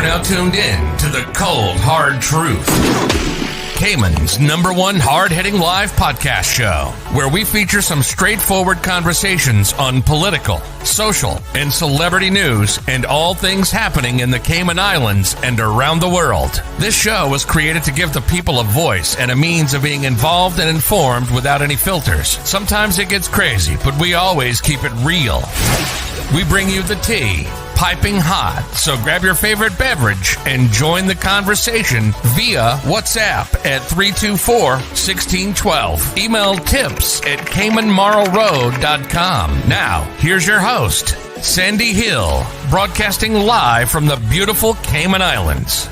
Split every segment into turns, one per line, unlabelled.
now tuned in to the Cold Hard Truth, Cayman's #1 hard-hitting live podcast show, where we feature some straightforward conversations on political, social, and celebrity news and all things happening in the Cayman Islands and around the world. This show was created to give the people a voice and a means of being involved and informed without any filters. Sometimes it gets crazy, but we always keep it real. We bring you the tea, piping hot, so grab your favorite beverage and join the conversation via WhatsApp at 324-1612. Email tips at CaymanMarlRoad.com. Now, here's your host, Sandy Hill, broadcasting live from the beautiful Cayman Islands.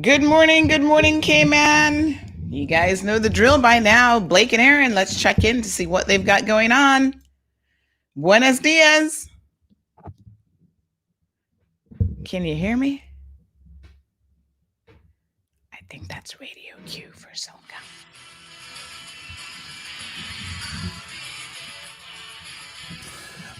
Good morning, Cayman. You guys know the drill by now. Blake and Aaron, let's check in to see what they've got going on. Buenos dias. Can you hear me? I think that's radio cue for Zonka.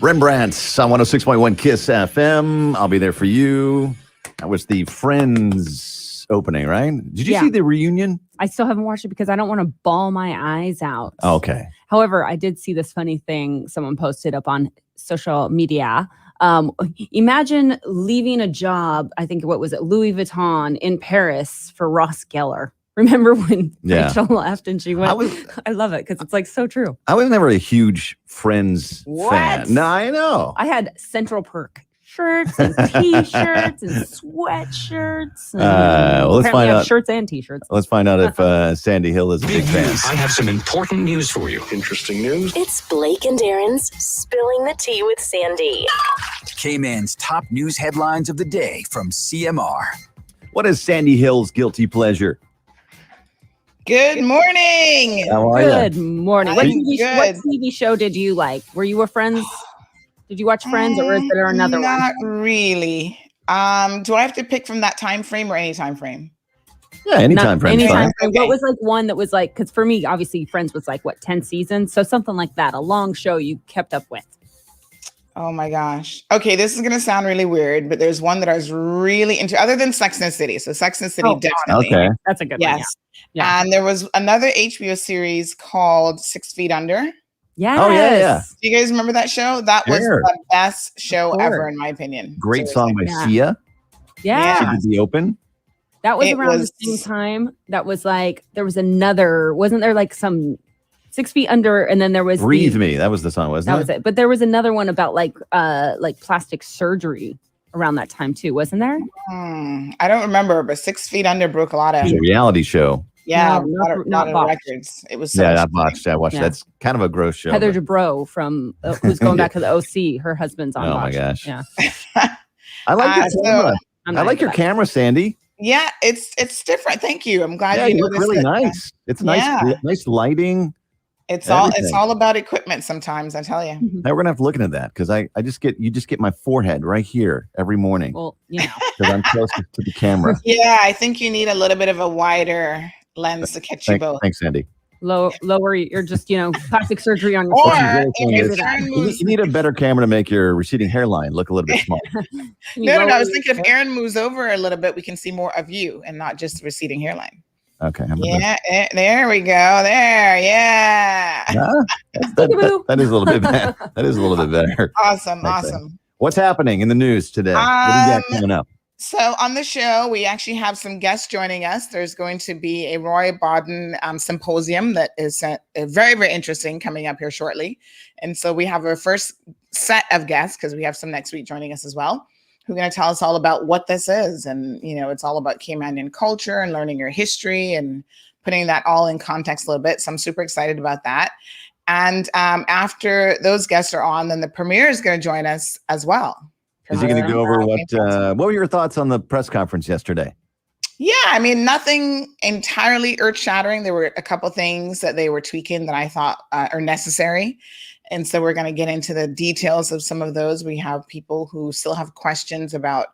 Rembrandt's on 106.1 KISS FM. I'll be there for you. That was the Friends opening, right? Did you see the reunion?
I still haven't watched it because I don't want to bawl my eyes out.
Okay.
However, I did see this funny thing someone posted up on social media. Imagine leaving a job, I think, what was it, Louis Vuitton in Paris for Ross Geller. Remember when Rachel left and she went? I love it because it's like so true.
I was never a huge Friends fan. No, I know.
I had Central Perk shirts and t-shirts and sweatshirts. And
let's find out.
Shirts and t-shirts.
Let's find out if Sandy Hill is a big fan.
I have some important news for you. Interesting news.
It's Blake and Aaron's Spilling the Tea with Sandy.
Cayman's top news headlines of the day from CMR.
What is Sandy Hill's guilty pleasure?
Good morning.
How are you?
Good morning. What TV show did you like? Were you a Friends? Did you watch Friends, or is there another one?
Not really. Do I have to pick from that time frame or any time frame?
Yeah, any time frame.
Okay. What was like one that was like, because for me, obviously, Friends was like, 10 seasons? So something like that, a long show you kept up with.
Oh my gosh. Okay, this is going to sound really weird, but there's one that I was really into, other than Sex and the City. So Sex and the City, definitely.
Okay.
That's a good one.
Yes. Yeah. And there was another HBO series called 6 Feet Under.
Yes.
Oh, yeah.
Do you guys remember that show? That was the best show ever, in my opinion.
Great song by Sia.
Yeah.
She did the open.
That was
It
around
was-
the same time. That was like, there was another, wasn't there like some 6 feet under, and then there was
Breathe Me. That was the song, wasn't
that
it?
was it. But there was another one about like plastic surgery around that time too, wasn't there?
I don't remember, but 6 Feet Under broke a lot of
It was a reality show.
yeah,
No,
lot
not
of
Botched.
records. It was so
Yeah, I
much
watched. I watched.
Yeah.
That's kind of a gross show.
Heather
but-
Dubrow from who's going back to the OC. Her husband's on.
Oh my
Botched.
gosh.
Yeah,
I like your
So-
camera.
I'm
I
not
like
into
your
that.
camera, Sandy.
Yeah, it's different. Thank you. I'm glad
Yeah,
you
you look
noticed
really
it.
nice. It's nice,
Yeah.
nice lighting.
It's
Everything.
all about equipment sometimes, I tell you.
Now we're gonna have to look into that because you just get my forehead right here every morning
Well, you know,
because I'm close to the camera.
Yeah, I think you need a little bit of a wider lens to catch you both.
Thanks, Sandy.
lower. You're just plastic surgery on your
Or
forehead.
What she's really saying
if
is,
Aaron
you
moves,
need a better camera to make your receding hairline look a little bit smaller.
You
no, I
lower
was
your
thinking if
hair.
Aaron moves over a little bit, we can see more of you and not just the receding hairline.
Okay. how about this?
Yeah, there we go. There, yeah.
That is a little bit better. That is a little bit better.
Awesome,
Okay.
awesome.
What's happening in the news today? What do you got coming up?
So on the show, we actually have some guests joining us. There's going to be a Roy Bodden Symposium that is very, very interesting coming up here shortly. And so we have our first set of guests because we have some next week joining us as well, who are going to tell us all about what this is. And, it's all about Caymanian culture and learning your history and putting that all in context a little bit. So I'm super excited about that. And after those guests are on, then the Premier is going to join us as well.
Is he going to go over
Premier Wayne Panton.
what were your thoughts on the press conference yesterday?
Yeah, I mean, nothing entirely earth-shattering. There were a couple things that they were tweaking that I thought are necessary. And so we're going to get into the details of some of those. We have people who still have questions about,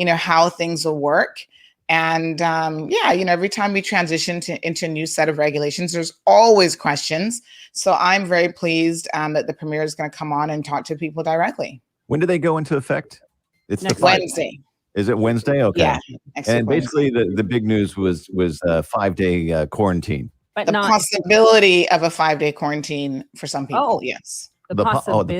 how things will work. And every time we transition into a new set of regulations, there's always questions. So I'm very pleased that the Premier is going to come on and talk to people directly.
When do they go into effect? It's
Next
the 5th.
Wednesday.
Is it Wednesday? Okay.
Yeah. next
And
week
basically, the big news was a 5-day quarantine.
but
the
not
possibility of a 5-day quarantine for some people.
Oh.
Yes.
the possibility.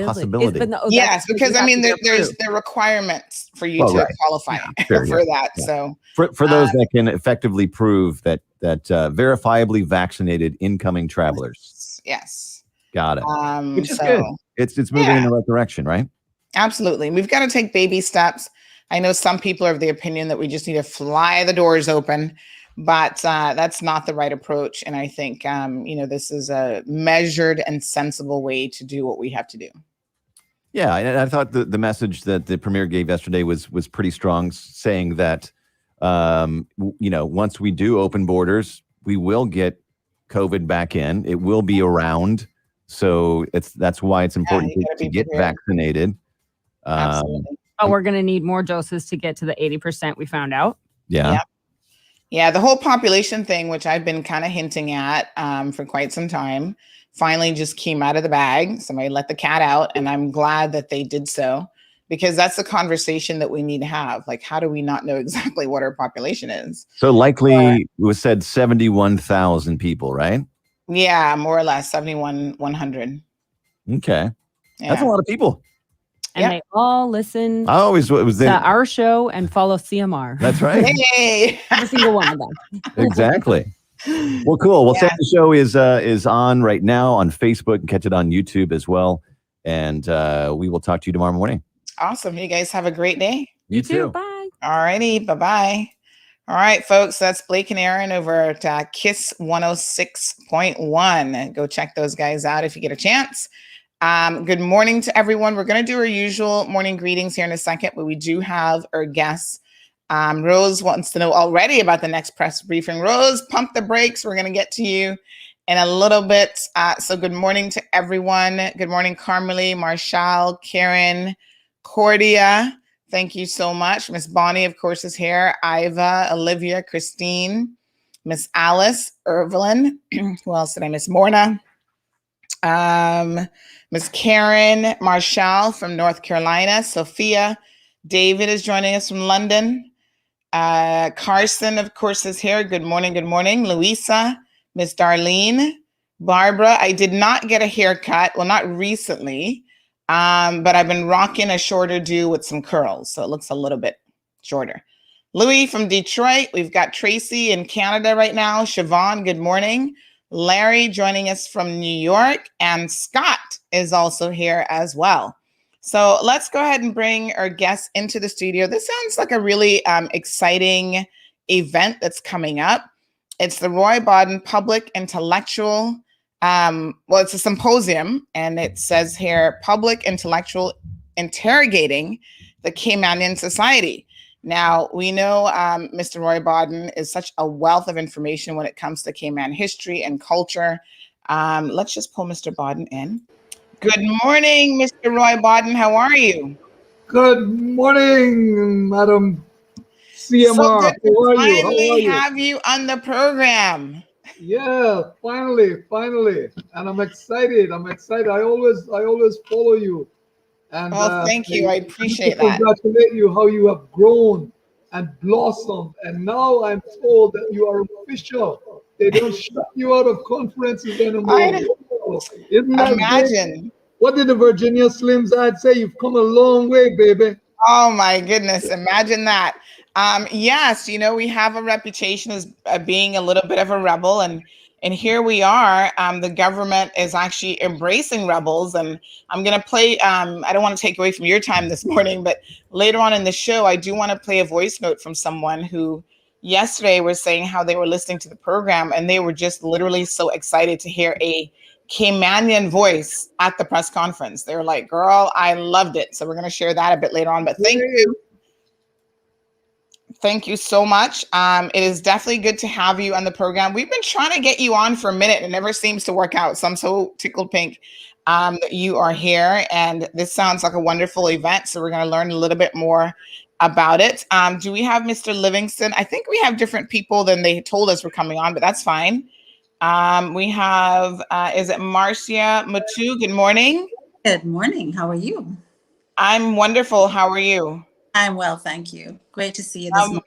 Yes, because I mean, there's the requirements for you
Oh,
to
right.
qualify
Sure,
for
yeah,
that.
yeah.
So
For those that can effectively prove that verifiably vaccinated incoming travelers.
yes.
Got it. Which is
so
good. It's moving in
yeah.
the right direction, right?
absolutely, we've got to take baby steps. I know some people are of the opinion that we just need to fly the doors open, but that's not the right approach. And I think this is a measured and sensible way to do what we have to do.
Yeah, and I thought the message that the Premier gave yesterday was pretty strong, saying that once we do open borders, we will get COVID back in. It will be around, so that's why it's important
you gotta
to
be
get
prepared.
vaccinated.
Absolutely.
Oh, we're going to need more doses to get to the 80% we found out.
Yeah.
Yep. Yeah, the whole population thing, which I've been kind of hinting at for quite some time, finally just came out of the bag. Somebody let the cat out, and I'm glad that they did so, because that's the conversation that we need to have. Like, how do we not know exactly what our population is?
So likely it was said 71,000 people, right?
Yeah, more or less 71,100.
Okay,
Yeah.
that's a lot of people.
And
Yep.
they all listen
I always was
to
there.
our show and follow CMR.
That's right.
Hey!
Every single one of them.
Exactly. Well, cool. Well,
Yeah.
Sandy's show is on right now on Facebook, and catch it on YouTube as well. And we will talk to you tomorrow morning.
Awesome. You guys have a great day.
You too. Bye.
All righty. Bye-bye. All right, folks. That's Blake and Aaron over at KISS 106.1. Go check those guys out if you get a chance. Good morning to everyone. We're going to do our usual morning greetings here in a second, but we do have our guests. Rose wants to know already about the next press briefing. Rose, pump the brakes. We're going to get to you in a little bit. So good morning to everyone. Good morning, Carmelie, Marshall, Karen, Cordia. Thank you so much. Miss Bonnie, of course, is here. Iva, Olivia, Christine, Miss Alice, Irvelin. Who else did I miss? Morna. Miss Karen Marshall from North Carolina. Sophia. David is joining us from London. Carson, of course, is here. Good morning. Good morning. Louisa, Miss Darlene, Barbara. I did not get a haircut. Well, not recently, but I've been rocking a shorter do with some curls. So it looks a little bit shorter. Louis from Detroit. We've got Tracy in Canada right now. Siobhan, good morning. Larry joining us from New York, and Scott is also here as well. So let's go ahead and bring our guests into the studio. This sounds like a really exciting event that's coming up. It's the Roy Bodden Public Intellectual, it's a symposium, and it says here, Public Intellectual Interrogating the Caymanian Society. Now, we know Mr. Roy Bodden is such a wealth of information when it comes to Cayman history and culture. Let's just pull Mr. Bodden in. Good morning, Mr. Roy Bodden. How are you?
Good morning, Madam CMR.
So good
How are you?
finally have you on the program.
Yeah, finally. And I'm excited. I always follow you. And
thank you. I appreciate that.
Congratulate you how you have grown and blossomed. And now I'm told that you are official. They don't shut you out of conferences anymore. Isn't that
Imagine.
Great? What did the Virginia Slims ad say? You've come a long way, baby.
Oh my goodness. Imagine that. Yes, we have a reputation as being a little bit of a rebel, and here we are. The government is actually embracing rebels, and I'm going to play, I don't want to take away from your time this morning, but later on in the show, I do want to play a voice note from someone who yesterday was saying how they were listening to the program, and they were just literally so excited to hear a Caymanian voice at the press conference. They were like, girl, I loved it. So we're going to share that a bit later on, but thank you. Thank you so much. It is definitely good to have you on the program. We've been trying to get you on for a minute and it never seems to work out. So I'm so tickled pink that you are here. And this sounds like a wonderful event. So we're going to learn a little bit more about it. Do we have Mr. Livingston? I think we have different people than they told us were coming on, but that's fine. We have, is it Marcia Matu? Good morning.
Good morning. How are you?
I'm wonderful. How are you?
I'm well, thank you. Great to see you this morning.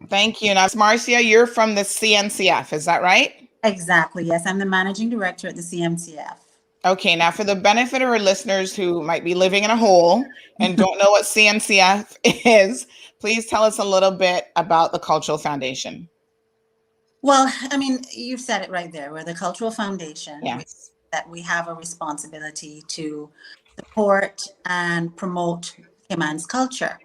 Thank you. Now, Marcia, you're from the CNCF, is that right?
Exactly. Yes, I'm the managing director at the CMCF.
Okay. Now, for the benefit of our listeners who might be living in a hole and don't know what CNCF is, please tell us a little bit about the Cultural Foundation.
Well, I mean, you've said it right there. We're the Cultural Foundation.
Yes.
That we have a responsibility to support and promote Cayman's culture.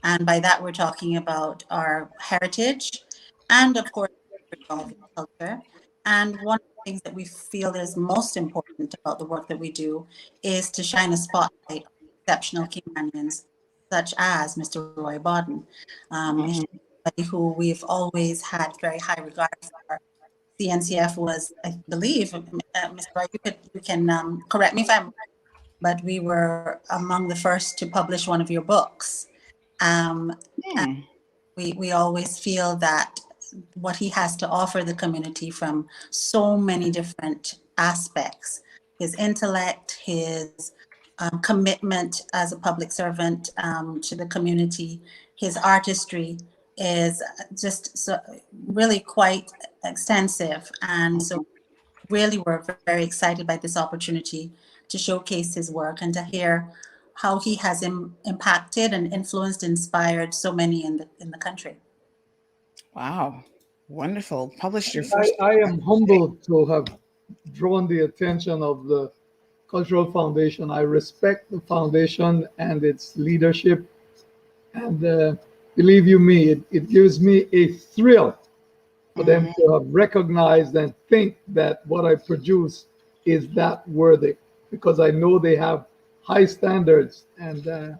And by that, we're talking about our heritage and, of course, culture. And one of the things that we feel is most important about the work that we do is to shine a spotlight on exceptional Caymanians, such as Mr. Roy Bodden, who we've always had very high regard for. CNCF was, I believe, Mr. Roy, you can correct me if I'm wrong, but we were among the first to publish one of your books. And we always feel that what he has to offer the community from so many different aspects, his intellect, his commitment as a public servant to the community, his artistry is just so really quite extensive. And so really we're very excited by this opportunity to showcase his work and to hear how he has impacted and influenced, inspired so many in the country.
Wow, wonderful! Published your first.
I am humbled to have drawn the attention of the Cultural Foundation. I respect the foundation and its leadership, and believe you me, it gives me a thrill for them to have recognized and think that what I produce is that worthy, because I know they have high standards. And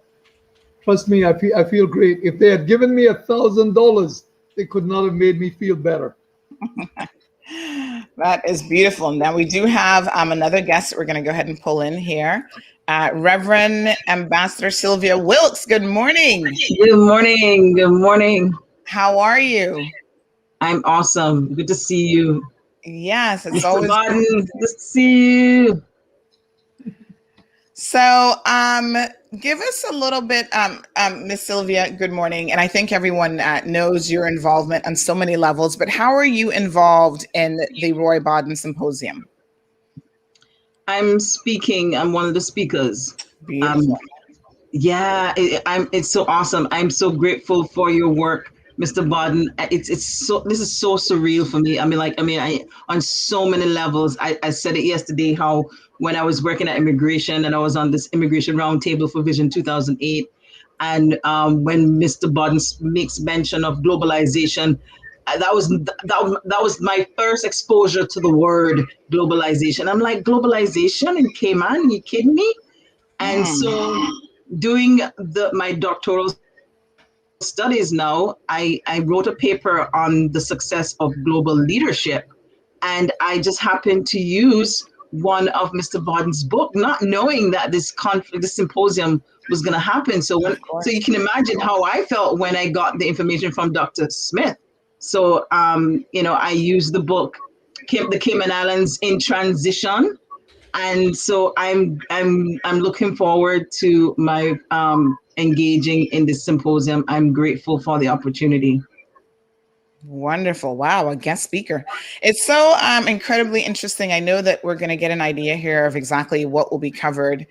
trust me, I feel great. If they had given me $1,000, they could not have made me feel better.
That is beautiful. Now we do have another guest that we're going to go ahead and pull in here. Reverend Ambassador Sylvia Wilkes. Good morning.
Good morning. Good morning.
How are you?
I'm awesome. Good to see you.
Yes, it's
Mr.
always
Bodden, good to see you.
So, give us a little bit, Miss Sylvia, good morning. And I think everyone knows your involvement on so many levels, but how are you involved in the Roy Bodden Symposium?
I'm speaking. I'm one of the speakers.
Beautiful.
Yeah, it's so awesome. I'm so grateful for your work Mr. Bodden. This is so surreal for me. I on so many levels. I said it yesterday how when I was working at immigration and I was on this immigration roundtable for Vision 2008, and when Mr. Bodden makes mention of globalization, that was my first exposure to the word globalization. I'm like, globalization in Cayman? You kidding me? And so doing my doctoral studies now, I wrote a paper on the success of global leadership. And I just happened to use one of Mr. Bodden's book, not knowing that this symposium was going to happen. So you can imagine how I felt when I got the information from Dr. Smith. So, I used the book, The Cayman Islands in Transition. And so I'm looking forward to my engaging in this symposium. I'm grateful for the opportunity.
Wonderful. Wow, a guest speaker. It's so incredibly interesting. I know that we're going to get an idea here of exactly what will be covered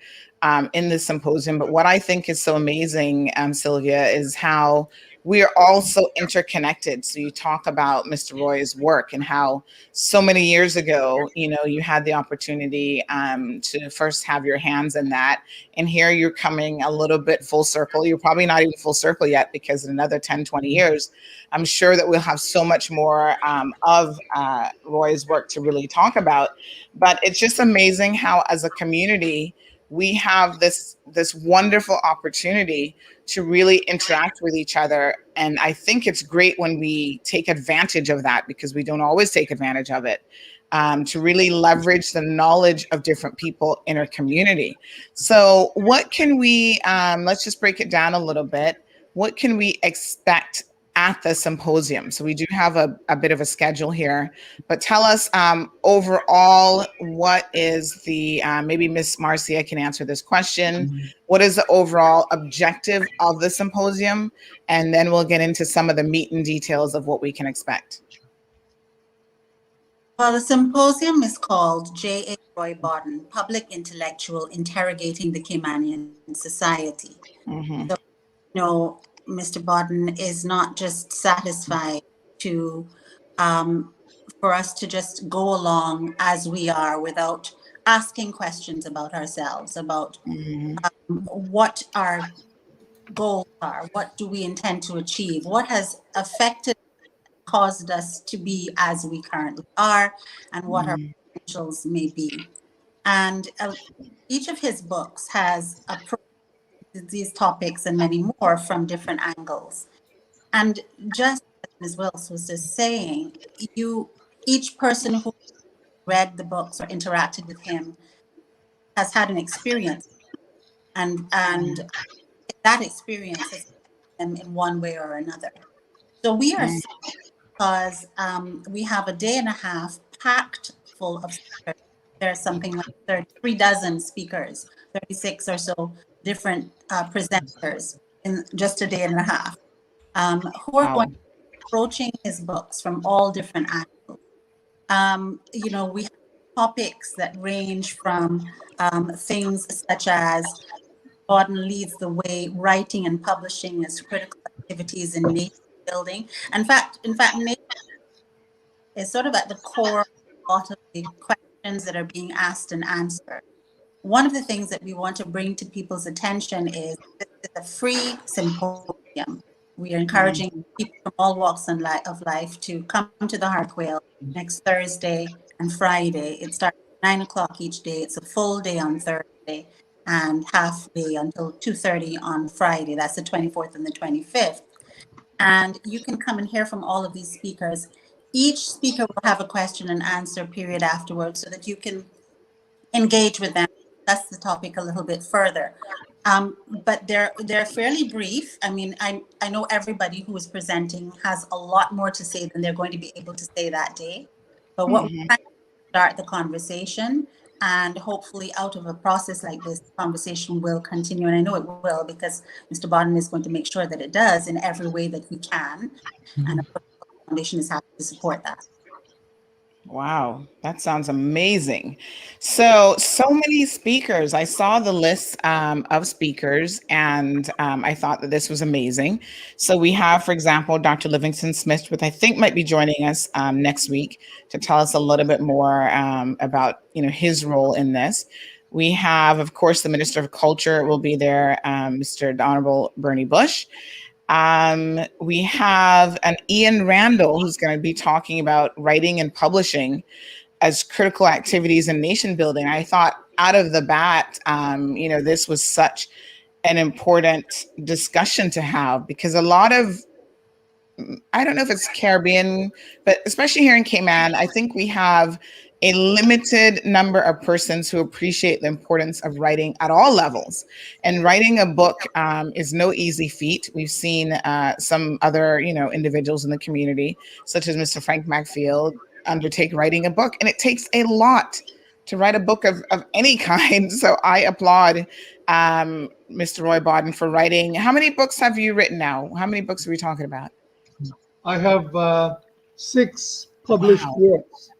in this symposium. But what I think is so amazing, Sylvia, is how we are all so interconnected. So you talk about Mr. Roy's work and how so many years ago, you had the opportunity to first have your hands in that. And here you're coming a little bit full circle. You're probably not even full circle yet, because in another 10, 20 years, I'm sure that we'll have so much more of Roy's work to really talk about. But it's just amazing how, as a community, we have this wonderful opportunity to really interact with each other. And I think it's great when we take advantage of that, because we don't always take advantage of it, to really leverage the knowledge of different people in our community. So what can we, let's just break it down a little bit. What can we expect at the symposium? So we do have a bit of a schedule here, but tell us overall, what is the, maybe Miss Marcia can answer this question. What is the overall objective of the symposium? And then we'll get into some of the meat and details of what we can expect.
Well, the symposium is called J.A. Roy Bodden, Public Intellectual Interrogating the Caymanian Society. So, Mr. Bodden is not just satisfied to for us to just go along as we are without asking questions about ourselves, about what our goals are, what do we intend to achieve, what has affected, caused us to be as we currently are, and what our potentials may be. And each of his books has these topics and many more from different angles. And just as Ms. Wills was just saying, each person who read the books or interacted with him has had an experience, and that experience has affected them in one way or another. So we are, because we have a day and a half packed full of speakers. There's something like 3 dozen speakers, 36 or so different presenters in just a day and a half, who are going to be approaching his books from all different angles. We have topics that range from things such as Bodden leads the way writing and publishing as critical activities in nation building. In fact, nation is sort of at the core of a lot of the questions that are being asked and answered. One of the things that we want to bring to people's attention is this is a free symposium. We are encouraging people from all walks of life to come to the Harquail next Thursday and Friday. It starts at 9 o'clock each day. It's a full day on Thursday and half day until 2:30 on Friday. That's the 24th and the 25th. And you can come and hear from all of these speakers. Each speaker will have a question and answer period afterwards so that you can engage with them. That's the topic a little bit further. But they're fairly brief. I mean, I know everybody who is presenting has a lot more to say than they're going to be able to say that day. But what we're trying to start the conversation, and hopefully out of a process like this, the conversation will continue. And I know it will, because Mr. Bodden is going to make sure that it does in every way that he can. And of course, the foundation is happy to support that.
Wow, that sounds amazing. So many speakers. I saw the list of speakers, and I thought that this was amazing. So we have, for example, Dr. Livingston Smith, which I think might be joining us next week to tell us a little bit more about his role in this. We have, of course, the Minister of Culture will be there, Mr. Honorable Bernie Bush. We have an Ian Randall who's going to be talking about writing and publishing as critical activities in nation building. I thought out of the bat, this was such an important discussion to have, because a lot of, I don't know if it's Caribbean, but especially here in Cayman, I think we have a limited number of persons who appreciate the importance of writing at all levels. And writing a book is no easy feat. We've seen some other, individuals in the community, such as Mr. Frank Macfield, undertake writing a book. And it takes a lot to write a book of any kind. So I applaud Mr. Roy Bodden for writing. How many books have you written now? How many books are we talking about?
I have 6 published works.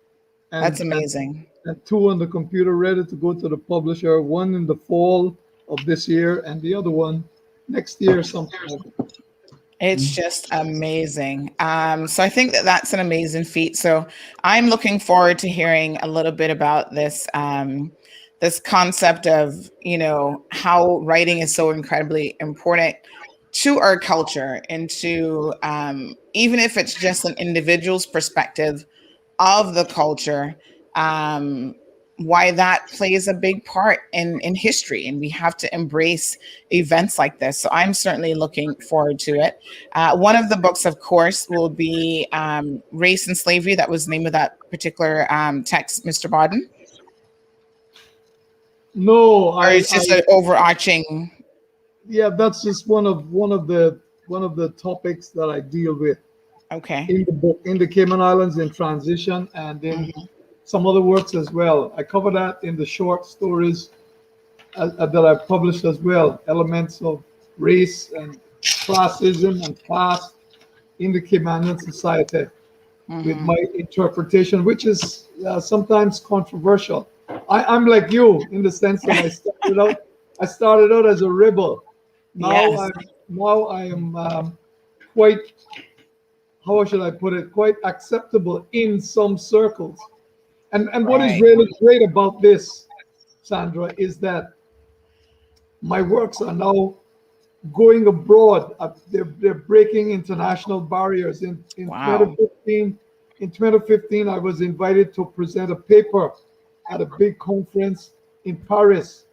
And,
that's amazing.
And 2 on the computer ready to go to the publisher, one in the fall of this year and the other one next year sometime.
It's just amazing. So I think that that's an amazing feat. So I'm looking forward to hearing a little bit about this, this concept of, how writing is so incredibly important to our culture, and to, even if it's just an individual's perspective of the culture, why that plays a big part in history, and we have to embrace events like this. So I'm certainly looking forward to it. One of the books, of course, will be Race and Slavery. That was the name of that particular text, Mr. Bodden?
No,
or it's just an overarching.
Yeah, that's just one of the topics that I deal with.
Okay.
In the book, in the Cayman Islands in transition, and in some other works as well. I cover that in the short stories that I've published as well. Elements of race and classism and class in the Caymanian society, with my interpretation, which is sometimes controversial. I'm like you in the sense that I started out as a rebel. Now I am quite, how should I put it, quite acceptable in some circles. And what is really great about this, Sandra, is that my works are now going abroad. They're breaking international barriers. In 2015, I was invited to present a paper at a big conference in Paris,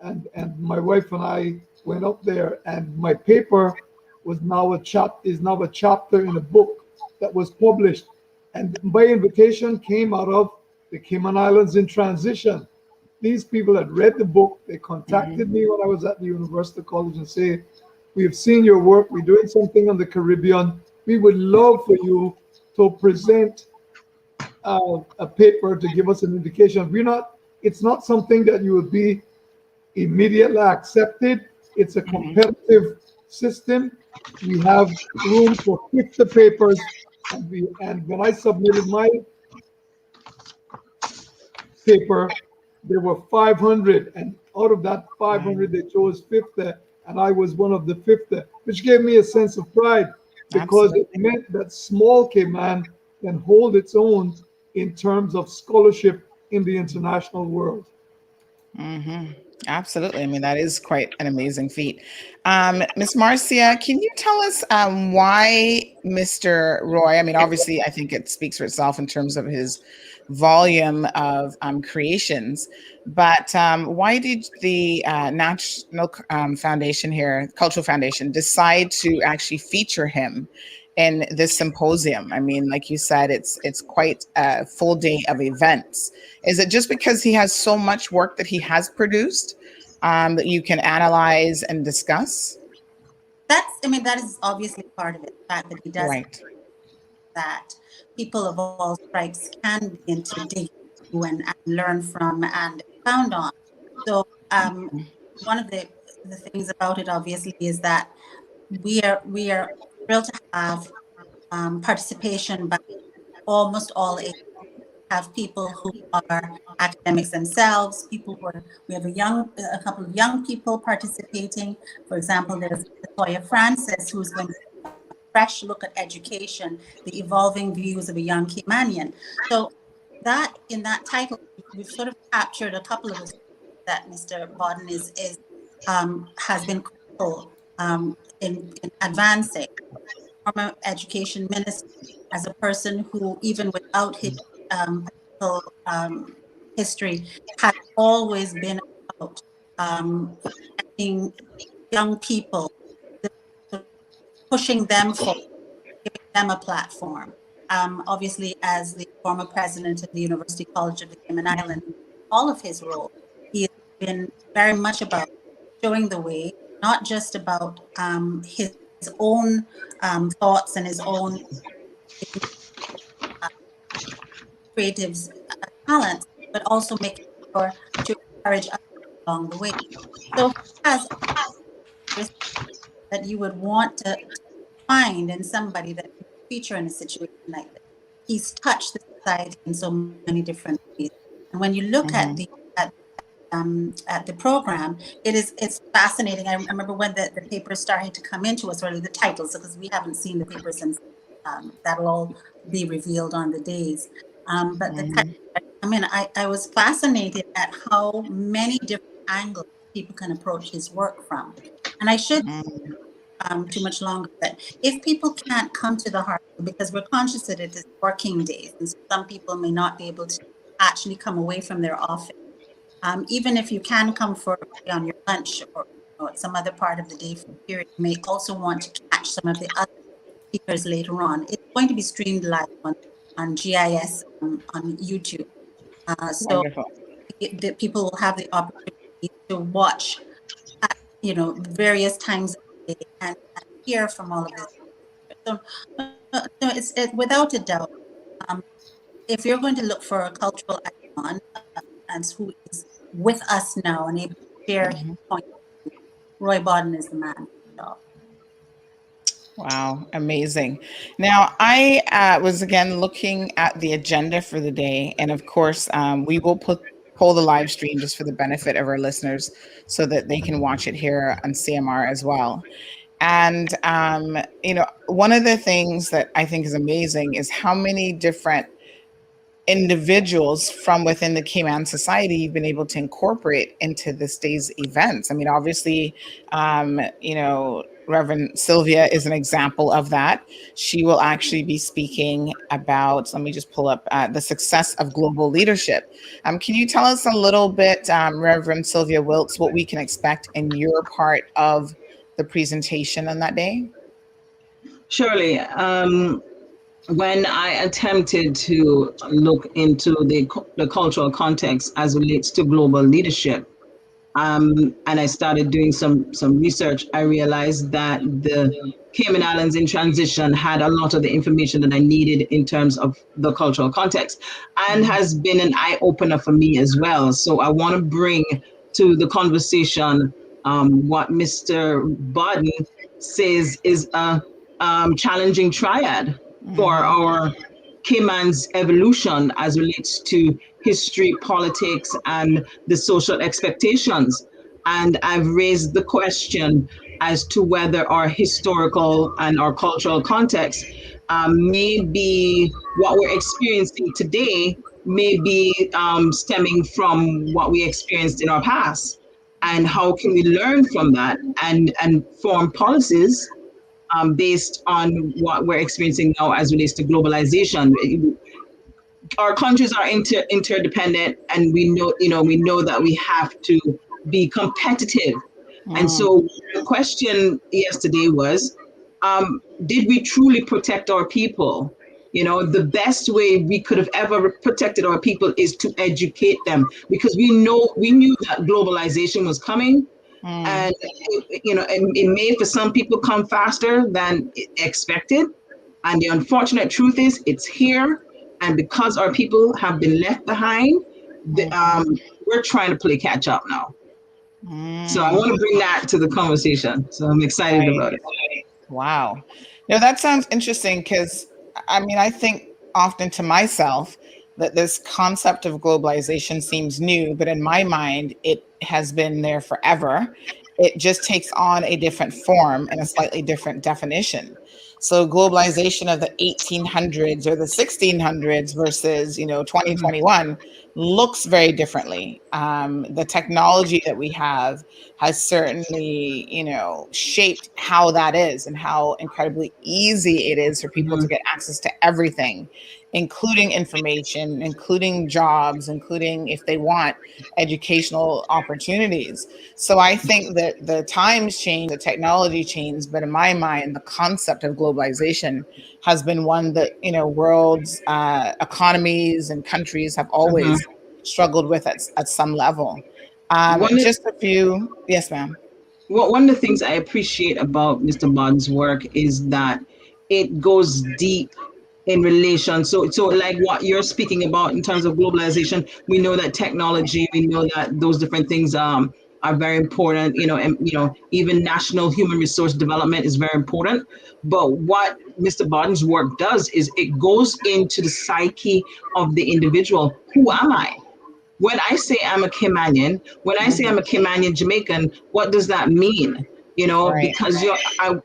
and my wife and I went up there, and my paper is now a chapter in a book that was published, and my invitation came out of the Cayman Islands in transition. These people had read the book. They contacted me when I was at the University College and say, "We have seen your work. We're doing something on the Caribbean. We would love for you to present a paper to give us an indication." It's not something that you would be immediately accepted. It's a competitive system. We have room for 50 papers, and when I submitted my paper, there were 500, and out of that 500, they chose 50, and I was one of the 50, which gave me a sense of pride, because it meant that small Cayman can hold its own in terms of scholarship in the international world.
Absolutely. I mean, that is quite an amazing feat. Ms. Marcia, can you tell us why Mr. Roy, I mean, obviously, I think it speaks for itself in terms of his volume of creations, but why did the National Foundation here, Cultural Foundation, decide to actually feature him in this symposium? I mean, like you said, it's quite a full day of events. Is it just because he has so much work that he has produced that you can analyze and discuss?
That is obviously part of it. The fact that he does that people of all stripes can begin to dig into and learn from and expound on. So one of the things about it, obviously, is that we are thrilled to have participation by almost all ages. have people who are academics themselves, people who are, we have a couple of young people participating. For example, there's Latoya Francis, who's going to take a fresh look at education, the evolving views of a young Caymanian. So that, in that title, we've sort of captured a couple of the things that Mr. Bodden has been critical in advancing. Former education minister, as a person who, even without his political history, has always been about getting young people, pushing them forward, giving them a platform. Obviously, as the former president of the University College of the Cayman Islands, all of his role, he has been very much about showing the way, not just about his own thoughts and his own creative talents, but also making sure to encourage others along the way. So, as that you would want to find in somebody that you feature in a situation like this, he's touched the society in so many different ways. And when you look at the program, it's fascinating. I remember when the papers started to come into us, or the titles, because we haven't seen the papers since. That'll all be revealed on the days. But the titles that come in, I was fascinated at how many different angles people can approach his work from. And I should too much longer, that if people can't come to the heart, because we're conscious that it is working days, and some people may not be able to actually come away from their office. Even if you can come for on your lunch or some other part of the day period, you may also want to catch some of the other speakers later on. It's going to be streamed live on GIS on YouTube. So the people will have the opportunity to watch at various times of the day and hear from all of this. So it's without a doubt, if you're going to look for a cultural icon and who is with us now and able to share his point, Roy Bodden is the man. So.
Wow, amazing. Now, I was again looking at the agenda for the day, and of course, we will pull the live stream just for the benefit of our listeners so that they can watch it here on CMR as well. And, one of the things that I think is amazing is how many different individuals from within the Cayman society you've been able to incorporate into this day's events. I mean, obviously, Reverend Sylvia is an example of that. She will actually be speaking about, let me just pull up the success of global leadership. Can you tell us a little bit, Reverend Sylvia Wilkes, what we can expect in your part of the presentation on that day?
Surely. When I attempted to look into the cultural context as relates to global leadership, and I started doing some research, I realized that the Cayman Islands in transition had a lot of the information that I needed in terms of the cultural context, and has been an eye-opener for me as well. So I want to bring to the conversation what Mr. Bodden says is a challenging triad for our Cayman's evolution as relates to history, politics, and the social expectations. And I've raised the question as to whether our historical and our cultural context may be what we're experiencing today, may be stemming from what we experienced in our past. And how can we learn from that and form policies based on what we're experiencing now as relates to globalization. Our countries are interdependent, and we know that we have to be competitive. And so the question yesterday was, did we truly protect our people? The best way we could have ever protected our people is to educate them, because we knew that globalization was coming. And it may for some people come faster than expected, and the unfortunate truth is it's here, and because our people have been left behind, we're trying to play catch up now. So I want to bring that to the conversation, so I'm excited about it.
Wow. That sounds interesting, because I think often to myself, that this concept of globalization seems new, but in my mind, it has been there forever. It just takes on a different form and a slightly different definition. So globalization of the 1800s or the 1600s versus, 2021 looks very differently. The technology that we have has certainly, shaped how that is and how incredibly easy it is for people to get access to everything, including information, including jobs, including, if they want, educational opportunities. So I think that the times change, the technology changed, but in my mind, the concept of globalization has been one that, worlds, economies and countries have always struggled with at some level. Just a few, yes, ma'am.
Well, one of the things I appreciate about Mr. Bodden's work is that it goes deep in relation. So like what you're speaking about in terms of globalization, we know that technology, we know that those different things are very important, and even national human resource development is very important. But what Mr. Bodden's work does is it goes into the psyche of the individual. Who am I? When I say I'm a Caymanian, when I say I'm a Caymanian Jamaican, what does that mean?
Right.
Because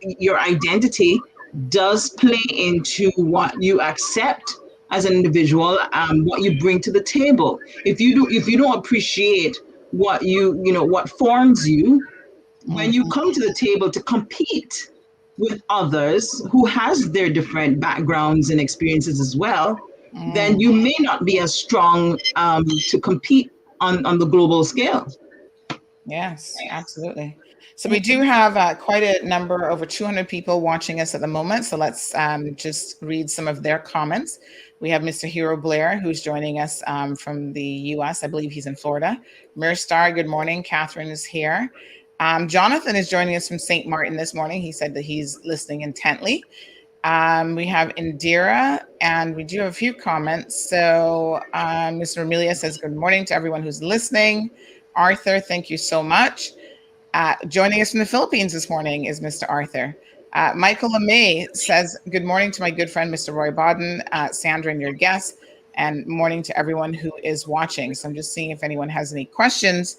your identity does play into what you accept as an individual, what you bring to the table. If you don't appreciate what what forms you, when you come to the table to compete with others who has their different backgrounds and experiences as well, then you may not be as strong to compete on the global scale.
Yes, absolutely. So we do have quite a number, over 200 people watching us at the moment. So let's just read some of their comments. We have Mr. Hero Blair, who's joining us from the US. I believe he's in Florida. Mirstar, good morning. Catherine is here. Jonathan is joining us from St. Martin this morning. He said that he's listening intently. We have Indira, and we do have a few comments. So Mr. Amelia says, good morning to everyone who's listening. Arthur, thank you so much. Joining us from the Philippines this morning is Mr. Arthur. Michael LeMay says, good morning to my good friend, Mr. Roy Bodden, Sandra and your guests, and morning to everyone who is watching. So I'm just seeing if anyone has any questions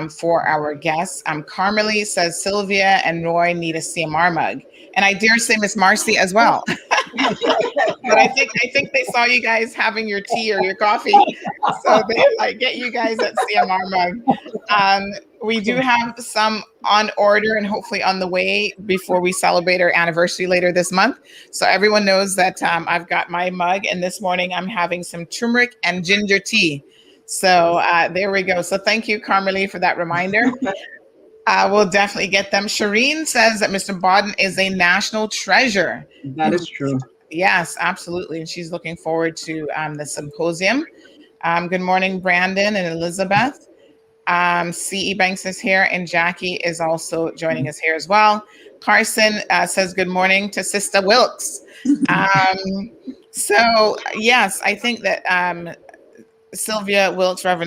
for our guests. Carmelie says, Sylvia and Roy need a CMR mug. And I dare say Miss Marcy as well. But I think they saw you guys having your tea or your coffee, so they get you guys at CMR mug. We do have some on order and hopefully on the way before we celebrate our anniversary later this month. So everyone knows that I've got my mug, and this morning I'm having some turmeric and ginger tea. So there we go. So thank you, Carmelie, for that reminder. We'll definitely get them. Shireen says that Mr. Bodden is a national treasure.
That is true.
Yes, absolutely. And she's looking forward to the symposium. Good morning, Brandon and Elizabeth. C.E. Banks is here, and Jackie is also joining us here as well. Carson says good morning to Sister Wilkes. So, yes, I think that Reverend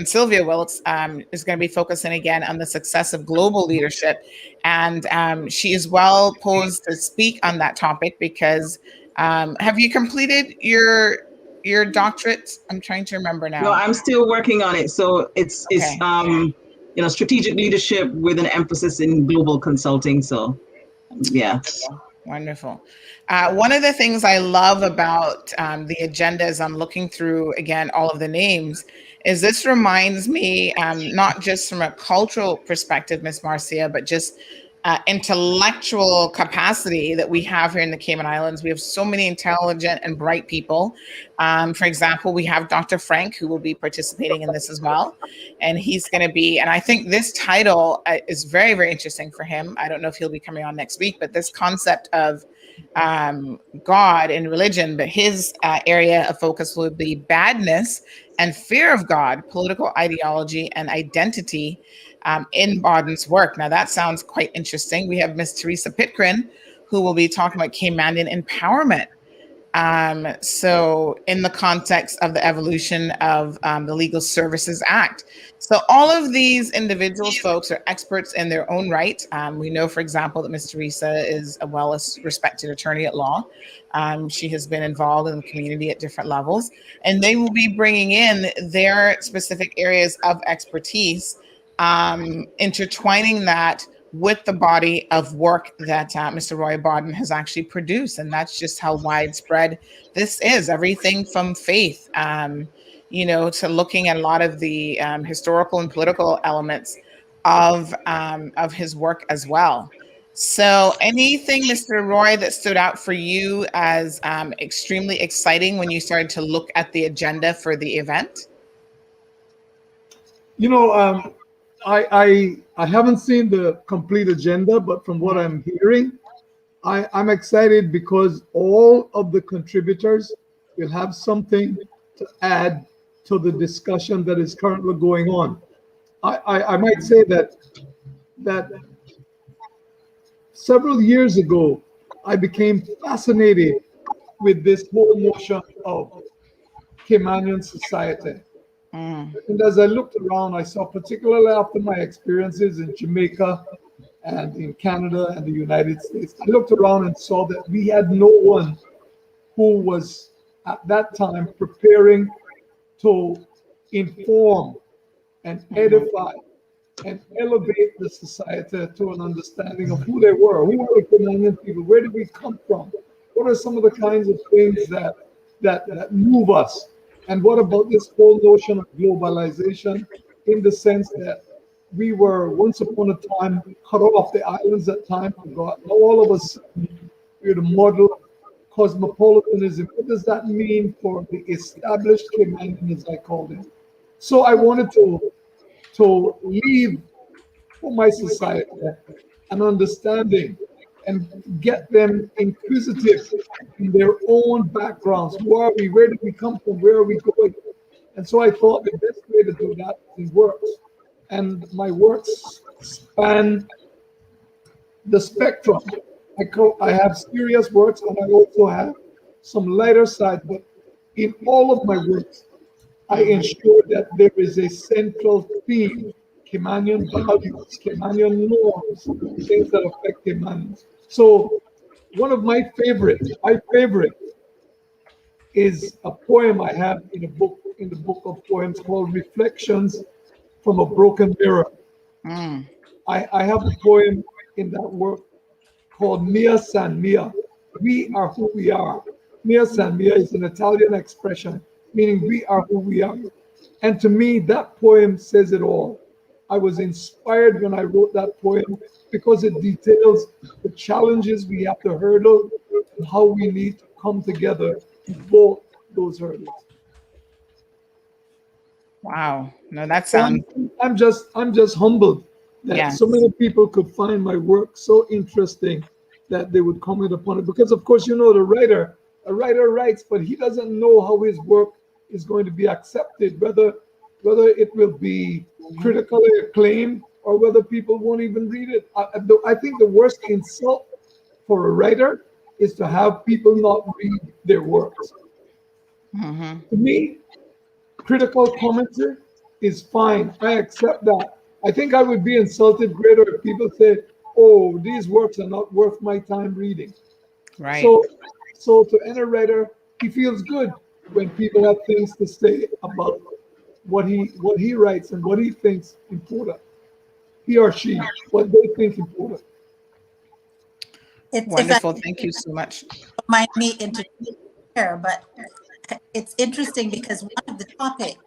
Sylvia Wilkes, is going to be focusing again on the success of global leadership. And she is well posed to speak on that topic because have you completed your doctorate? I'm trying to remember now.
No, I'm still working on it. So it's strategic leadership with an emphasis in global consulting. So yeah.
Wonderful. One of the things I love about the agenda as I'm looking through, again, all of the names, is this reminds me, not just from a cultural perspective, Miss Marcia, but just intellectual capacity that we have here in the Cayman Islands. We have so many intelligent and bright people. For example, we have Dr. Frank, who will be participating in this as well. And he's going to be, and I think this title is very, very interesting for him. I don't know if he'll be coming on next week, but this concept of God and religion, but his area of focus will be badness and fear of God, political ideology and identity in Bodden's work. Now that sounds quite interesting. We have Miss Teresa Pitgren, who will be talking about Caymanian empowerment. So in the context of the evolution of the Legal Services Act. So all of these individuals, folks, are experts in their own right. We know, for example, that Ms. Teresa is a well-respected attorney at law. She has been involved in the community at different levels, and they will be bringing in their specific areas of expertise, intertwining that with the body of work that Mr. Roy Bodden has actually produced. And that's just how widespread this is. Everything from faith, to looking at a lot of the historical and political elements of his work as well. So anything, Mr. Roy, that stood out for you as extremely exciting when you started to look at the agenda for the event?
I haven't seen the complete agenda, but from what I'm hearing, I'm excited because all of the contributors will have something to add to the discussion that is currently going on. I might say that several years ago, I became fascinated with this whole notion of Caymanian society. And as I looked around, I saw, particularly after my experiences in Jamaica and in Canada and the United States, I looked around and saw that we had no one who was at that time preparing to inform and edify and elevate the society to an understanding of who they were. Who were the Caymanian people? Where did we come from? What are some of the kinds of things that move us? And what about this whole notion of globalization, in the sense that we were once upon a time cut off the islands at time for God. Now all of a sudden we're the model of cosmopolitanism. What does that mean for the established Caymanian, as I called it? So I wanted to leave for my society an understanding and get them inquisitive in their own backgrounds. Who are we? Where did we come from? Where are we going? And so I thought the best way to do that is works. And my works span the spectrum. I have serious works and I also have some lighter side, but in all of my works, I ensure that there is a central theme: Caymanian values, Caymanian norms, things that affect Caymanians. So one of my favorite is a poem I have in the book of poems called Reflections from a Broken Mirror. I have a poem in that work called Mia San Mia. We are who we are. Mia San Mia is an Italian expression meaning we are who we are. And to me, that poem says it all. I was inspired when I wrote that poem because it details the challenges we have to hurdle and how we need to come together to vote those hurdles.
Wow. No, that sounds...
I'm just humbled that so many people could find my work so interesting that they would comment upon it. Because of course, a writer writes, but he doesn't know how his work is going to be accepted, whether it will be critically acclaimed or whether people won't even read it. I think the worst insult for a writer is to have people not read their works. To me, critical commentary is fine. I accept that. I think I would be insulted greater if people say, "Oh, these works are not worth my time reading."
Right.
So to any writer, he feels good when people have things to say about what he writes and what he thinks important. He or she, what they think important.
Wonderful. Thank you so much.
Mind me interfere here, but it's interesting because one of the topics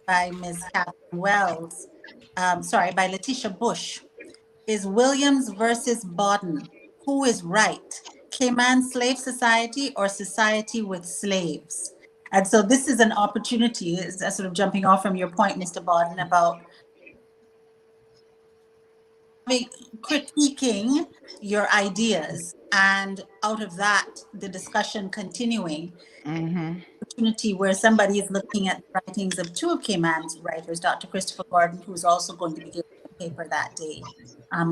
by Ms. Catherine Wells, by Letitia Bush, is Williams versus Bodden. Who is right? Cayman slave society or society with slaves? And so this is an opportunity, sort of jumping off from your point, Mr. Bodden, about critiquing your ideas, and out of that, the discussion continuing. Opportunity where somebody is looking at the writings of two of Cayman's writers, Dr. Christopher Gordon, who's also going to be giving a paper that day. I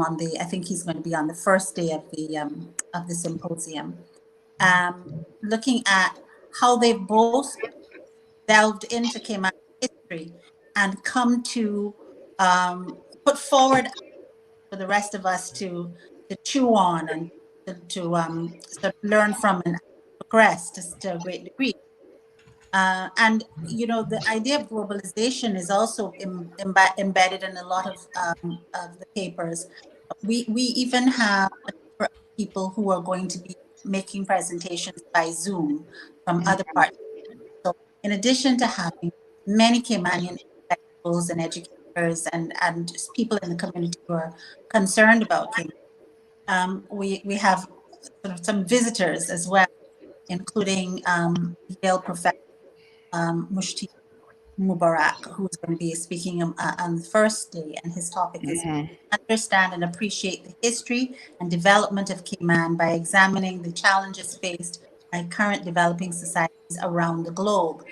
think he's going to be on the first day of the symposium. looking at how they've both delved into Cayman history and come to put forward for the rest of us to chew on and to sort of learn from and progress to a great degree. And the idea of globalization is also embedded in a lot of the papers. We even have a number of people who are going to be making presentations by Zoom from other parts. So in addition to having many Caymanian intellectuals and educators and just people in the community who are concerned about Cayman, we have sort of some visitors as well, including Yale professor Mushti Mubarak, who's going to be speaking on the first day, and his topic is understand and appreciate the history and development of Cayman by examining the challenges faced by current developing societies around the globe.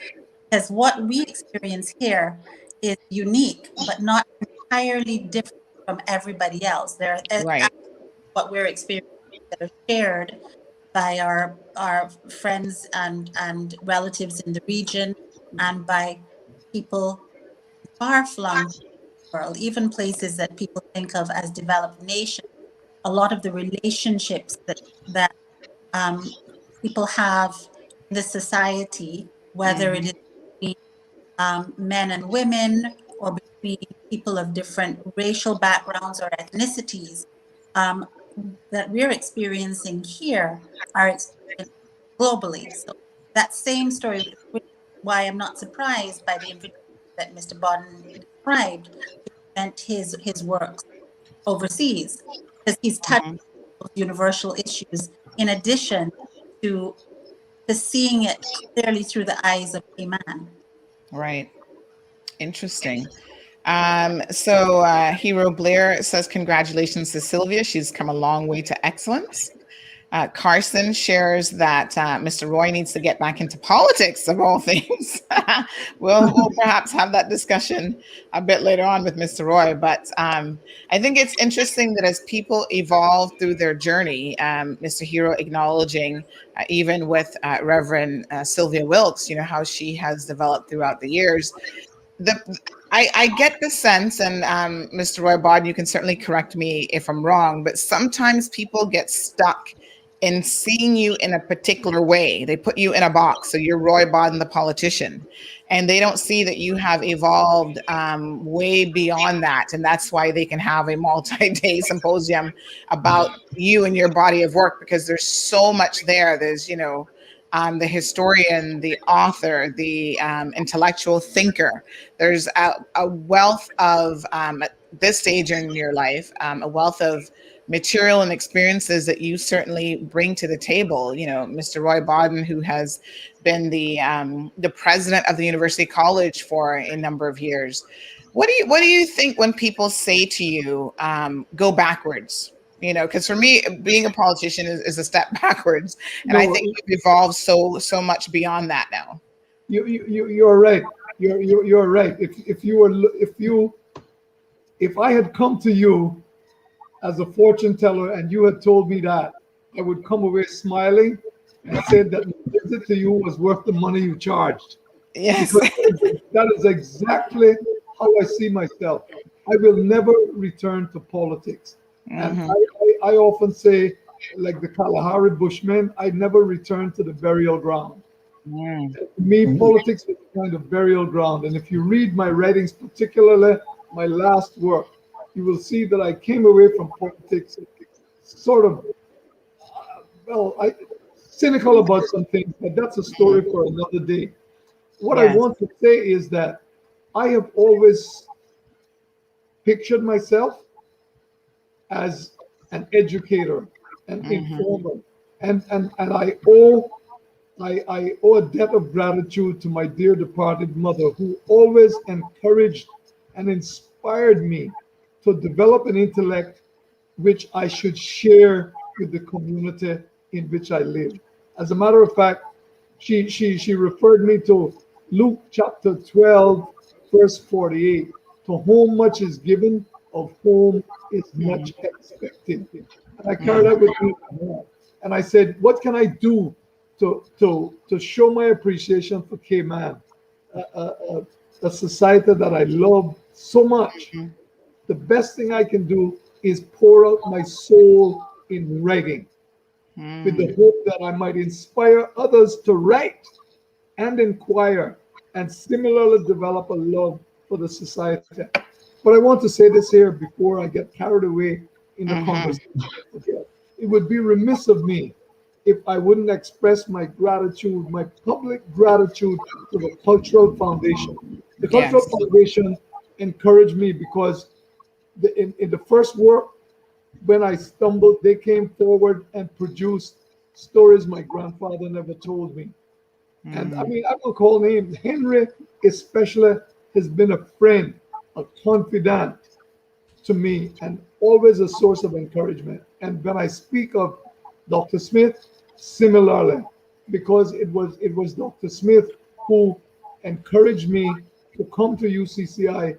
Because what we experience here is unique, but not entirely different from everybody else. There are
Right.
what we're experiencing that are shared by our friends and relatives in the region and by people far-flung world, even places that people think of as developed nations. A lot of the relationships that people have in the society, whether it is between men and women or between people of different racial backgrounds or ethnicities, that we're experiencing here are experienced globally. So that same story, which is why I'm not surprised by the invitation that Mr. Bodden described to present his works overseas, because he's touched those universal issues in addition to seeing it clearly through the eyes of a man.
Right. Interesting. So Hero Blair says, congratulations to Sylvia. She's come a long way to excellence. Carson shares that Mr. Roy needs to get back into politics, of all things. We'll perhaps have that discussion a bit later on with Mr. Roy. But I think it's interesting that as people evolve through their journey, Mr. Hero acknowledging even with Reverend Sylvia Wilkes, how she has developed throughout the years. I get the sense, and Mr. Roy Bodden, you can certainly correct me if I'm wrong, but sometimes people get stuck in seeing you in a particular way. They put you in a box. So you're Roy Bodden, the politician, and they don't see that you have evolved way beyond that. And that's why they can have a multi-day symposium about you and your body of work, because there's so much there. There's, the historian, the author, the intellectual thinker. There's a wealth of, at this stage in your life, a wealth of material and experiences that you certainly bring to the table. Mr. Roy Bodden, who has been the president of the University College for a number of years. What do you think when people say to you, go backwards? Because for me, being a politician is a step backwards, and I think we've evolved so much beyond that now.
You're right. You're right. If I had come to you as a fortune teller and you had told me that, I would come away smiling and said that my visit to you was worth the money you charged.
Yes,
that is exactly how I see myself. I will never return to politics. And I often say, like the Kalahari Bushmen, I never return to the burial ground. To me, politics is a kind of burial ground. And if you read my writings, particularly my last work, you will see that I came away from politics sort of, cynical about some things, but that's a story for another day. What I want to say is that I have always pictured myself as an educator, an informer, and I owe a debt of gratitude to my dear departed mother, who always encouraged and inspired me to develop an intellect which I should share with the community in which I live. As a matter of fact, she referred me to Luke chapter 12, verse 48. To whom much is given, of whom is much expected. And I carry that with me. And I said, what can I do to show my appreciation for Cayman, a society that I love so much?
Mhm.
The best thing I can do is pour out my soul in writing, with the hope that I might inspire others to write and inquire and similarly develop a love for the society. But I want to say this here before I get carried away in the conversation. Okay. It would be remiss of me if I wouldn't express my gratitude, my public gratitude to the Cultural Foundation. The Cultural
Yes.
Foundation encouraged me because in the first work, when I stumbled, they came forward and produced stories my grandfather never told me. And I mean, I will call names. Henry, especially, has been a friend, a confidant to me, and always a source of encouragement. And when I speak of Dr. Smith, similarly, because it was Dr. Smith who encouraged me to come to UCCI,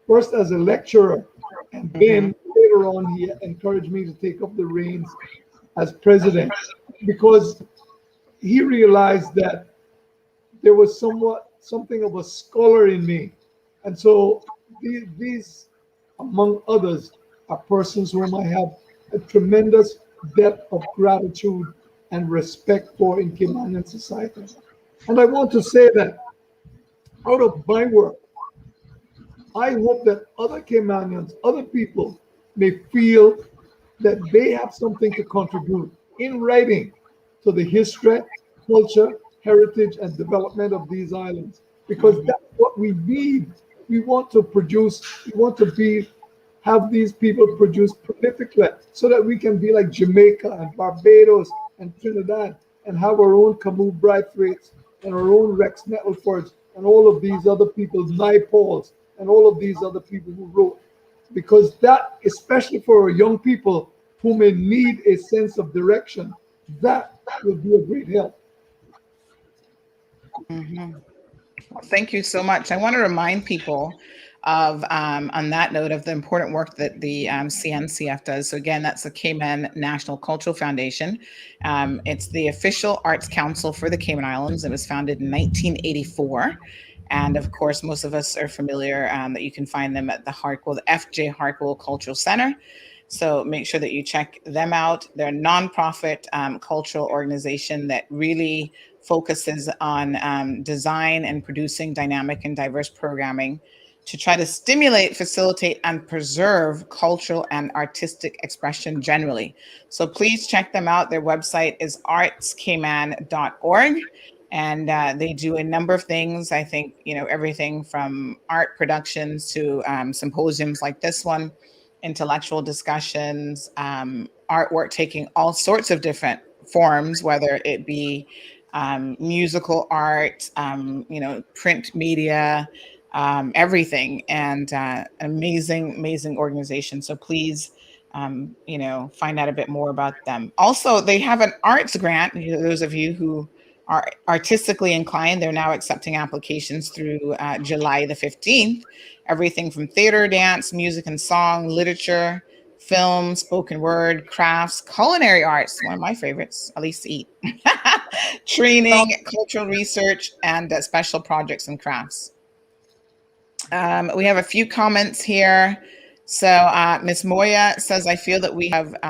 first as a lecturer, and then later on he encouraged me to take up the reins as president, because he realized that there was something of a scholar in me. And so these, among others, are persons whom I have a tremendous depth of gratitude and respect for in Caymanian society. And I want to say that out of my work, I hope that other Caymanians, other people may feel that they have something to contribute in writing to the history, culture, heritage, and development of these islands, because that's what we need. We want to produce, we want to have these people produce prolifically so that we can be like Jamaica and Barbados and Trinidad and have our own Camus Braithwaites and our own Rex Nettlefords and all of these other people, Naipauls, and all of these other people who wrote. Because that, especially for our young people who may need a sense of direction, that will be a great help.
Thank you so much. I want to remind people of, on that note, of the important work that the CNCF does. So again, that's the Cayman National Cultural Foundation. It's the official arts council for the Cayman Islands. It was founded in 1984. And of course, most of us are familiar that you can find them at the Hartwell, the FJ Hartwell Cultural Center. So make sure that you check them out. They're a nonprofit cultural organization that really focuses on design and producing dynamic and diverse programming to try to stimulate, facilitate, and preserve cultural and artistic expression generally. So please check them out. Their website is artscayman.org. And they do a number of things. I think, everything from art productions to symposiums like this one, intellectual discussions, artwork taking all sorts of different forms, whether it be musical art, print media, everything, and amazing organization. So please, find out a bit more about them. Also, they have an arts grant. Those of you who are artistically inclined, they're now accepting applications through July the 15th. Everything from theater, dance, music and song, literature, film, spoken word, crafts, culinary arts, one of my favorites, at least to eat, training, cultural research, and special projects and crafts. We have a few comments here. So Ms. Moya says, I feel that we have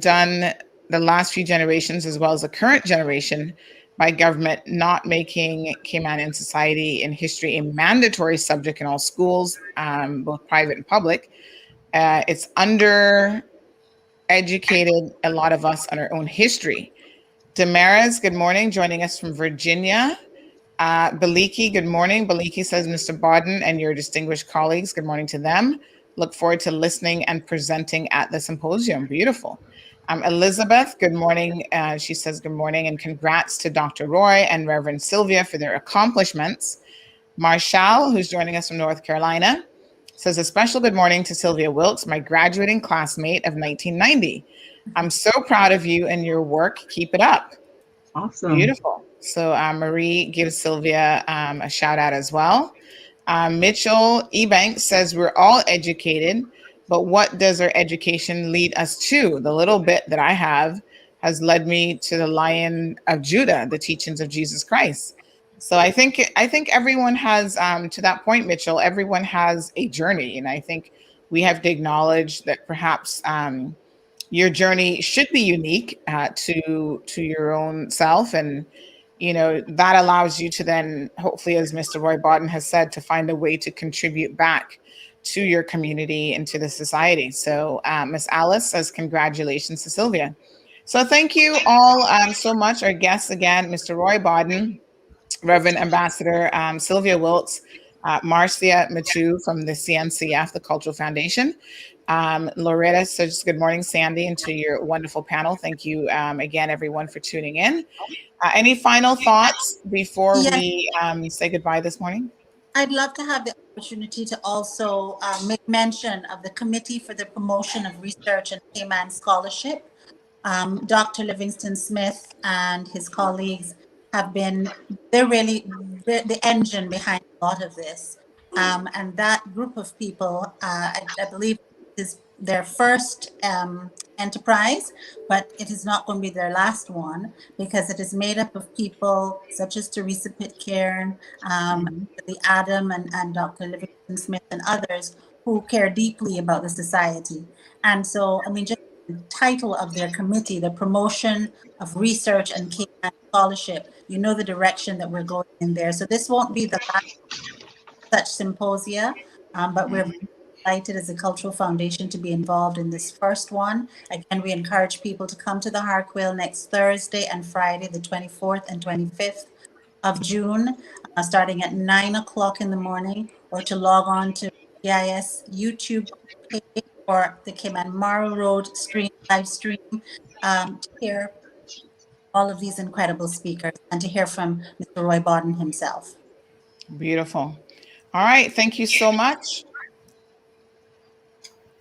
done the last few generations as well as the current generation by government not making Caymanian society and history a mandatory subject in all schools, both private and public. It's under educated a lot of us on our own history. Damaris, good morning, joining us from Virginia. Baliki, good morning. Baliki says, Mr. Bodden and your distinguished colleagues, good morning to them. Look forward to listening and presenting at the symposium. Beautiful. Elizabeth, good morning. She says, good morning and congrats to Dr. Roy and Reverend Sylvia for their accomplishments. Marshall, who's joining us from North Carolina, says a special good morning to Sylvia Wilkes, my graduating classmate of 1990. I'm so proud of you and your work. Keep it up.
Awesome.
Beautiful. So Marie gives Sylvia a shout out as well. Mitchell Ebanks says we're all educated, but what does our education lead us to? The little bit that I have has led me to the Lion of Judah, the teachings of Jesus Christ. So I think everyone has, to that point, Mitchell, everyone has a journey. And I think we have to acknowledge that perhaps your journey should be unique to your own self. And, that allows you to then, hopefully, as Mr. Roy Bodden has said, to find a way to contribute back to your community and to the society. So Miss Alice says congratulations to Sylvia. So thank you all so much. Our guests again, Mr. Roy Bodden, Reverend Ambassador Sylvia Wiltz, Marcia Matu from the CNCF, the Cultural Foundation. Loretta says good morning, Sandy, and to your wonderful panel. Thank you again, everyone, for tuning in. Any final thoughts before we say goodbye this morning?
I'd love to have the opportunity to also make mention of the Committee for the Promotion of Research and Cayman Scholarship. Dr. Livingston Smith and his colleagues they're really the engine behind a lot of this. And that group of people, I believe, is their first enterprise, but it is not going to be their last one, because it is made up of people such as Teresa Pitcairn, the Adam and Dr. Livingston Smith and others who care deeply about the society. And so, just the title of their committee, the Promotion of Research and Cayman Scholarship, the direction that we're going in there. So this won't be the last such symposia, but we're excited as a Cultural Foundation to be involved in this first one. Again, we encourage people to come to the Harquail next Thursday and Friday, the 24th and 25th of June, starting at 9 o'clock in the morning, or to log on to GIS YouTube page or the Cayman Marl Road live stream to hear all of these incredible speakers and to hear from Mr. Roy Bodden himself.
Beautiful. All right. Thank you so much.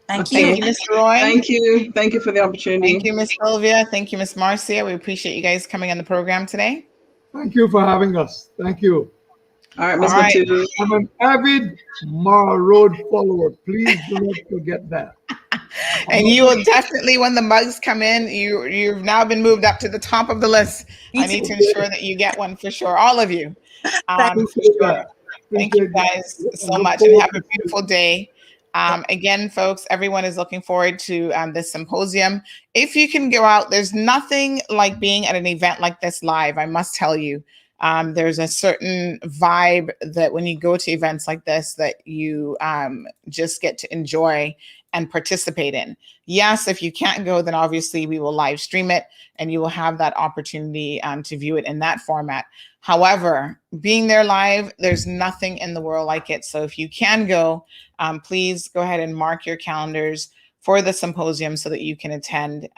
Thank you.
Thank you, Mr. Roy.
Thank you. Thank you for the opportunity.
Thank you, Ms. Sylvia. Thank you, Ms. Marcia. We appreciate you guys coming on the program today.
Thank you for having us. Thank you.
All right, Ms.
All right.
Matu.
I'm an avid Marl Road follower. Please do not forget that.
And you will definitely, when the mugs come in, you've now been moved up to the top of the list. I need to ensure that you get one for sure, all of you. For sure. Thank you guys so much, and have a beautiful day. Again, folks, everyone is looking forward to this symposium. If you can go out, there's nothing like being at an event like this live, I must tell you. There's a certain vibe that when you go to events like this that you just get to enjoy and participate in. Yes, if you can't go, then obviously we will live stream it and you will have that opportunity to view it in that format. However, being there live, there's nothing in the world like it. So if you can go, please go ahead and mark your calendars for the symposium so that you can attend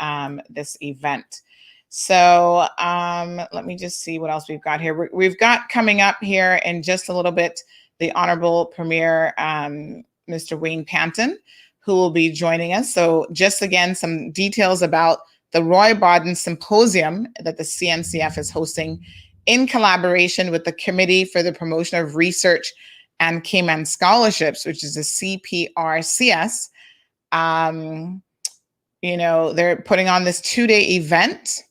this event. So let me just see what else we've got here. We've got coming up here in just a little bit, the Honorable Premier, Mr. Wayne Panton, who will be joining us. So just again, some details about the Roy Bodden Symposium that the CNCF is hosting in collaboration with the Committee for the Promotion of Research and Cayman Scholarships, which is the CPRCS. They're putting on this 2-day event.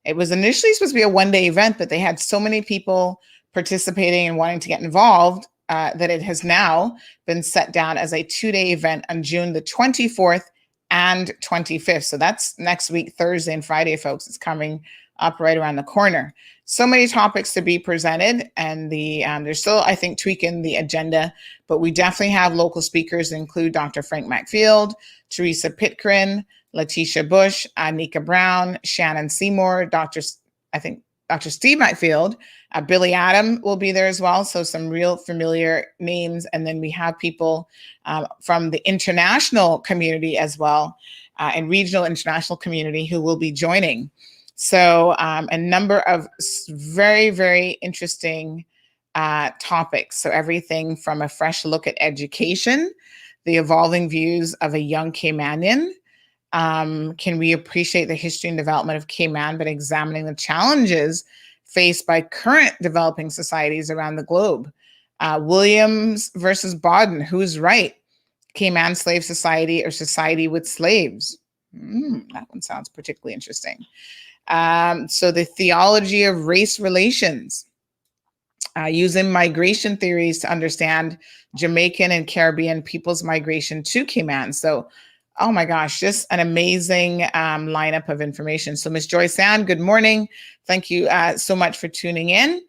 It was initially supposed to be a 1-day event, but they had so many people participating and wanting to get involved that it has now been set down as a 2-day event on June the 24th and 25th. So that's next week, Thursday and Friday, folks. It's coming up right around the corner. So many topics to be presented, and they're still, I think, tweaking the agenda, but we definitely have local speakers that include Dr. Frank McField, Teresa Pitcairn, Letitia Bush, Nika Brown, Shannon Seymour, Dr. Steve McField, Billy Adam will be there as well. So some real familiar names. And then we have people from the international community as well, and regional international community who will be joining. So a number of very, very interesting topics. So everything from a fresh look at education, the evolving views of a young Caymanian. Can we appreciate the history and development of Cayman, but examining the challenges faced by current developing societies around the globe? Williams versus Bodden, who's right? Cayman slave society or society with slaves? That one sounds particularly interesting. So the theology of race relations, using migration theories to understand Jamaican and Caribbean people's migration to Cayman. So, oh my gosh, just an amazing lineup of information. So Ms. Joy Sand, good morning. Thank you so much for tuning in.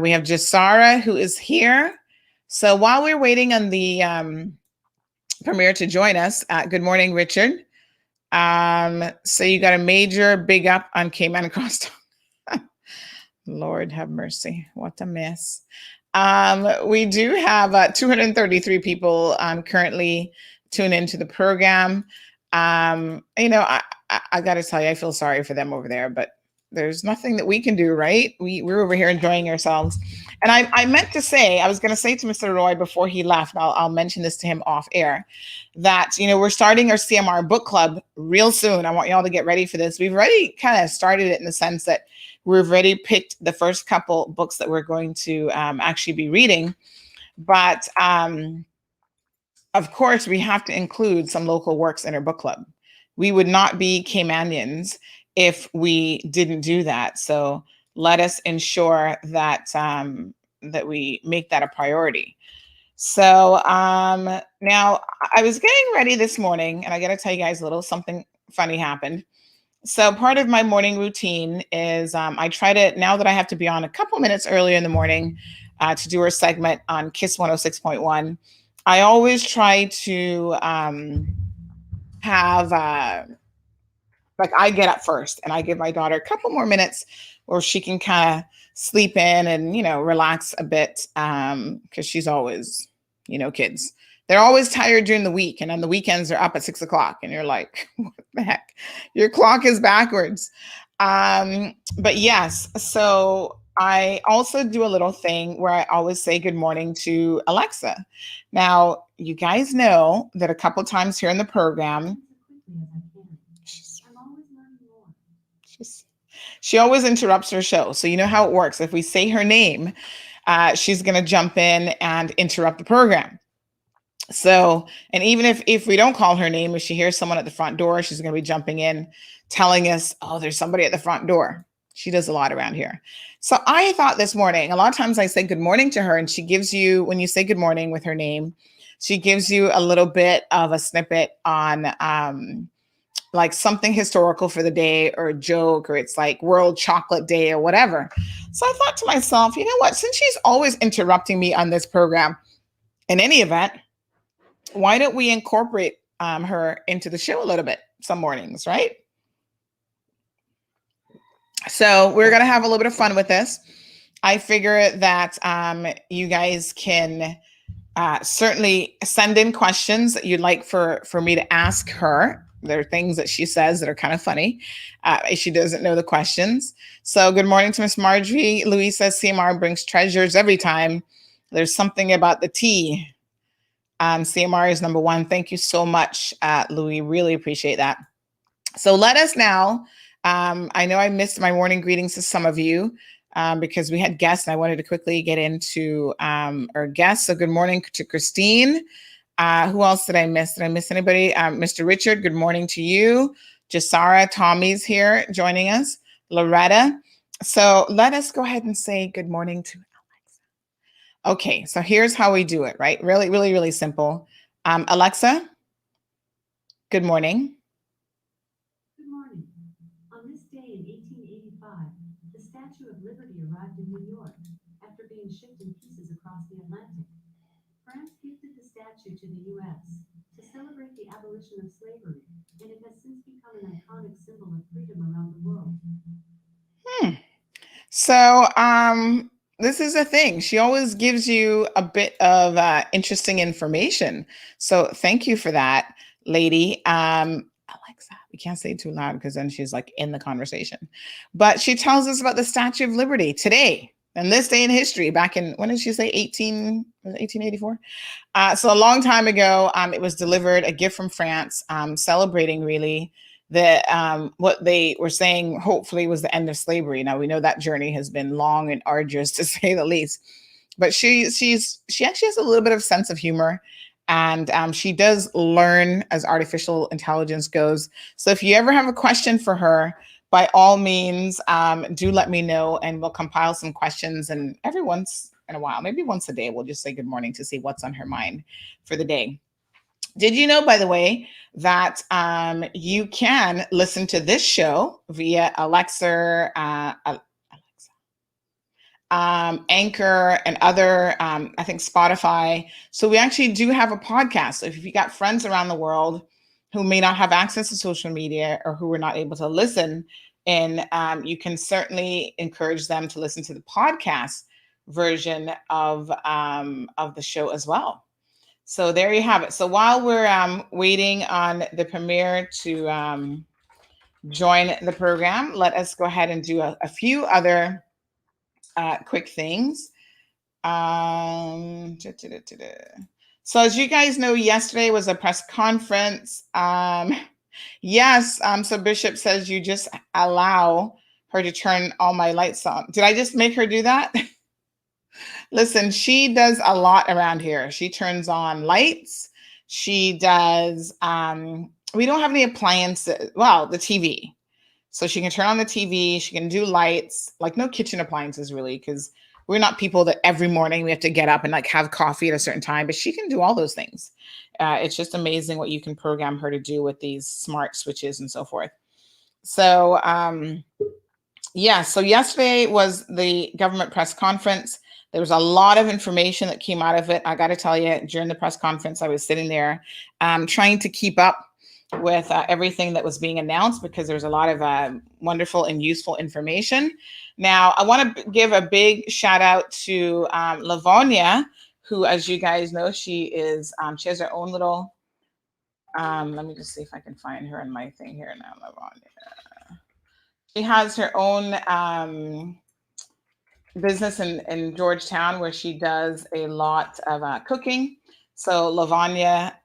We have Jasara who is here. So while we're waiting on the Premier to join us, good morning, Richard. So you got a major big up on Cayman Across. Lord have mercy. What a mess. We do have 233 people currently tune into the program. You know, I got to tell you, I feel sorry for them over there, but there's nothing that we can do, right? We're over here enjoying ourselves. And I meant to say, I was going to say to Mr. Roy before he left, I'll mention this to him off air, that, you know, we're starting our CMR book club real soon. I want y'all to get ready for this. We've already kind of started it in the sense that we've already picked the first couple books that we're going to actually be reading. But of course, we have to include some local works in our book club. We would not be Caymanians if we didn't do that. So let us ensure that that we make that a priority. So now I was getting ready this morning, and I got to tell you guys a little something funny happened. So part of my morning routine is I try to, now that I have to be on a couple minutes earlier in the morning to do our segment on KISS 106.1, I always try to have, like I get up first and I give my daughter a couple more minutes where she can kind of sleep in and, you know, relax a bit because she's always, you know, kids. They're always tired during the week, and on the weekends they're up at 6 o'clock, and you're like, what the heck? Your clock is backwards. But yes, so I also do a little thing where I always say good morning to Alexa. Now, you guys know that a couple times here in the program, she always interrupts her show. So you know how it works. If we say her name, she's going to jump in and interrupt the program. So, and even if we don't call her name, if she hears someone at the front door, she's going to be jumping in, telling us, oh, there's somebody at the front door. She does a lot around here. So I thought this morning, a lot of times I say good morning to her, and she gives you, when you say good morning with her name, she gives you a little bit of a snippet on like something historical for the day, or a joke, or it's like World Chocolate Day or whatever. So I thought to myself, you know what, since she's always interrupting me on this program, in any event, why don't we incorporate her into the show a little bit some mornings, right? So we're going to have a little bit of fun with this. I figure that you guys can certainly send in questions that you'd like for me to ask her. There are things that she says that are kind of funny if she doesn't know the questions. So good morning to Miss Marjorie. Louise says CMR brings treasures every time. There's something about the tea. CMR is number one. Thank you so much, Louis. Really appreciate that. So let us now, I know I missed my morning greetings to some of you because we had guests, and I wanted to quickly get into our guests. So good morning to Christine. Who else did I miss? Did I miss anybody? Mr. Richard, good morning to you. Jasara, Tommy's here joining us. Loretta. So let us go ahead and say good morning to Okay, so here's how we do it, right? Really, really, really simple. Alexa, good morning.
Good morning. On this day in 1885, the Statue of Liberty arrived in New York after being shipped in pieces across the Atlantic. France gifted the statue to the U.S. to celebrate the abolition of slavery, and it has since become an iconic symbol of freedom around the world.
So, this is a thing. She always gives you a bit of interesting information. So thank you for that, lady. Alexa, we can't say it too loud because then she's like in the conversation. But she tells us about the Statue of Liberty today, and this day in history, back in, when did she say, 1884? So a long time ago, it was delivered, a gift from France, celebrating really that what they were saying hopefully was the end of slavery. Now we know that journey has been long and arduous, to say the least. But she actually has a little bit of sense of humor, And she does learn as artificial intelligence goes. So if you ever have a question for her, by all means, do let me know, and we'll compile some questions. And every once in a while, maybe once a day, we'll just say good morning to see what's on her mind for the day. Did you know, by the way, that you can listen to this show via Alexa, Anchor, and other, I think Spotify. So we actually do have a podcast. So if you got friends around the world who may not have access to social media or who are not able to listen, and you can certainly encourage them to listen to the podcast version of the show as well. So there you have it. So while we're waiting on the Premier to join the program, let us go ahead and do a few other quick things. So as you guys know, yesterday was a press conference. Yes, so Bishop says you just allow her to turn all my lights on. Did I just make her do that? Listen, she does a lot around here. She turns on lights. She does, we don't have any appliances. Well, the TV. So she can turn on the TV. She can do lights, like no kitchen appliances really, because we're not people that every morning we have to get up and like have coffee at a certain time, but she can do all those things. It's just amazing what you can program her to do with these smart switches and so forth. So, yeah, so yesterday was the government press conference. There was a lot of information that came out of it. I got to tell you, during the press conference, I was sitting there trying to keep up with everything that was being announced, because there's a lot of wonderful and useful information. Now, I want to give a big shout out to Livonia, who, as you guys know, she has her own little, let me just see if I can find her in my thing here now, Livonia. She has her own business in Georgetown where she does a lot of cooking. So Livonia,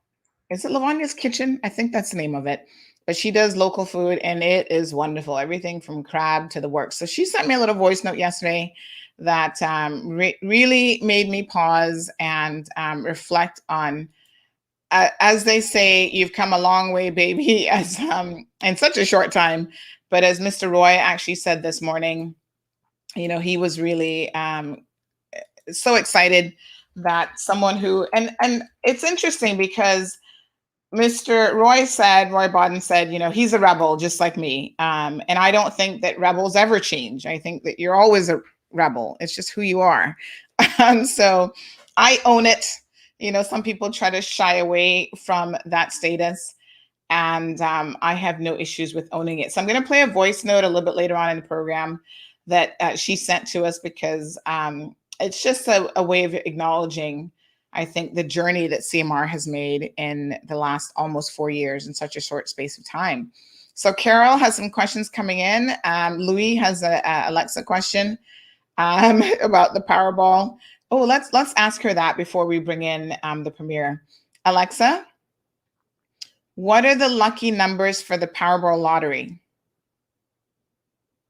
is it Livonia's Kitchen? I think that's the name of it. But she does local food and it is wonderful. Everything from crab to the works. So she sent me a little voice note yesterday that really made me pause and reflect on, as they say, you've come a long way, baby, as in such a short time. But as Mr. Roy actually said this morning, you know, he was really so excited that someone who, and it's interesting because Mr. Roy Bodden said, you know, he's a rebel just like me. And I don't think that rebels ever change. I think that you're always a rebel. It's just who you are. So I own it. You know, some people try to shy away from that status. And I have no issues with owning it. So I'm going to play a voice note a little bit later on in the program that she sent to us, because it's just a way of acknowledging, I think, the journey that CMR has made in the last almost 4 years in such a short space of time. So Carol has some questions coming in. Louis has a Alexa question about the Powerball. Oh, let's ask her that before we bring in the Premier. Alexa, what are the lucky numbers for the Powerball lottery?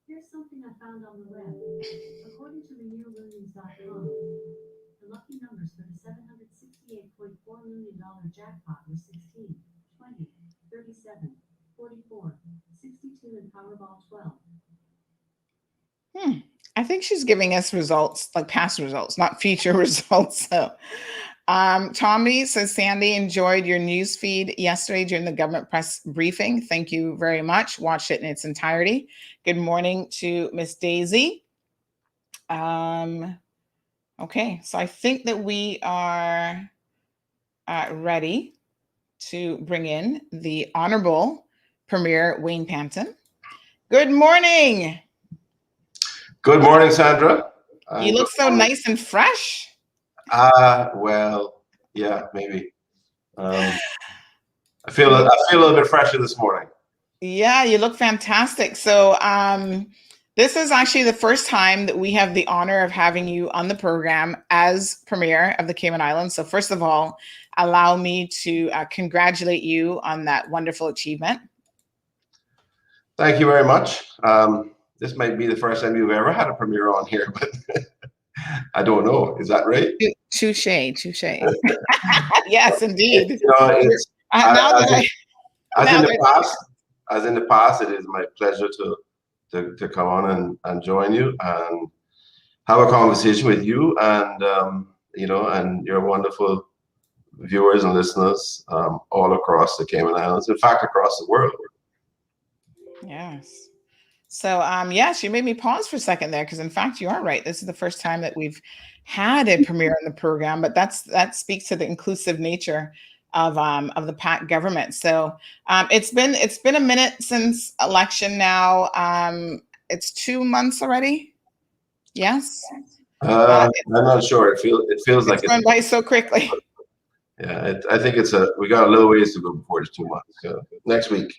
Here's something I found on the web. According to RenearWilliams.com, the lucky numbers for the $768.4 million jackpot were 16, 20, 37, 44, 62, and Powerball 12.
I think she's giving us results, like past results, not future results. So, Tommy says, Sandy enjoyed your news feed yesterday during the government press briefing. Thank you very much. Watched it in its entirety. Good morning to Miss Daisy. Okay, so I think that we are ready to bring in the Honorable Premier Wayne Panton. Good morning.
Good morning, Sandra.
You look so nice and fresh.
Well, yeah, maybe. I feel a little bit fresher this morning.
Yeah, you look fantastic. So this is actually the first time that we have the honor of having you on the program as Premier of the Cayman Islands. So first of all, allow me to congratulate you on that wonderful achievement.
Thank you very much. This might be the first time you've ever had a Premier on here, but I don't know. Is that right?
Touche. Yes, indeed.
It's
Now that
as in the past, it is my pleasure to come on and join you and have a conversation with you and and your wonderful viewers and listeners all across the Cayman Islands, in fact, across the world.
Yes. So, yes, you made me pause for a second there because, in fact, you are right. This is the first time that we've had a premiere in the program, but that speaks to the inclusive nature of the PAC government. So, it's been a minute since election now. It's 2 months already. Yes.
I'm not sure. It feels like
it's gone by so quickly.
Yeah, I think we got a little ways to go before it's 2 months. So next week.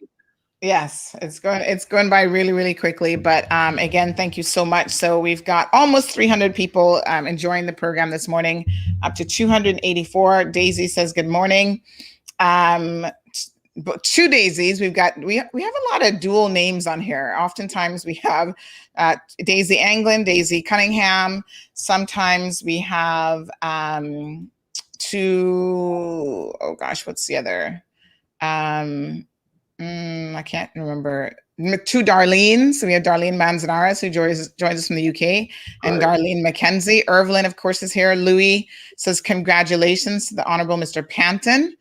Yes, it's going by really, really quickly. But again, thank you so much. So we've got almost 300 people enjoying the program this morning, up to 284. Daisy says good morning. Two Daisies. We have a lot of dual names on here. Oftentimes we have Daisy Anglin, Daisy Cunningham. Sometimes we have what's the other? I can't remember. Two Darlenes. So we have Darlene Manzanares, who joins us from the UK, and Darlene McKenzie. Irvelyn, of course, is here. Louis says, congratulations to the Honorable Mr. Panton.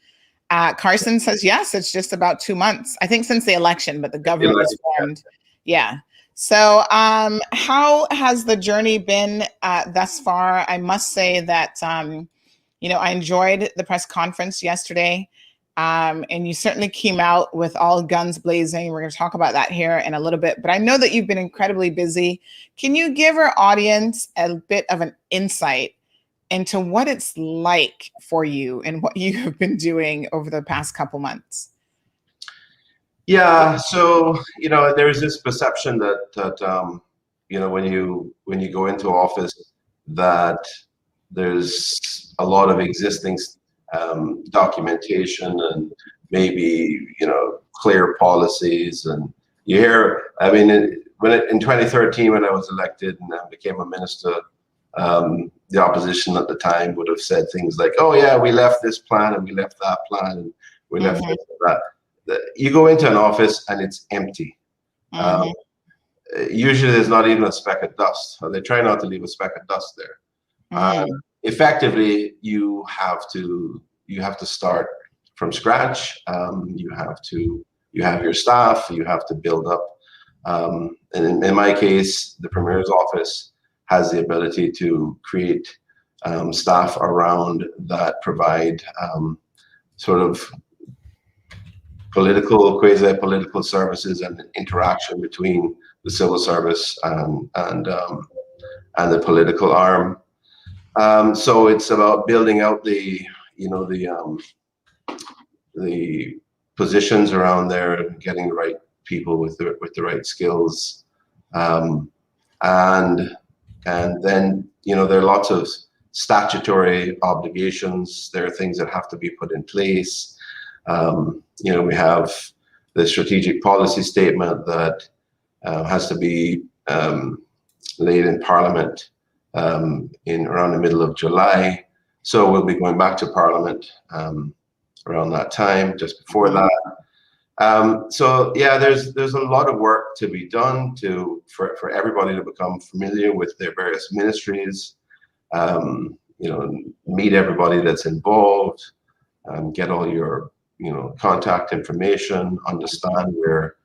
Carson says, yes, it's just about 2 months, I think, since the election, but the government was formed. Yeah. So how has the journey been thus far? I must say that, I enjoyed the press conference yesterday. And you certainly came out with all guns blazing. We're going to talk about that here in a little bit, but I know that you've been incredibly busy. Can you give our audience a bit of an insight into what it's like for you and what you have been doing over the past couple months?
Yeah, so there's this perception that when you go into office, that there's a lot of existing documentation and maybe clear policies, and you hear. I mean, in 2013, when I was elected and I became a minister, the opposition at the time would have said things like, "Oh yeah, we left this plan and we left that plan and we left this and that." You go into an office and it's empty. Usually, there's not even a speck of dust, or they try not to leave a speck of dust there. Effectively, you have to start from scratch. You have your staff. You have to build up. And in my case, the Premier's office has the ability to create staff around that provide sort of quasi-political services and interaction between the civil service and the political arm. So it's about building out the positions around there, getting the right people with the right skills, and then there are lots of statutory obligations. There are things that have to be put in place. We have the strategic policy statement that has to be laid in Parliament in around the middle of July. So we'll be going back to Parliament around that time, just before that. So yeah, there's a lot of work to be done for everybody to become familiar with their various ministries, meet everybody that's involved, get all your contact information, understand where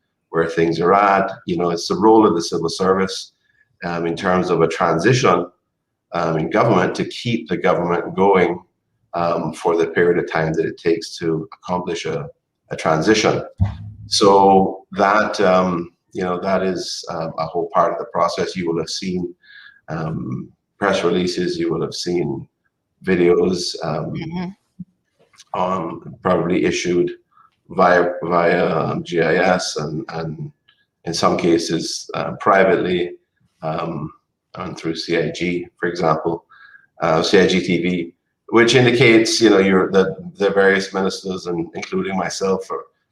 things are at. It's the role of the civil service in terms of a transition in government to keep the government going for the period of time that it takes to accomplish a transition. So that that is a whole part of the process. You will have seen press releases. You will have seen videos probably issued via GIS and in some cases privately. And through CIG, for example, CIG TV, which indicates, that the various ministers, and including myself,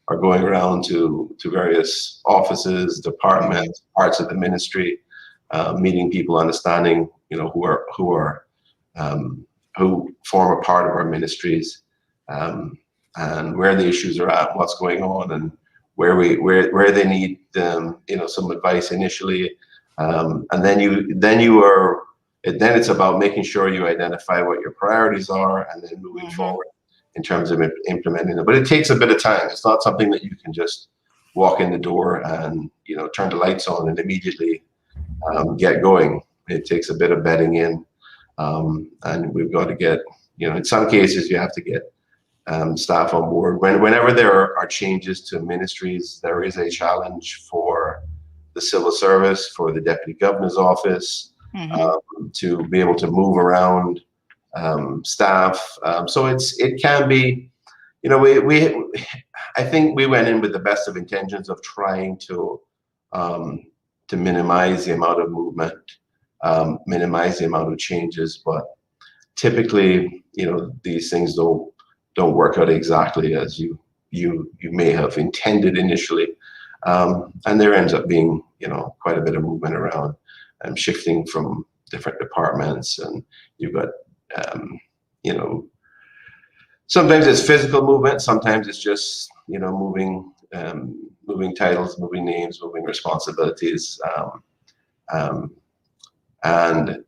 are going around to various offices, departments, parts of the ministry, meeting people, understanding, who are who form a part of our ministries, and where the issues are at, what's going on, and where they need some advice initially, and then it's about making sure you identify what your priorities are and then moving forward in terms of implementing them. But it takes a bit of time. It's not something that you can just walk in the door and turn the lights on and immediately get going. It takes a bit of bedding in, and we've got to get, in some cases you have to get staff on board. Whenever there are changes to ministries, there is a challenge for the civil service, for the deputy governor's office, to be able to move around staff. So it can be, I think we went in with the best of intentions of trying to minimize the amount of movement, minimize the amount of changes, but typically, these things don't work out exactly as you may have intended initially, and there ends up being quite a bit of movement around and shifting from different departments, and you've got sometimes it's physical movement, sometimes it's just moving titles, moving names, moving responsibilities, and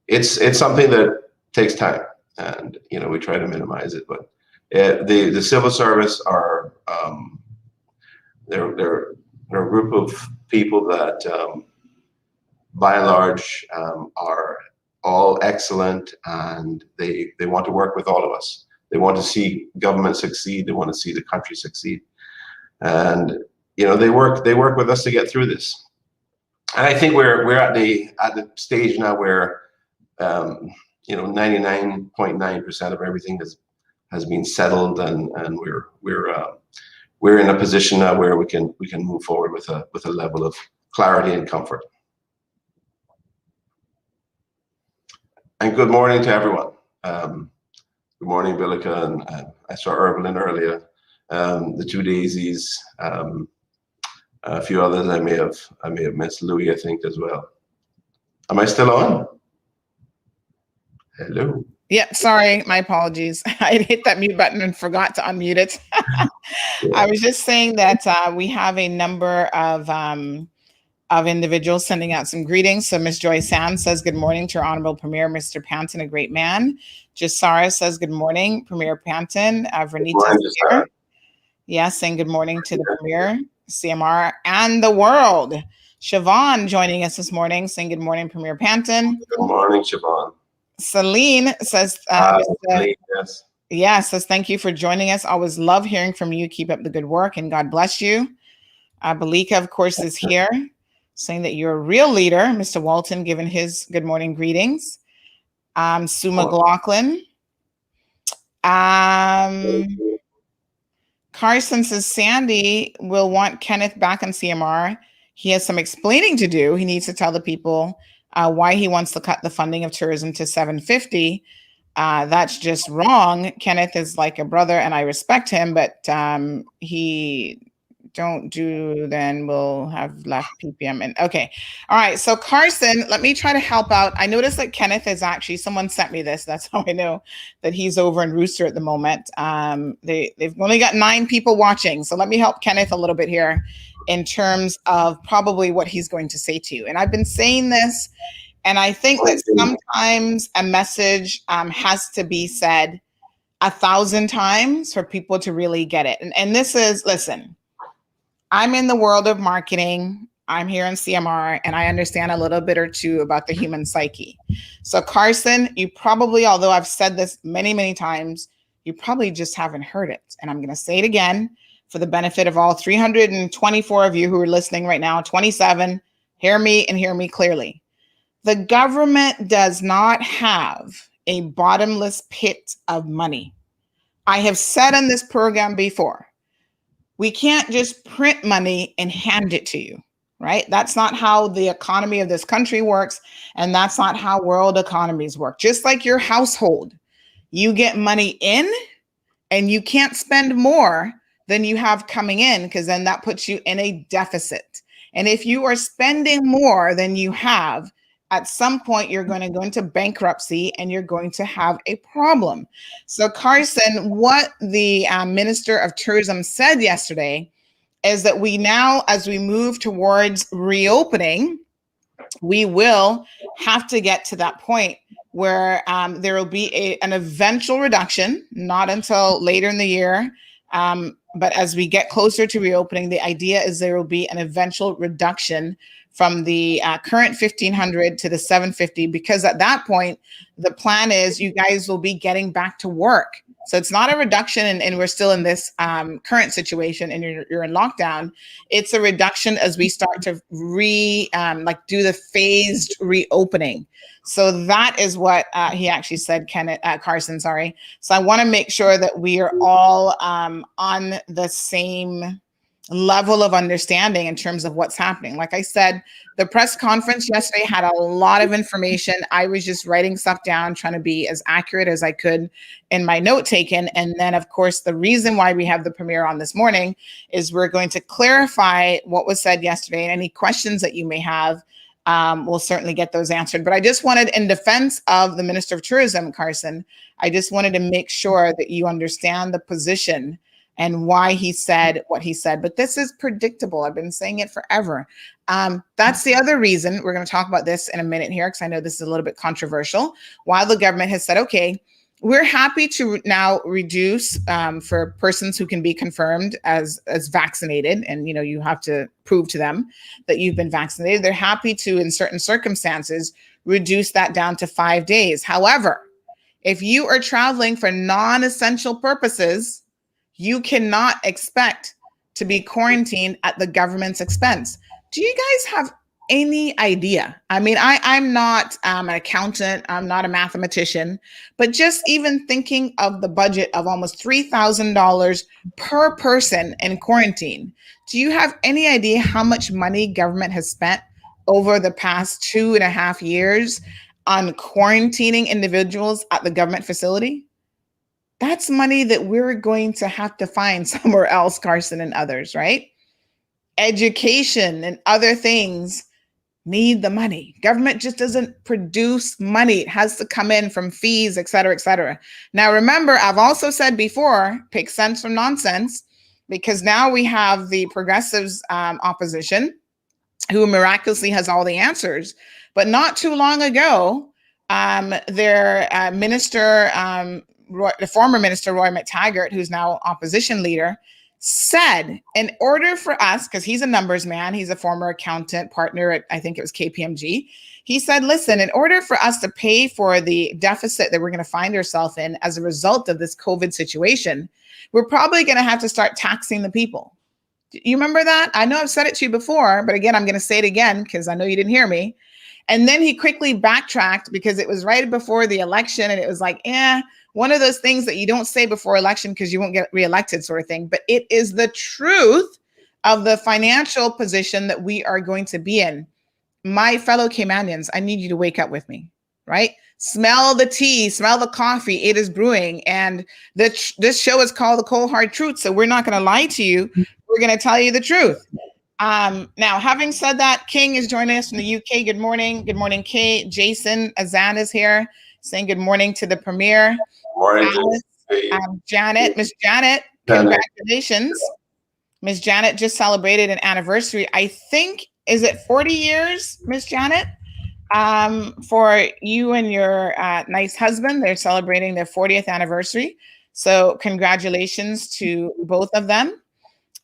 it's something that takes time, and we try to minimize it, but the civil service are they're a group of people that by and large are all excellent, and they want to work with all of us. They want to see government succeed. They want to see the country succeed, and they work with us to get through this. And I think we're at the stage now where 99.9% of everything has been settled, and we're in a position now where we can move forward with a level of clarity and comfort. And good morning to everyone. Good morning, Bilika, and I saw Evelyn earlier. The two Daisies, a few others I may have missed. Louis, I think, as well. Am I still on? Hello.
Yeah, sorry, my apologies. I hit that mute button and forgot to unmute it. I was just saying that we have a number of individuals sending out some greetings. So Miss Joy Sands says, good morning to your Honorable Premier, Mr. Panton, a great man. Jasara says, good morning, Premier Panton. Vernita is here. Yes, saying good morning to the Premier, CMR, and the world. Siobhan joining us this morning, saying good morning, Premier Panton.
Good morning, Siobhan.
Celine says,
Celine, yes.
Says thank you for joining us. Always love hearing from you. Keep up the good work, and God bless you. Balika, of course, is here, saying that you're a real leader. Mr. Walton giving his good morning greetings. Sue McLaughlin. Carson says Sandy will want Kenneth back on CMR. He has some explaining to do. He needs to tell the people why he wants to cut the funding of tourism to $750. That's just wrong. Kenneth is like a brother, and I respect him, but he don't do, then we'll have left PPM. And okay. All right. So Carson, let me try to help out. I noticed that Kenneth is actually, someone sent me this. That's how I know that he's over in Rooster at the moment. They've only got 9 people watching. So let me help Kenneth a little bit here in terms of probably what he's going to say to you. And I've been saying this, and I think that sometimes a message has to be said 1,000 times for people to really get it. And this is, listen, I'm in the world of marketing. I'm here in CMR, and I understand a little bit or two about the human psyche. So Carson, you probably, although I've said this many, many times, you probably just haven't heard it. And I'm going to say it again for the benefit of all 324 of you who are listening right now, 27, hear me and hear me clearly. The government does not have a bottomless pit of money. I have said on this program before, we can't just print money and hand it to you, right? That's not how the economy of this country works, and that's not how world economies work. Just like your household, you get money in, and you can't spend more than you have coming in, because then that puts you in a deficit. And if you are spending more than you have, at some point you're going to go into bankruptcy and you're going to have a problem. So Carson, what the Minister of Tourism said yesterday is that we now, as we move towards reopening, we will have to get to that point where there will be an eventual reduction, not until later in the year. But as we get closer to reopening, the idea is there will be an eventual reduction from the current 1,500 to the 750, because at that point, the plan is you guys will be getting back to work. So it's not a reduction and we're still in this current situation and you're in lockdown. It's a reduction as we start to do the phased reopening. So that is what he actually said, Carson, sorry. So I want to make sure that we are all on the same level of understanding in terms of what's happening. Like I said, the press conference yesterday had a lot of information. I was just writing stuff down, trying to be as accurate as I could in my note taken. And then, of course, the reason why we have the premiere on this morning is we're going to clarify what was said yesterday, and any questions that you may have, we'll certainly get those answered. But I just wanted, in defense of the Minister of Tourism, Carson, I just wanted to make sure that you understand the position and why he said what he said. But this is predictable. I've been saying it forever. That's the other reason we're going to talk about this in a minute here, because I know this is a little bit controversial. While the government has said, okay, we're happy to now reduce for persons who can be confirmed as vaccinated, and you have to prove to them that you've been vaccinated. They're happy to, in certain circumstances, reduce that down to 5 days. However, if you are traveling for non-essential purposes, you cannot expect to be quarantined at the government's expense. Do you guys have any idea? I mean, I'm not an accountant, I'm not a mathematician, but just even thinking of the budget of almost $3,000 per person in quarantine, do you have any idea how much money government has spent over the past 2.5 years on quarantining individuals at the government facility? That's money that we're going to have to find somewhere else, Carson and others, right? Education and other things need the money. Government just doesn't produce money. It has to come in from fees, et cetera, et cetera. Now, remember, I've also said before, pick sense from nonsense, because now we have the progressives opposition who miraculously has all the answers. But not too long ago, their minister, the former minister, Roy McTaggart, who's now opposition leader, said in order for us, because he's a numbers man, he's a former accountant partner at, I think it was KPMG. He said, listen, in order for us to pay for the deficit that we're going to find ourselves in as a result of this COVID situation, we're probably going to have to start taxing the people. You remember that? I know I've said it to you before, but again, I'm going to say it again because I know you didn't hear me. And then he quickly backtracked because it was right before the election. And it was like, one of those things that you don't say before election because you won't get reelected sort of thing. But it is the truth of the financial position that we are going to be in. My fellow Caymanians, I need you to wake up with me, right? Smell the tea, smell the coffee. It is brewing. And this show is called The Cold Hard Truth. So we're not going to lie to you. We're going to tell you the truth. Now, having said that, King is joining us from the UK. Good morning. Good morning, Kate. Jason Azan is here saying good morning to the Premier.
Morning,
Janet. Miss Janet, congratulations. Miss Janet just celebrated an anniversary. I think, is it 40 years, Miss Janet? For you and your nice husband. They're celebrating their 40th anniversary. So congratulations to both of them.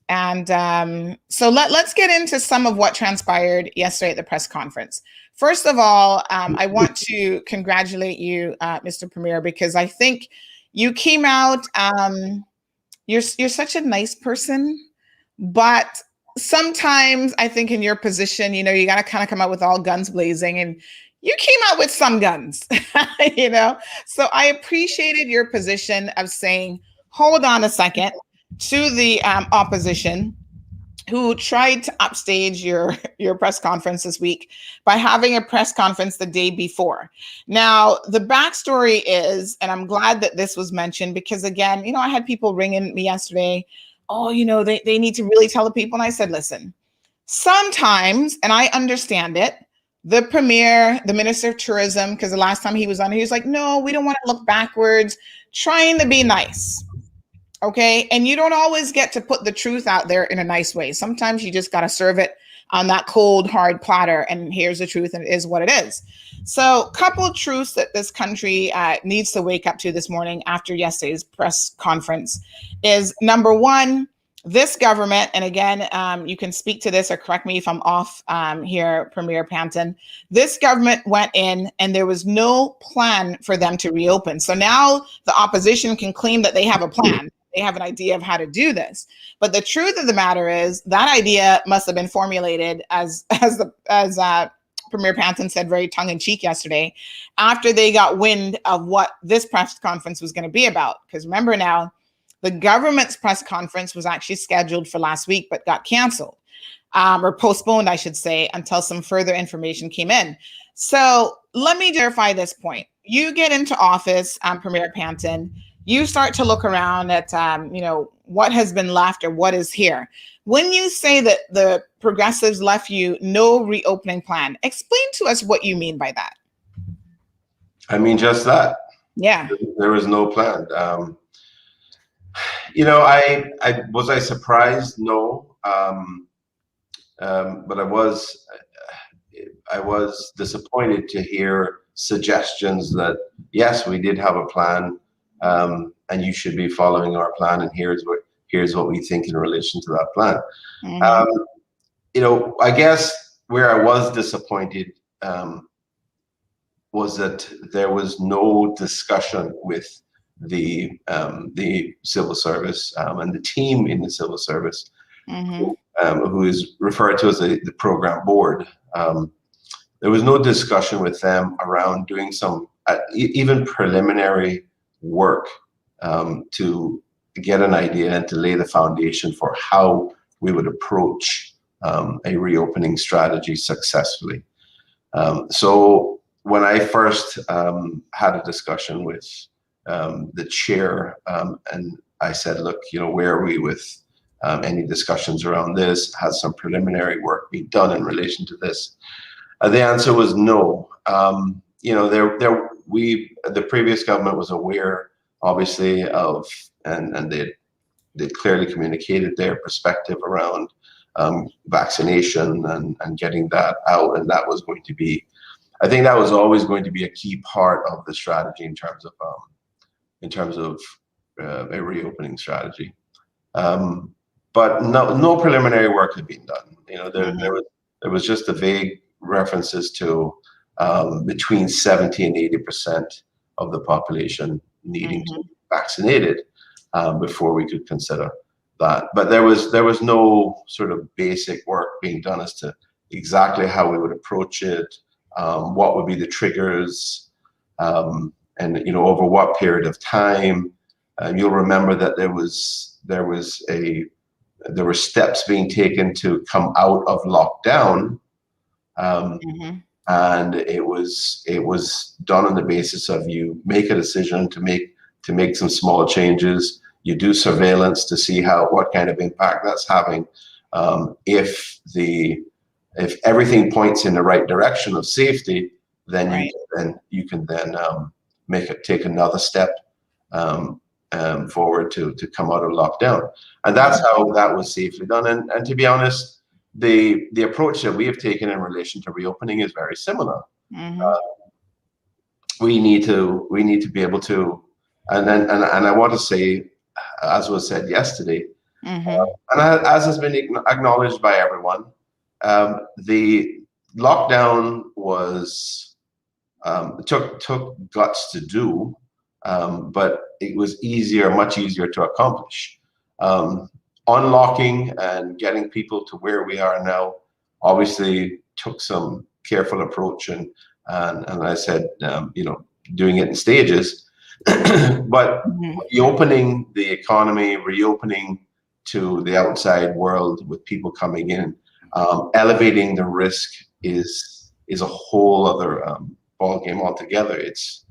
And so let's get into some of what transpired yesterday at the press conference. First of all, I want to congratulate you, Mr. Premier, because I think you came out, you're such a nice person, but sometimes I think in your position, you got to kind of come out with all guns blazing, and you came out with some guns, So I appreciated your position of saying, hold on a second, to the opposition who tried to upstage your press conference this week by having a press conference the day before. Now, the backstory is, and I'm glad that this was mentioned because, again, I had people ringing me yesterday, they need to really tell the people. And I said, listen, sometimes, and I understand it, the premier, the minister of tourism, because the last time he was on, he was like, no, we don't want to look backwards, trying to be nice. Okay. And you don't always get to put the truth out there in a nice way. Sometimes you just got to serve it on that cold, hard platter. And here's the truth, and it is what it is. So, couple of truths that this country needs to wake up to this morning after yesterday's press conference is, number one, this government, and again, you can speak to this or correct me if I'm off here, Premier Panton, this government went in and there was no plan for them to reopen. So now the opposition can claim that they have a plan. They have an idea of how to do this. But the truth of the matter is that idea must have been formulated, as Premier Panton said very tongue-in-cheek yesterday, after they got wind of what this press conference was going to be about. Because remember now, the government's press conference was actually scheduled for last week, but got canceled or postponed, I should say, until some further information came in. So let me verify this point. You get into office, Premier Panton, you start to look around at, what has been left or what is here. When you say that the progressives left you no reopening plan, explain to us what you mean by that.
I mean, just that.
Yeah.
There was no plan. Was I surprised? No. But I was disappointed to hear suggestions that, yes, we did have a plan, and you should be following our plan, and here's what we think in relation to that plan. Mm-hmm. I guess where I was disappointed was that there was no discussion with the civil service and the team in the civil service, mm-hmm. Who is referred to as the program board. There was no discussion with them around doing some even preliminary work to get an idea and to lay the foundation for how we would approach a reopening strategy successfully. So when I first had a discussion with the chair, and I said, look, where are we with any discussions around this? Has some preliminary work been done in relation to this? The answer was no. The previous government was aware, obviously, of, and they clearly communicated their perspective around vaccination and getting that out, and that was going to be, I think that was always going to be a key part of the strategy in terms of a reopening strategy. But no preliminary work had been done. There was just a vague references to between 70 and 80% of the population needing mm-hmm. to be vaccinated before we could consider that. But there was no sort of basic work being done as to exactly how we would approach it, what would be the triggers, and over what period of time. You'll remember that there were steps being taken to come out of lockdown. Mm-hmm. And it was done on the basis of, you make a decision to make some small changes. You do surveillance to see what kind of impact that's having. If everything points in the right direction of safety, then right. you can take another step forward to come out of lockdown. And that's how that was safely done. And to be honest, the approach that we have taken in relation to reopening is very similar. Mm-hmm. We need to be able to, and I want to say, as was said yesterday, mm-hmm. And as has been acknowledged by everyone, the lockdown was took guts to do, but it was much easier to accomplish. Unlocking and getting people to where we are now obviously took some careful approach, and I said, doing it in stages. But mm-hmm. reopening the economy, reopening to the outside world with people coming in, elevating the risk is a whole other ball game altogether. It's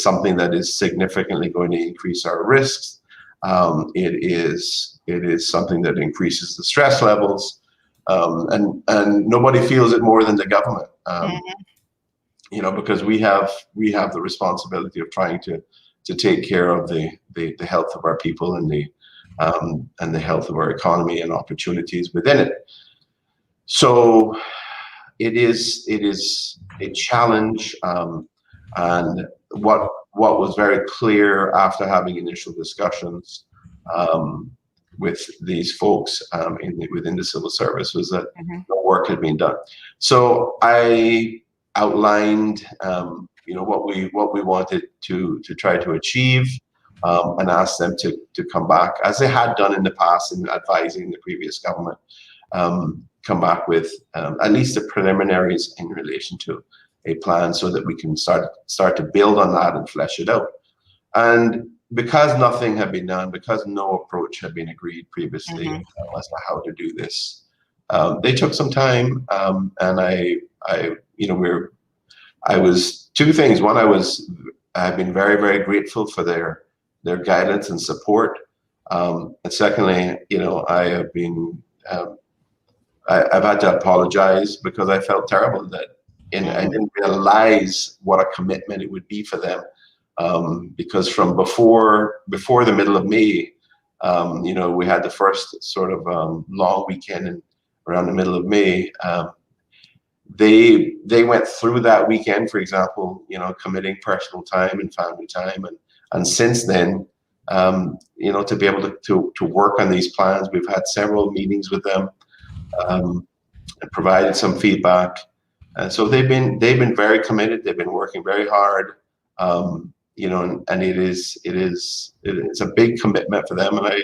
something that is significantly going to increase our risks. It is something that increases the stress levels, and nobody feels it more than the government. Because we have the responsibility of trying to take care of the health of our people and the health of our economy and opportunities within it. So it is a challenge, and what was very clear after having initial discussions with these folks within the civil service was that no work had been done. So I outlined what we wanted to try to achieve, and asked them to come back, as they had done in the past in advising the previous government, come back with at least the preliminaries in relation to a plan so that we can start to build on that and flesh it out. And because nothing had been done, because no approach had been agreed previously as to how to do this, they took some time, and I was two things. One, I've been very, very grateful for their guidance and support, and secondly, I have been I've had to apologize because I felt terrible that I didn't realize what a commitment it would be for them, because from before the middle of May, we had the first sort of long weekend around the middle of May. They went through that weekend, for example, committing personal time and family time, and since then, to be able to work on these plans, we've had several meetings with them, and provided some feedback, and so they've been very committed. They've been working very hard, and it's a big commitment for them, and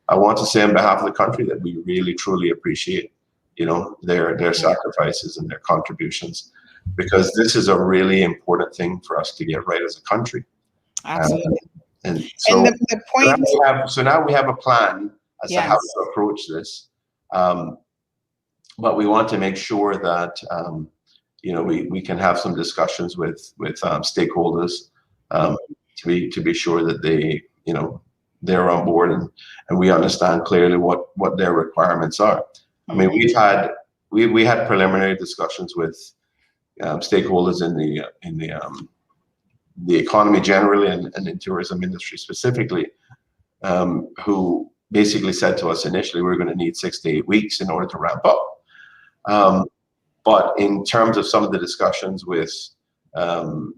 I want to say on behalf of the country that we really truly appreciate their sacrifices and their contributions, because this is a really important thing for us to get right as a country.
Absolutely.
And so
the point.
So now we have a plan as to how to approach this, but we want to make sure that we can have some discussions with stakeholders, to be sure that they're on board and we understand clearly what their requirements are. I mean, we had preliminary discussions with stakeholders in the economy generally and in tourism industry specifically, who basically said to us initially we're going to need 6 to 8 weeks in order to ramp up. But in terms of some of the discussions with the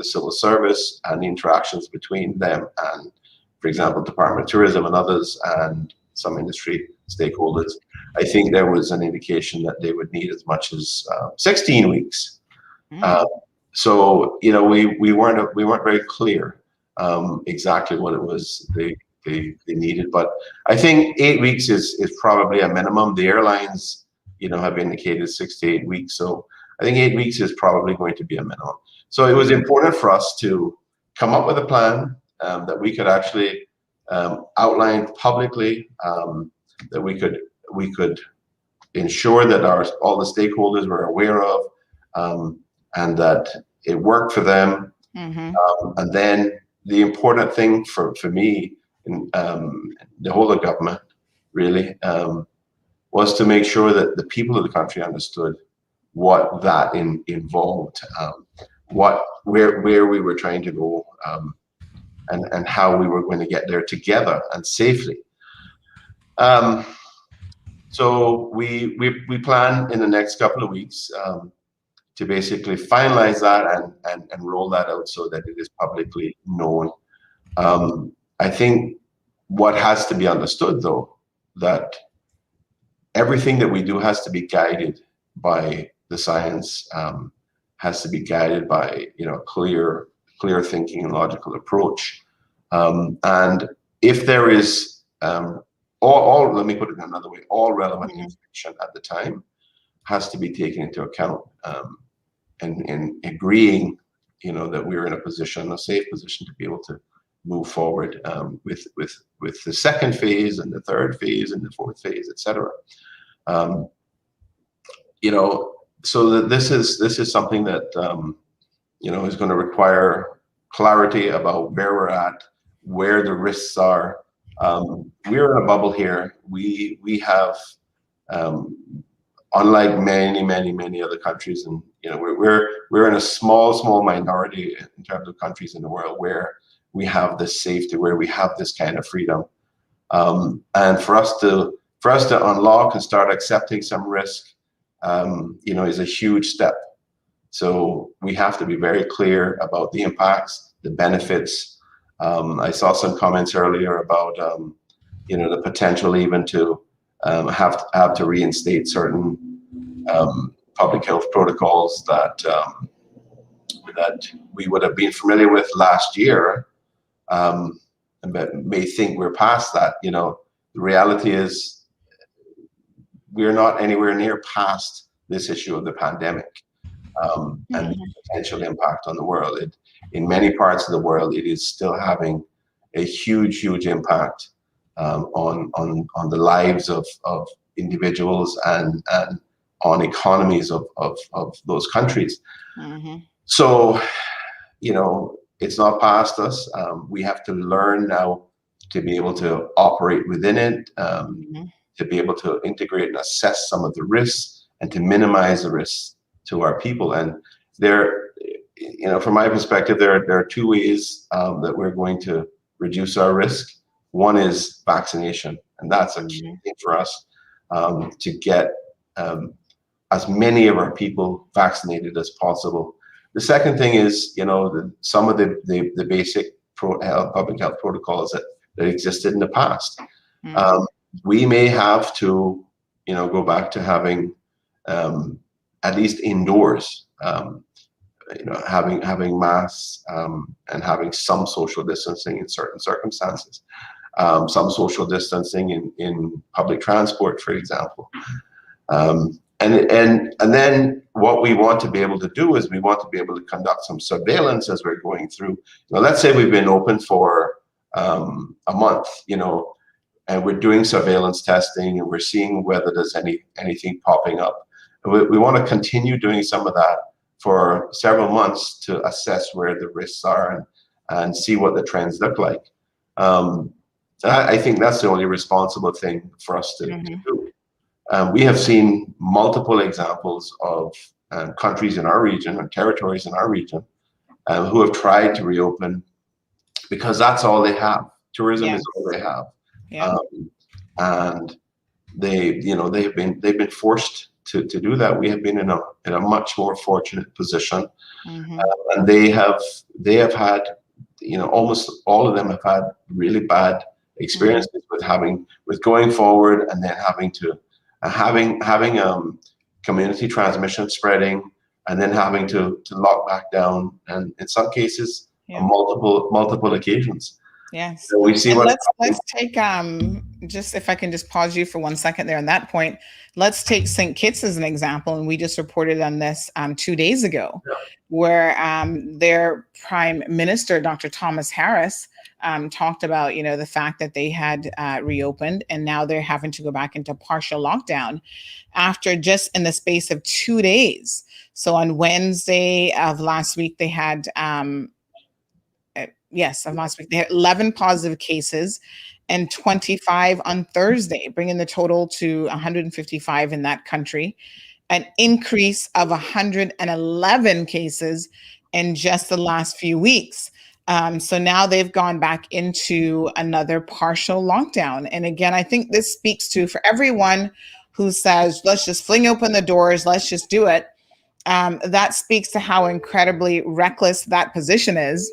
civil service and the interactions between them and, for example, Department of Tourism and others and some industry stakeholders, I think there was an indication that they would need as much as 16 weeks. So we weren't very clear exactly what it was they needed, but I think 8 weeks is probably a minimum. The airlines have indicated 6 to 8 weeks, so I think 8 weeks is probably going to be a minimum. So it was important for us to come up with a plan that we could actually outline publicly, that we could ensure that all the stakeholders were aware of, and that it worked for them. And then the important thing for me and the whole of government really was to make sure that the people of the country understood what that involved, where we were trying to go, and how we were going to get there together and safely. So we plan in the next couple of weeks to basically finalize that and roll that out so that it is publicly known. I think what has to be understood, though, that everything that we do has to be guided by the science, has to be guided by clear thinking and logical approach. And if there is let me put it another way, all relevant information at the time has to be taken into account, and agreeing that we're in a safe position to be able to move forward with the second phase and the third phase and the fourth phase, etc. So that this is something that is going to require clarity about where we're at, where the risks are. We're in a bubble here. We have unlike many other countries, and we're in a small minority in terms of countries in the world where we have this safety, where we have this kind of freedom, and for us to unlock and start accepting some risk, is a huge step. So we have to be very clear about the impacts, the benefits. I saw some comments earlier about the potential even to have to reinstate certain public health protocols that we would have been familiar with last year, but may think we're past that. The reality is we're not anywhere near past this issue of the pandemic and the potential impact on the world. In many parts of the world, it is still having a huge impact on the lives of individuals and on economies of those countries. So, it's not past us. We have to learn now to be able to operate within it, to be able to integrate and assess some of the risks and to minimize the risks to our people. And there, from my perspective, there are two ways that we're going to reduce our risk. One is vaccination, and that's a key thing for us to get as many of our people vaccinated as possible. The second thing is, some of the basic public health protocols that existed in the past. We may have to, go back to having at least indoors, having masks and having some social distancing in certain circumstances, some social distancing in public transport, for example. And then what we want to be able to do is we want to be able to conduct some surveillance as we're going through. Let's say we've been open for a month, and we're doing surveillance testing and we're seeing whether there's anything popping up. We want to continue doing some of that for several months to assess where the risks are and see what the trends look like. I think that's the only responsible thing for us to do. We have seen multiple examples of countries in our region and territories in our region who have tried to reopen because that's all they have. Tourism is all they have, and they've been forced to do that. We have been in a much more fortunate position, and they have had, almost all of them have had really bad experiences with going forward and then having community transmission spreading and then having to lock back down, and in some cases on multiple occasions.
Yes.
So we see
let's take just, if I can just pause you for 1 second there on that point. Let's take St. Kitts as an example, and we just reported on this 2 days ago, where their Prime Minister, Dr. Thomas Harris, talked about the fact that they had reopened, and now they're having to go back into partial lockdown after just in the space of 2 days. So on Wednesday of last week, they had they had 11 positive cases and 25 on Thursday, bringing the total to 155 in that country, an increase of 111 cases in just the last few weeks. So now they've gone back into another partial lockdown. And again, I think this speaks to, for everyone who says, let's just fling open the doors, let's just do it. That speaks to how incredibly reckless that position is,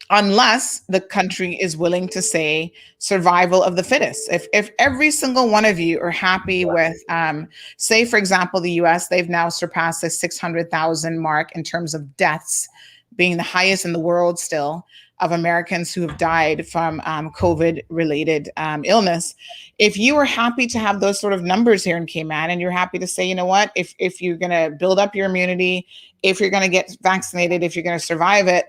unless the country is willing to say survival of the fittest. If every single one of you are happy with, say, for example, the US, they've now surpassed the 600,000 mark in terms of deaths, being the highest in the world still, of Americans who have died from COVID-related illness. If you are happy to have those sort of numbers here in Cayman, and you're happy to say, if you're going to build up your immunity, if you're going to get vaccinated, if you're going to survive it,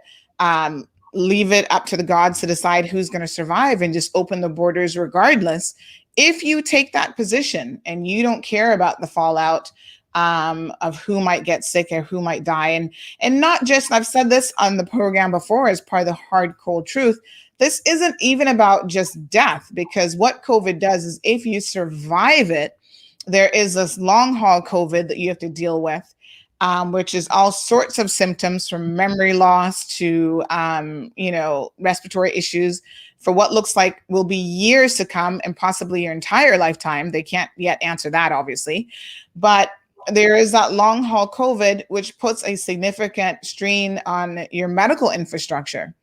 leave it up to the gods to decide who's going to survive and just open the borders regardless. If you take that position and you don't care about the fallout of who might get sick or who might die, and not just, I've said this on the program before as part of the hard, cold truth, this isn't even about just death, because what COVID does is if you survive it, there is this long haul COVID that you have to deal with, which is all sorts of symptoms from memory loss to, respiratory issues for what looks like will be years to come and possibly your entire lifetime. They can't yet answer that, obviously. But there is that long haul COVID, which puts a significant strain on your medical infrastructure.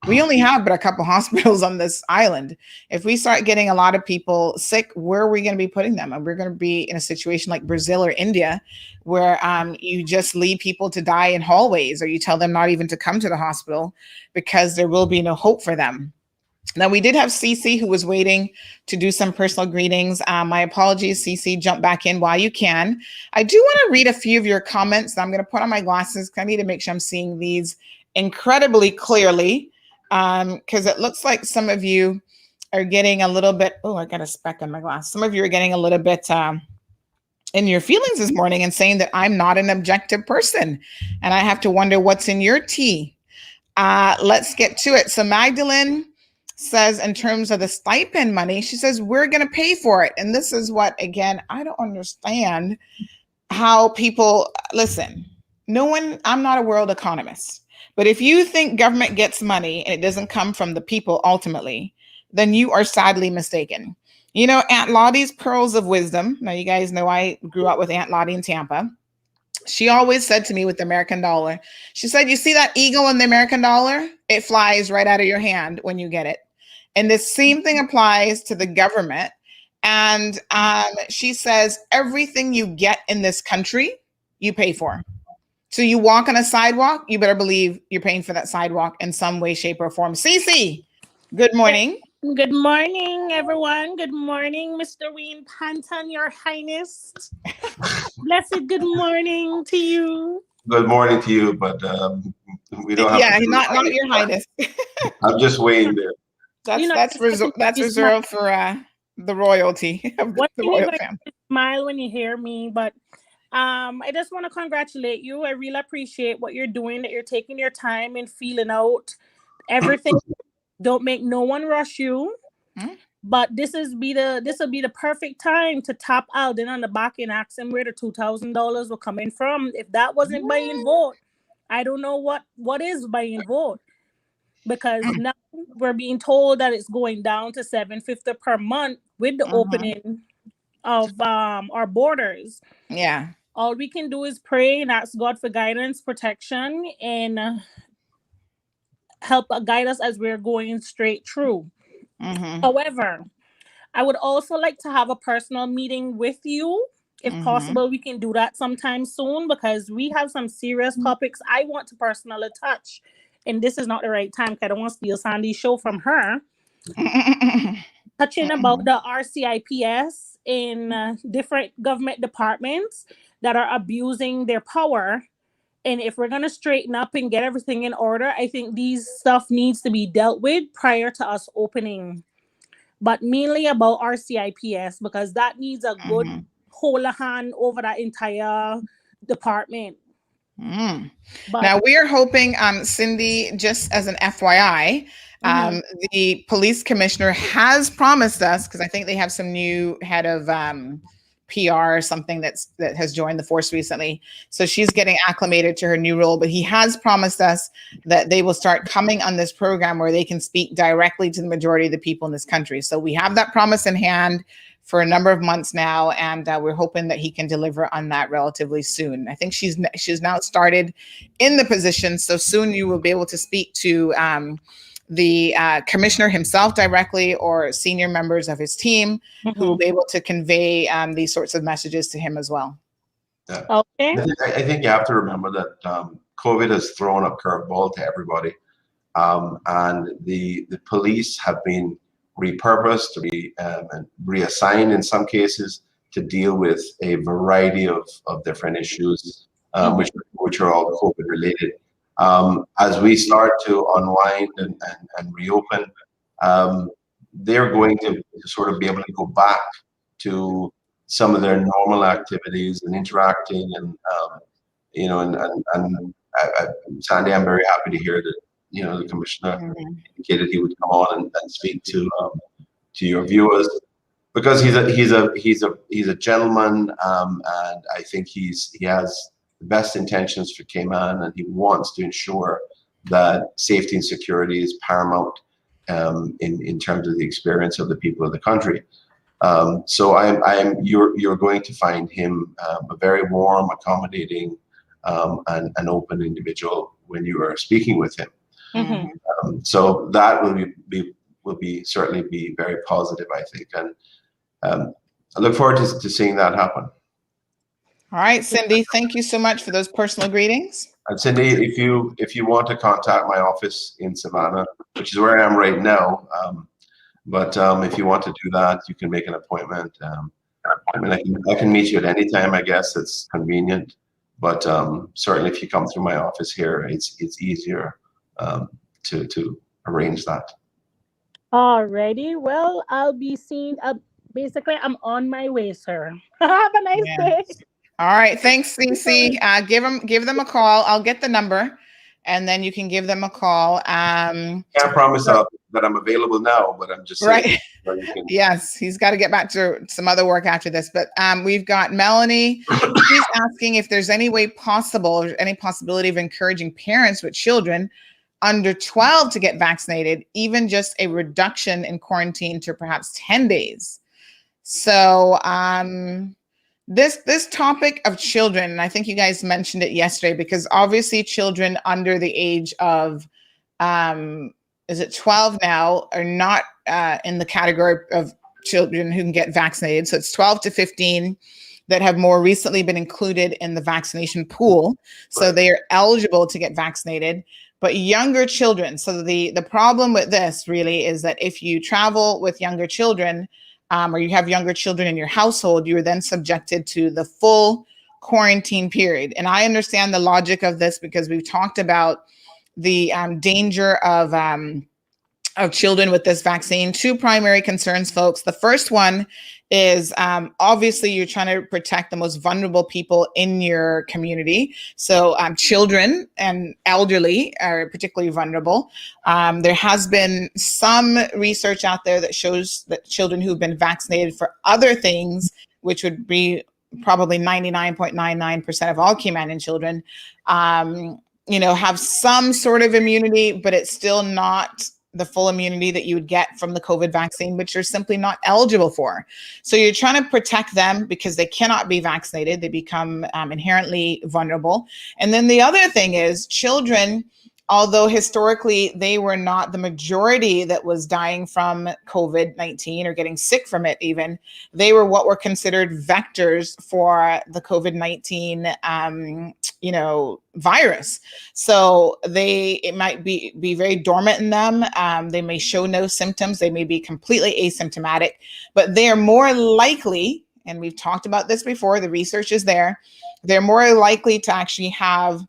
We only have but a couple hospitals on this island. If we start getting a lot of people sick, where are we going to be putting them? And we're going to be in a situation like Brazil or India, where you just leave people to die in hallways, or you tell them not even to come to the hospital because there will be no hope for them. Now, we did have Cece, who was waiting to do some personal greetings. My apologies, Cece, jump back in while you can. I do want to read a few of your comments. I'm going to put on my glasses because I need to make sure I'm seeing these incredibly clearly, because it looks like some of you are getting a little bit, I got a speck on my glass. Some of you are getting a little bit in your feelings this morning and saying that I'm not an objective person. And I have to wonder what's in your tea. Let's get to it. So Magdalene says, in terms of the stipend money, she says, we're going to pay for it. And this is what, again, I don't understand how people listen. I'm not a world economist, but if you think government gets money and it doesn't come from the people ultimately, then you are sadly mistaken. Aunt Lottie's pearls of wisdom. Now, you guys know I grew up with Aunt Lottie in Tampa. She always said to me with the American dollar, she said, you see that eagle in the American dollar? It flies right out of your hand when you get it. And the same thing applies to the government. And she says, everything you get in this country, you pay for. So you walk on a sidewalk, you better believe you're paying for that sidewalk in some way, shape, or form. Cece, good morning.
Good morning, everyone. Good morning, Mr. Wayne Panton, Your Highness. Blessed good morning to you.
Good morning to you, but we don't have.
Yeah, not Your Highness.
I'm just waiting there.
That's reserved for the royalty of the royal family.
Smile when you hear me, but I just want to congratulate you. I really appreciate what you're doing, that you're taking your time and feeling out everything. Don't make no one rush you. But this will be the perfect time to tap Alden on the back and ask him where the $2,000 were coming from. If that wasn't buying vote, I don't know what is buying vote. Because now we're being told that it's going down to $750 per month with the opening of our borders.
Yeah.
All we can do is pray and ask God for guidance, protection, and help guide us as we're going straight through. However, I would also like to have a personal meeting with you. If possible, we can do that sometime soon, because we have some serious topics I want to personally touch. And this is not the right time, because I don't want to steal Sandy's show from her. Touching about the RCIPS in different government departments that are abusing their power. And if we're going to straighten up and get everything in order, I think these stuff needs to be dealt with prior to us opening. But mainly about RCIPS, because that needs a good hold a hand over that entire department. But
now we are hoping, Cindy, just as an FYI, the police commissioner has promised us, because I think they have some new head of PR or something that has joined the force recently. So she's getting acclimated to her new role, but he has promised us that they will start coming on this program where they can speak directly to the majority of the people in this country. So we have that promise in hand for a number of months now, and we're hoping that he can deliver on that relatively soon. I think she's now started in the position, so soon you will be able to speak to the commissioner himself directly, or senior members of his team who will be able to convey these sorts of messages to him as well.
Yeah.
Okay.
I think you have to remember that COVID has thrown a curveball to everybody, and the police have been repurposed, and reassigned in some cases to deal with a variety of different issues, which are all COVID related. As we start to unwind and reopen, they're going to sort of be able to go back to some of their normal activities and interacting, and Sandy, I'm very happy to hear that the commissioner indicated he would come on and speak to your viewers. because he's a gentleman, and I think he has the best intentions for Cayman, and he wants to ensure that safety and security is paramount in terms of the experience of the people of the country. So you're going to find him a very warm, accommodating, and an open individual when you are speaking with him.
Mm-hmm.
So that will certainly be very positive, I think, and I look forward to seeing that happen.
All right, Cindy, thank you so much for those personal greetings.
And Cindy, if you want to contact my office in Savannah, which is where I am right now, but if you want to do that, you can make an appointment. I mean, I can meet you at any time, I guess. It's convenient, but certainly if you come through my office here, it's easier to arrange that.
Alrighty. Well, I'll be seeing. Basically, I'm on my way, sir. Have a nice day.
All right. Thanks, Cece. Give them a call. I'll get the number, and then you can give them a call. Can't
promise that I'm available now, but I'm just saying.
Right. Yes, he's got to get back to some other work after this. But we've got Melanie. She's asking if there's any way possible, or any possibility of encouraging parents with children under 12 to get vaccinated, even just a reduction in quarantine to perhaps 10 days. So this topic of children, and I think you guys mentioned it yesterday, because obviously children under the age of, is it 12 now, are not in the category of children who can get vaccinated. So it's 12 to 15 that have more recently been included in the vaccination pool. So they are eligible to get vaccinated. But younger children, so the problem with this really is that if you travel with younger children, or you have younger children in your household, you are then subjected to the full quarantine period. And I understand the logic of this because we've talked about the danger of children with this vaccine. Two primary concerns, folks. The first one is obviously you're trying to protect the most vulnerable people in your community. So children and elderly are particularly vulnerable. There has been some research out there that shows that children who've been vaccinated for other things, which would be probably 99.99% of all Caymanian children, have some sort of immunity, but it's still not the full immunity that you would get from the COVID vaccine, which you're simply not eligible for. So you're trying to protect them because they cannot be vaccinated. They become inherently vulnerable. And then the other thing is children, although historically they were not the majority that was dying from COVID-19 or getting sick from it even, they were what were considered vectors for the COVID-19 virus. So it might be very dormant in them. They may show no symptoms. They may be completely asymptomatic, but they are more likely, and we've talked about this before, the research is there, they're more likely to actually have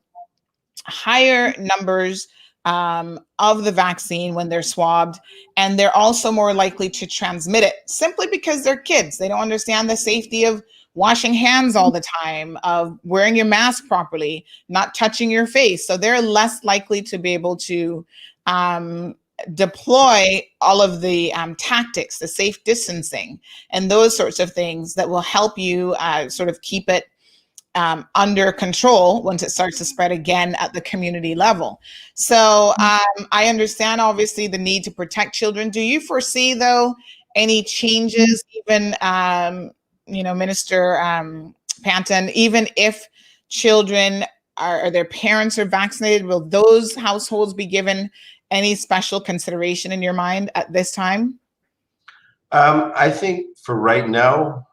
higher numbers of the vaccine when they're swabbed, and they're also more likely to transmit it simply because they're kids. They don't understand the safety of washing hands all the time, of wearing your mask properly, not touching your face. So they're less likely to be able to deploy all of the tactics, the safe distancing, and those sorts of things that will help you sort of keep it under control once it starts to spread again at the community level. So I understand obviously the need to protect children. Do you foresee though any changes, even Minister Panton, even if children or their parents are vaccinated, will those households be given any special consideration in your mind at this time?
I think for right now,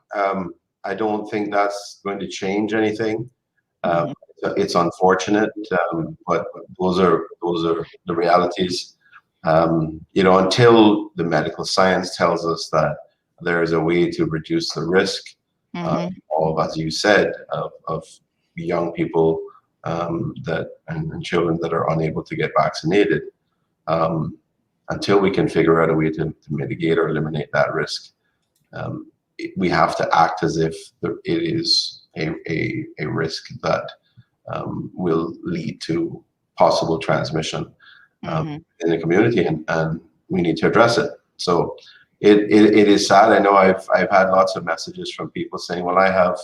I don't think that's going to change anything. It's unfortunate, but those are the realities. Until the medical science tells us that there is a way to reduce the risk of, as you said, of young people and children that are unable to get vaccinated, until we can figure out a way to mitigate or eliminate that risk. We have to act as if it is a risk that will lead to possible transmission in the community, and we need to address it. So, it is sad. I know I've had lots of messages from people saying, well, I have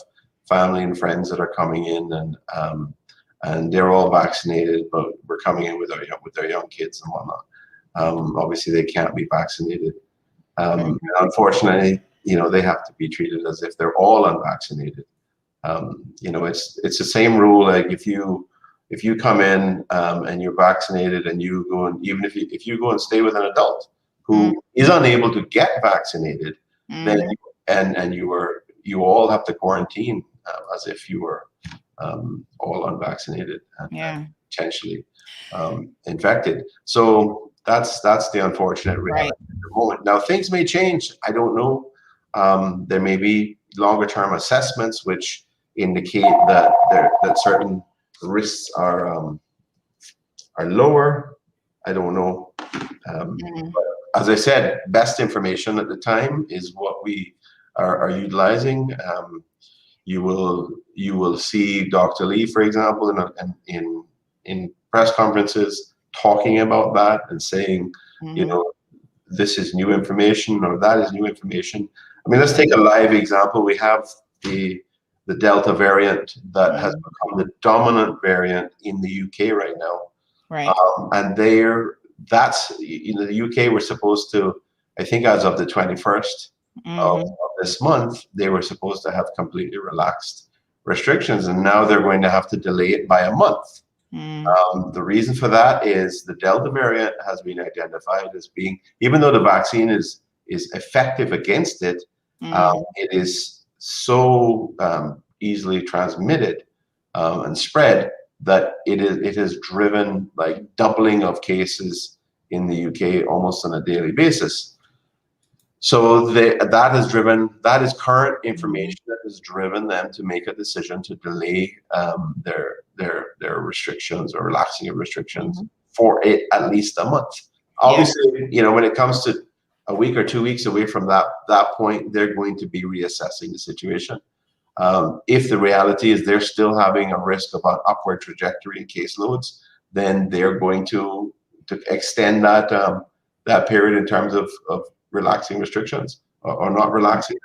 family and friends that are coming in and they're all vaccinated, but we're coming in with their young kids and whatnot. Obviously they can't be vaccinated. And unfortunately, they have to be treated as if they're all unvaccinated. It's the same rule. Like if you come in and you're vaccinated and you go and even if you go and stay with an adult who is unable to get vaccinated, then you all have to quarantine as if you were all unvaccinated and potentially infected. So that's the unfortunate reality at the moment. Now things may change. I don't know. There may be longer term assessments which indicate that certain risks are lower. I don't know. But as I said, best information at the time is what we are utilizing. You will see Dr. Lee, for example, in press conferences talking about that and saying, this is new information or that is new information. I mean, let's take a live example. We have the Delta variant that has become the dominant variant in the UK right now.
Right.
And that's in the UK, we're supposed to, I think as of the 21st of this month, they were supposed to have completely relaxed restrictions, and now they're going to have to delay it by a month. The reason for that is the Delta variant has been identified as being, even though the vaccine is effective against it, it is so easily transmitted and spread that it has driven like doubling of cases in the UK almost on a daily basis. So that is current information that has driven them to make a decision to delay their restrictions or relaxing of restrictions for at least a month. Obviously, when it comes to a week or 2 weeks away from that point, they're going to be reassessing the situation. If the reality is they're still having a risk of an upward trajectory in caseloads, then they're going to extend that period in terms of relaxing restrictions or not relaxing,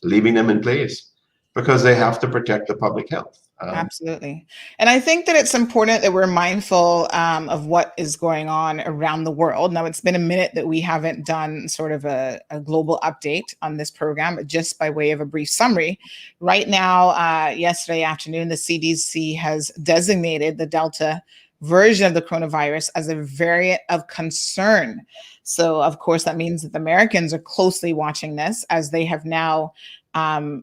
leaving them in place because they have to protect the public health.
Absolutely. And I think that it's important that we're mindful of what is going on around the world. Now, it's been a minute that we haven't done sort of a global update on this program, but just by way of a brief summary. Right now, yesterday afternoon, the CDC has designated the Delta version of the coronavirus as a variant of concern. So, of course, that means that the Americans are closely watching this as they have now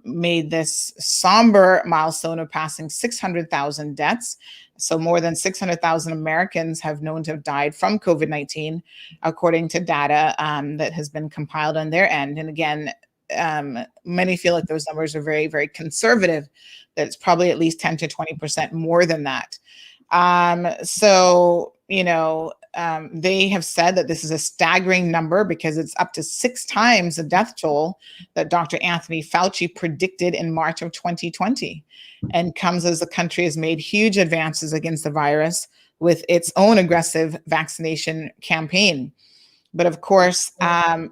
made this somber milestone of passing 600,000 deaths. So more than 600,000 Americans have known to have died from COVID-19, according to data that has been compiled on their end. And again, many feel like those numbers are very, very conservative, that it's probably at least 10 to 20% more than that. They have said that this is a staggering number because it's up to 6 times the death toll that Dr. Anthony Fauci predicted in March of 2020, and comes as the country has made huge advances against the virus with its own aggressive vaccination campaign. But of course,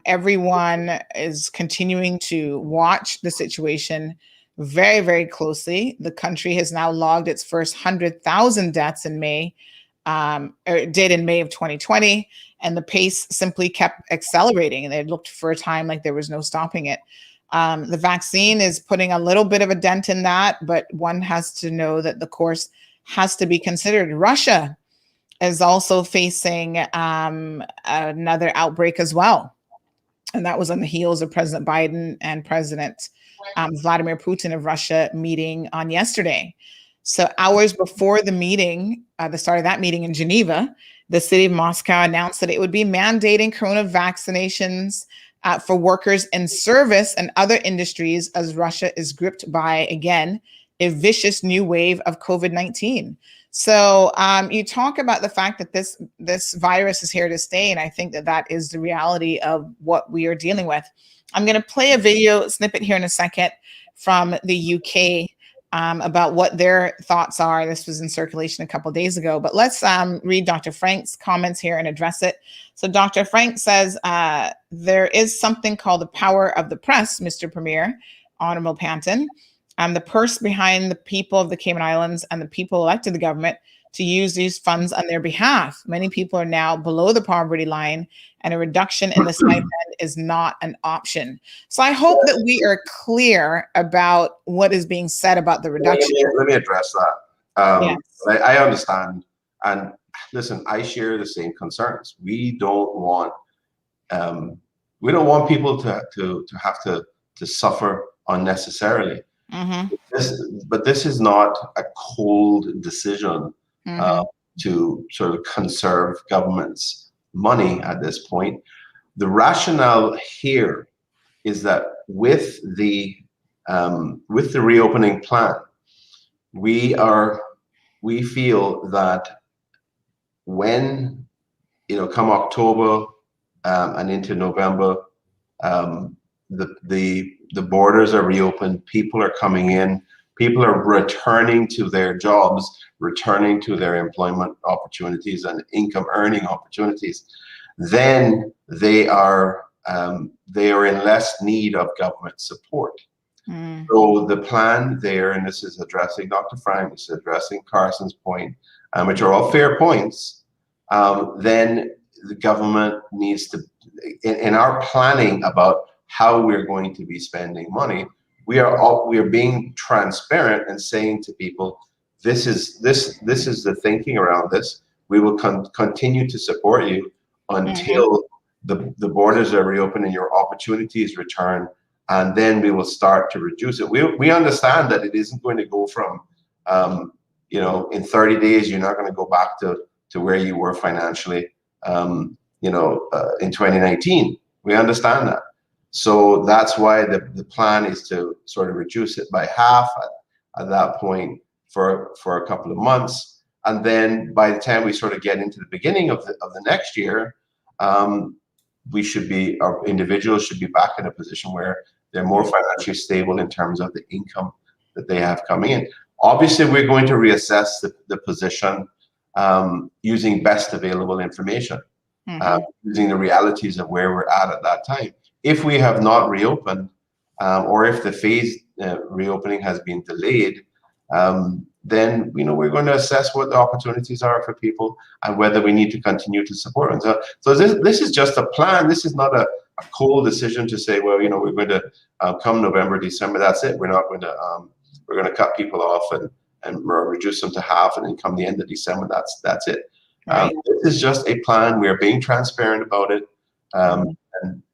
everyone is continuing to watch the situation very, very closely. The country has now logged its first 100,000 deaths in May, or it did in May of 2020, and the pace simply kept accelerating. And it looked for a time like there was no stopping it. The vaccine is putting a little bit of a dent in that, but one has to know that the course has to be considered. Russia is also facing another outbreak as well. And that was on the heels of President Biden and President Vladimir Putin of Russia meeting on yesterday. So hours before the meeting, the start of that meeting in Geneva, the city of Moscow announced that it would be mandating corona vaccinations for workers in service and other industries as Russia is gripped by, again, a vicious new wave of COVID-19. So you talk about the fact that this virus is here to stay, and I think that is the reality of what we are dealing with. I'm going to play a video snippet here in a second from the UK about what their thoughts are. This was in circulation a couple of days ago, but let's read Dr. Frank's comments here and address it. So Dr. Frank says, there is something called the power of the press, Mr. Premier, Honorable Panton. The purse behind the people of the Cayman Islands and the people elected the government to use these funds on their behalf. Many people are now below the poverty line, and a reduction in the stipend is not an option. So I hope that we are clear about what is being said about the reduction.
Let me address that.
Yes.
I understand. And listen, I share the same concerns. We don't want people to have to suffer unnecessarily.
Mm-hmm.
But this is not a cold decision to sort of conserve government's money at this point. The rationale here is that with the reopening plan, we feel that when, come October and into November, the borders are reopened, people are coming in, people are returning to their jobs, returning to their employment opportunities and income earning opportunities, then they are in less need of government support. So the plan there, and this is addressing Dr. Frank, this is addressing Carson's point, which are all fair points, then the government needs to, in our planning about how we're going to be spending money, we are being transparent and saying to people, this is the thinking around this. We will continue to support you until the borders are reopened and your opportunities return, and then we will start to reduce it. We understand that it isn't going to go from in 30 days you're not going to go back to where you were financially in 2019. We understand that. So that's why the plan is to sort of reduce it by half at that point for a couple of months. And then by the time we sort of get into the beginning of the next year, our individuals should be back in a position where they're more financially stable in terms of the income that they have coming in. Obviously, we're going to reassess the position using best available information, using the realities of where we're at that time. If we have not reopened, or if the phased reopening has been delayed, then we're going to assess what the opportunities are for people and whether we need to continue to support them. So this is just a plan. This is not a cold decision to say, well, we're going to come November, December, that's it. We're not going to we're going to cut people off and reduce them to half, and then come the end of December, that's it. Right. This is just a plan. We are being transparent about it. And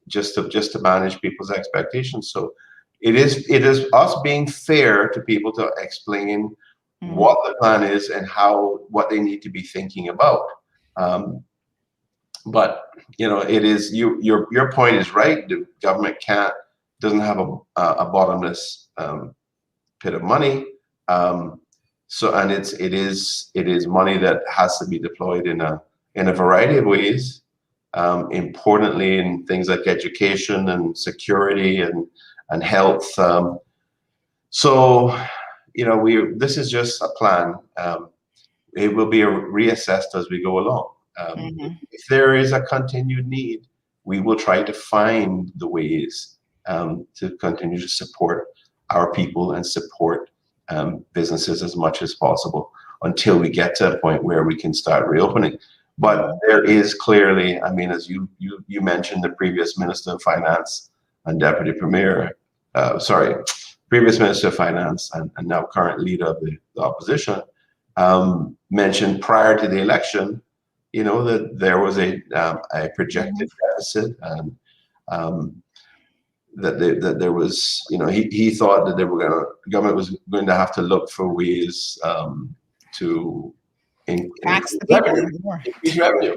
just to manage people's expectations. So it is us being fair to people to explain what the plan is and what they need to be thinking about. But it is your point is right. The government doesn't have a bottomless pit of money. So and it is money that has to be deployed in a variety of ways. Importantly in things like education and security and health. So this is just a plan. It will be reassessed as we go along. If there is a continued need, we will try to find the ways to continue to support our people and support businesses as much as possible until we get to a point where we can start reopening. But there is clearly, as you mentioned, the previous Minister of Finance and Deputy Premier, previous Minister of Finance and now current leader of the opposition, mentioned prior to the election, that there was a projected deficit, and that there was, he thought that the government was going to have to look for ways to increase revenue.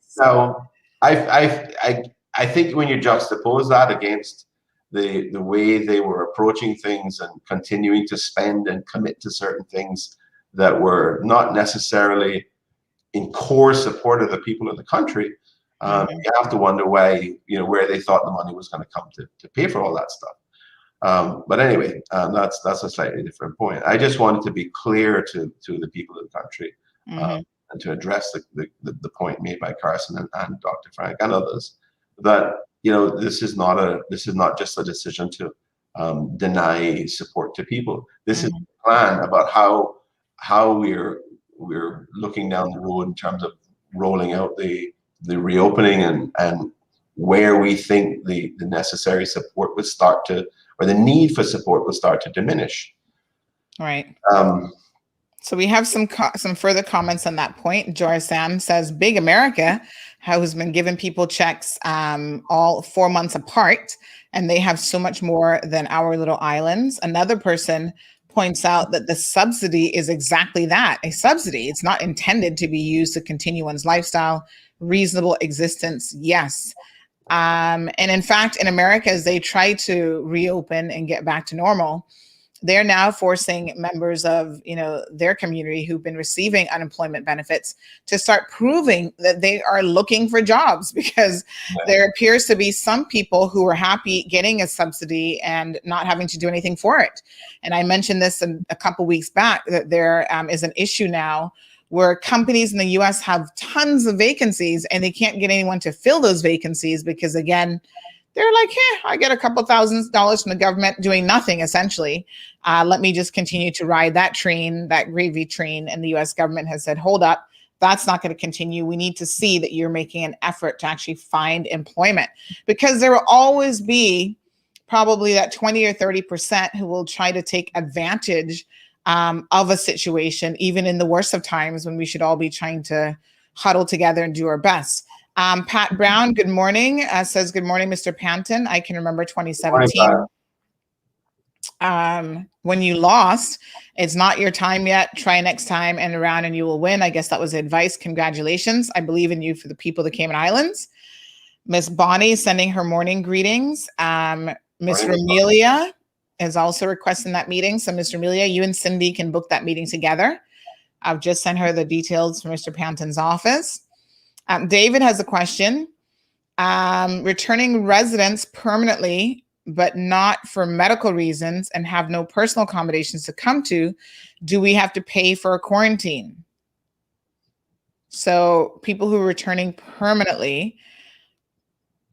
So I think when you juxtapose that against the way they were approaching things and continuing to spend and commit to certain things that were not necessarily in core support of the people of the country, you have to wonder why, where they thought the money was going to come to pay for all that stuff. But anyway, that's a slightly different point. I just wanted to be clear to the people of the country, and to address the point made by Carson and Dr. Frank and others, that this is not just a decision to deny support to people. This is a plan about how we're looking down the road in terms of rolling out the reopening, and where we think the necessary support would start to, or the need for support would start to diminish.
Right. So we have some further comments on that point. Joris Sam says, Big America has been giving people checks all 4 months apart, and they have so much more than our little islands. Another person points out that the subsidy is exactly that, a subsidy. It's not intended to be used to continue one's lifestyle, reasonable existence. Yes. And in fact, in America, as they try to reopen and get back to normal, they're now forcing members of their community who've been receiving unemployment benefits to start proving that they are looking for jobs, because there appears to be some people who are happy getting a subsidy and not having to do anything for it. And I mentioned this a couple weeks back, that there is an issue now where companies in the US have tons of vacancies and they can't get anyone to fill those vacancies because, again, they're like, I get a couple $1,000s from the government doing nothing, essentially. Let me just continue to ride that train, that gravy train. And the US government has said, hold up, that's not going to continue. We need to see that you're making an effort to actually find employment, because there will always be probably that 20 or 30% who will try to take advantage of a situation, even in the worst of times when we should all be trying to huddle together and do our best. Pat Brown, good morning, says, good morning, Mr. Panton. I can remember 2017 when you lost. It's not your time yet. Try next time and around and you will win. I guess that was advice. Congratulations. I believe in you for the people of the Cayman Islands. Miss Bonnie sending her morning greetings. Miss Ramelia is also requesting that meeting. So Miss Ramelia, you and Cindy can book that meeting together. I've just sent her the details from Mr. Panton's office. David has a question. Returning residents permanently, but not for medical reasons, and have no personal accommodations to come to, do we have to pay for a quarantine? So people who are returning permanently,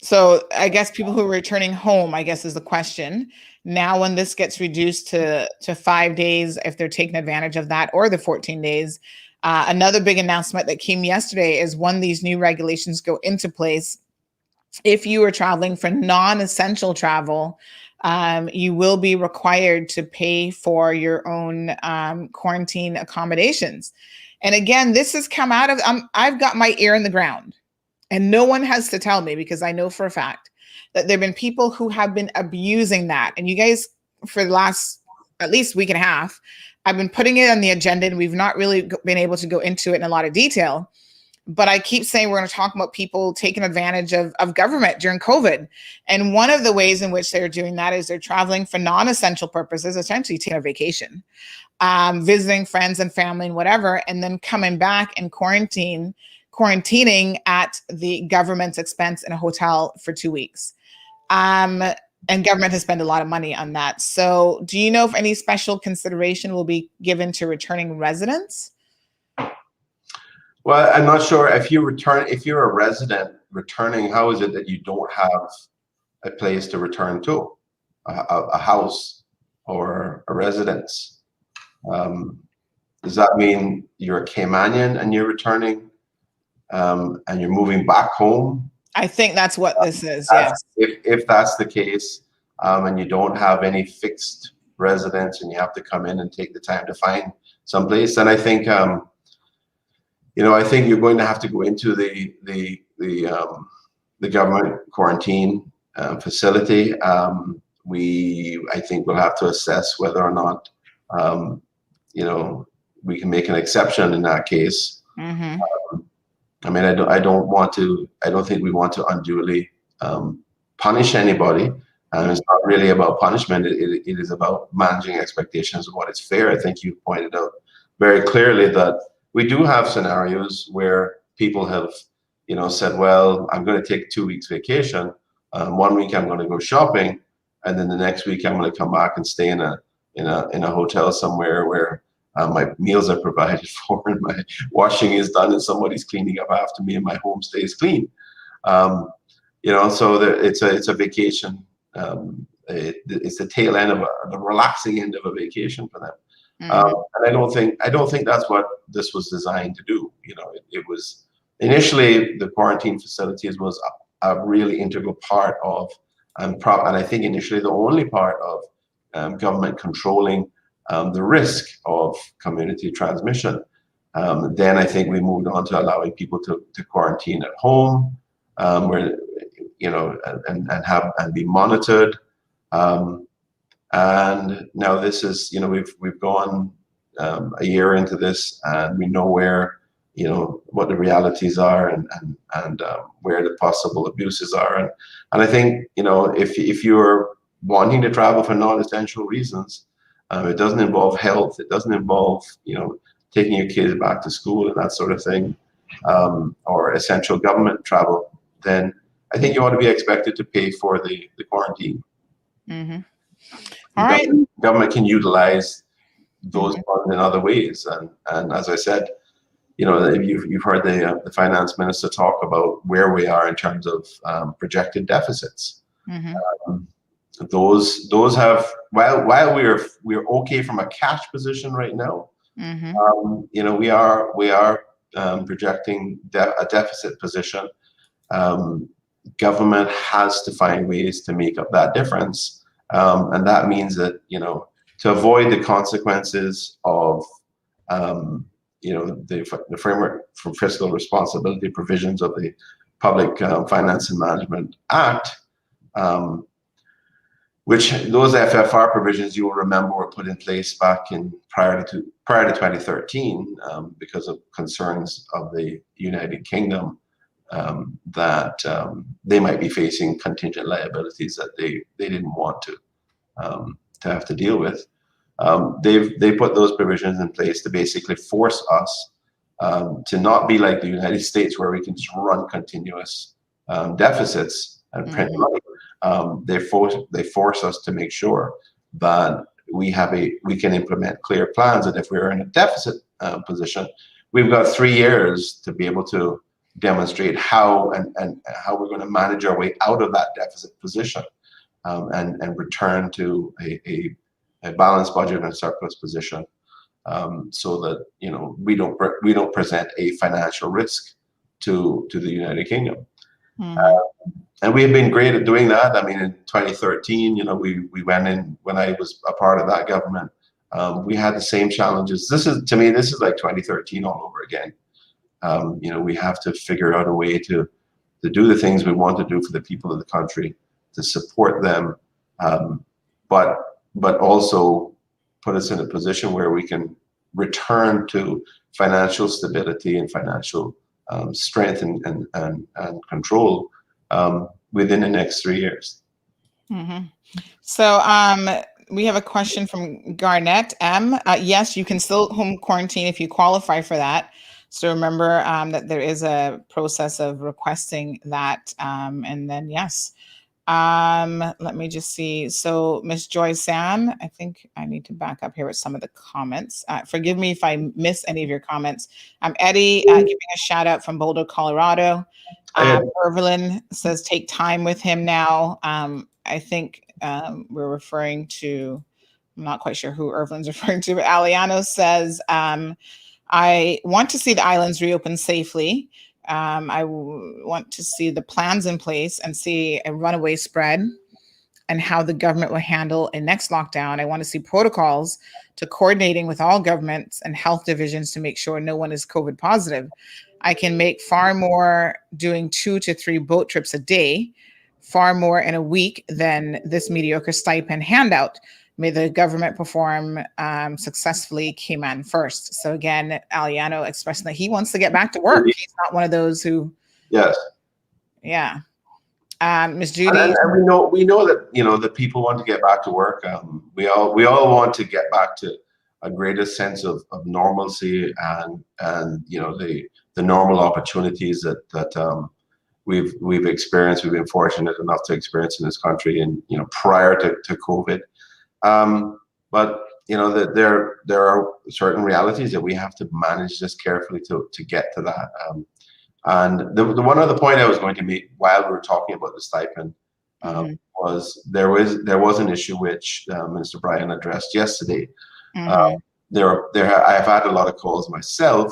so I guess people who are returning home, I guess is the question. Now, when this gets reduced to 5 days, if they're taking advantage of that, or the 14 days, another big announcement that came yesterday is when these new regulations go into place, if you are traveling for non-essential travel, you will be required to pay for your own quarantine accommodations. And again, this has come out of, I've got my ear in the ground, and no one has to tell me, because I know for a fact that there have been people who have been abusing that. And you guys, for the last at least week and a half, I've been putting it on the agenda, and we've not really been able to go into it in a lot of detail. But I keep saying we're going to talk about people taking advantage of government during COVID. And one of the ways in which they're doing that is they're traveling for non-essential purposes, essentially taking a vacation, visiting friends and family and whatever, and then coming back and quarantining at the government's expense in a hotel for 2 weeks. And government has spent a lot of money on that. So do you know if any special consideration will be given to returning residents?
Well, I'm not sure. If you're a resident returning, how is it that you don't have a place to return to, a house or a residence? Does that mean you're a Caymanian and you're returning and you're moving back home?
I think that's what this is, yes.
If that's the case, and you don't have any fixed residence and you have to come in and take the time to find someplace, then I think I think you're going to have to go into the government quarantine facility. I think we'll have to assess whether or not we can make an exception in that case.
Mm-hmm.
I mean, I don't think we want to unduly punish anybody. And it's not really about punishment. It is about managing expectations of what is fair. I think you pointed out very clearly that we do have scenarios where people have, said, well, I'm going to take 2 weeks vacation. 1 week I'm going to go shopping, and then the next week I'm going to come back and stay in a hotel somewhere where my meals are provided for and my washing is done and somebody's cleaning up after me and my home stays clean. So it's a vacation. It's the tail end of the relaxing end of a vacation for them. And I don't think that's what this was designed to do. It was initially, the quarantine facilities was a really integral part of, and I think initially the only part of government controlling the risk of community transmission. Then I think we moved on to allowing people to quarantine at home, where and be monitored. And now this is, we've gone a year into this, and we know where, what the realities are and where the possible abuses are. And I think, if you're wanting to travel for non-essential reasons, it doesn't involve health, it doesn't involve, taking your kids back to school and that sort of thing, or essential government travel, then I think you ought to be expected to pay for the quarantine.
Mm-hmm. All right.
Government can utilize those funds in other ways, and as I said, you've heard the finance minister talk about where we are in terms of projected deficits.
Mm-hmm.
Those have, while we're okay from a cash position right now,
mm-hmm.
We are projecting a deficit position. Government has to find ways to make up that difference. And that means that, to avoid the consequences of, the framework for fiscal responsibility provisions of the Public Finance and Management Act, which those FFR provisions, you will remember, were put in place back prior to 2013 because of concerns of the United Kingdom that they might be facing contingent liabilities that they didn't want to have to deal with. They put those provisions in place to basically force us to not be like the United States, where we can just run continuous deficits and print money. They force us to make sure that we can implement clear plans, and if we're in a deficit position, we've got 3 years to be able to demonstrate how and how we're going to manage our way out of that deficit position, and return to a balanced budget and surplus position, so that we don't present a financial risk to the United Kingdom. And we have been great at doing that. I mean, in 2013, we went in, when I was a part of that government, we had the same challenges. This is like 2013 all over again. We have to figure out a way to do the things we want to do for the people of the country, to support them, but also put us in a position where we can return to financial stability and financial strength and control within the next 3 years.
Mm-hmm. So we have a question from Garnett M. Yes, you can still home quarantine if you qualify for that. So remember that there is a process of requesting that. And then, yes. Let me just see. So Miss Joy Sam, I think I need to back up here with some of the comments. Forgive me if I miss any of your comments. Eddie giving a shout out from Boulder, Colorado. Irvelin says take time with him now. I think we're referring to, I'm not quite sure who Irvelin's referring to, but Aliano says, I want to see the islands reopen safely. I want to see the plans in place and see a runaway spread and how the government will handle a next lockdown. I want to see protocols to coordinating with all governments and health divisions to make sure no one is COVID positive. I can make far more doing 2 to 3 boat trips a day, far more in a week than this mediocre stipend handout. May the government perform successfully, Cayman first. So again, Aliano expressing that he wants to get back to work. He's not one of those who.
Yes.
Yeah. Ms. Judy.
And we know that that people want to get back to work. We all want to get back to a greater sense of normalcy and the normal opportunities that we've experienced, we've been fortunate enough to experience in this country, and prior to COVID. But there are certain realities that we have to manage this carefully to get to that. And the one other point I was going to make while we were talking about the stipend was there was an issue which Minister Bryan addressed yesterday. I've had a lot of calls myself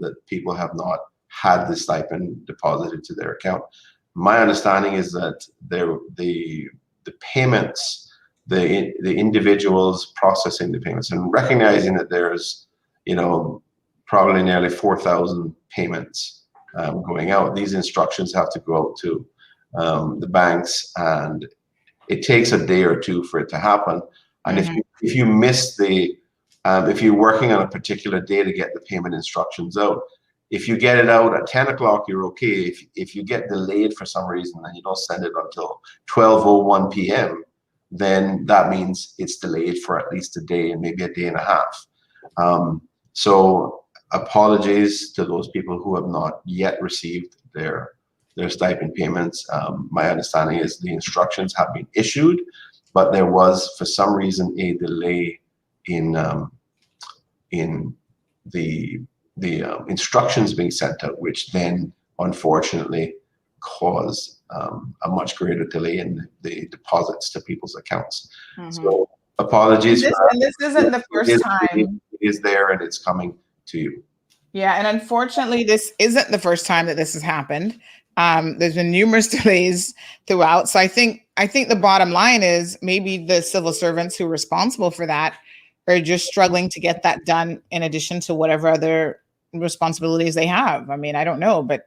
that people have not had the stipend deposited to their account. My understanding is that the payments, the individuals processing the payments, and recognizing that there's probably nearly 4,000 payments going out. These instructions have to go out to the banks, and it takes a day or two for it to happen. And if you miss if you're working on a particular day to get the payment instructions out, if you get it out at 10 o'clock, you're okay. If you get delayed for some reason and you don't send it until 12:01 p.m., then that means it's delayed for at least a day and maybe a day and a half. So apologies to those people who have not yet received their stipend payments. My understanding is the instructions have been issued, but there was, for some reason, a delay in the instructions being sent out, which then unfortunately caused a much greater delay in the deposits to people's accounts. So apologies.
And this isn't the first time.
It is there, and it's coming to you.
Yeah, and unfortunately, this isn't the first time that this has happened. There's been numerous delays throughout. So I think the bottom line is maybe the civil servants who are responsible for that are just struggling to get that done in addition to whatever other responsibilities they have. I mean, I don't know, but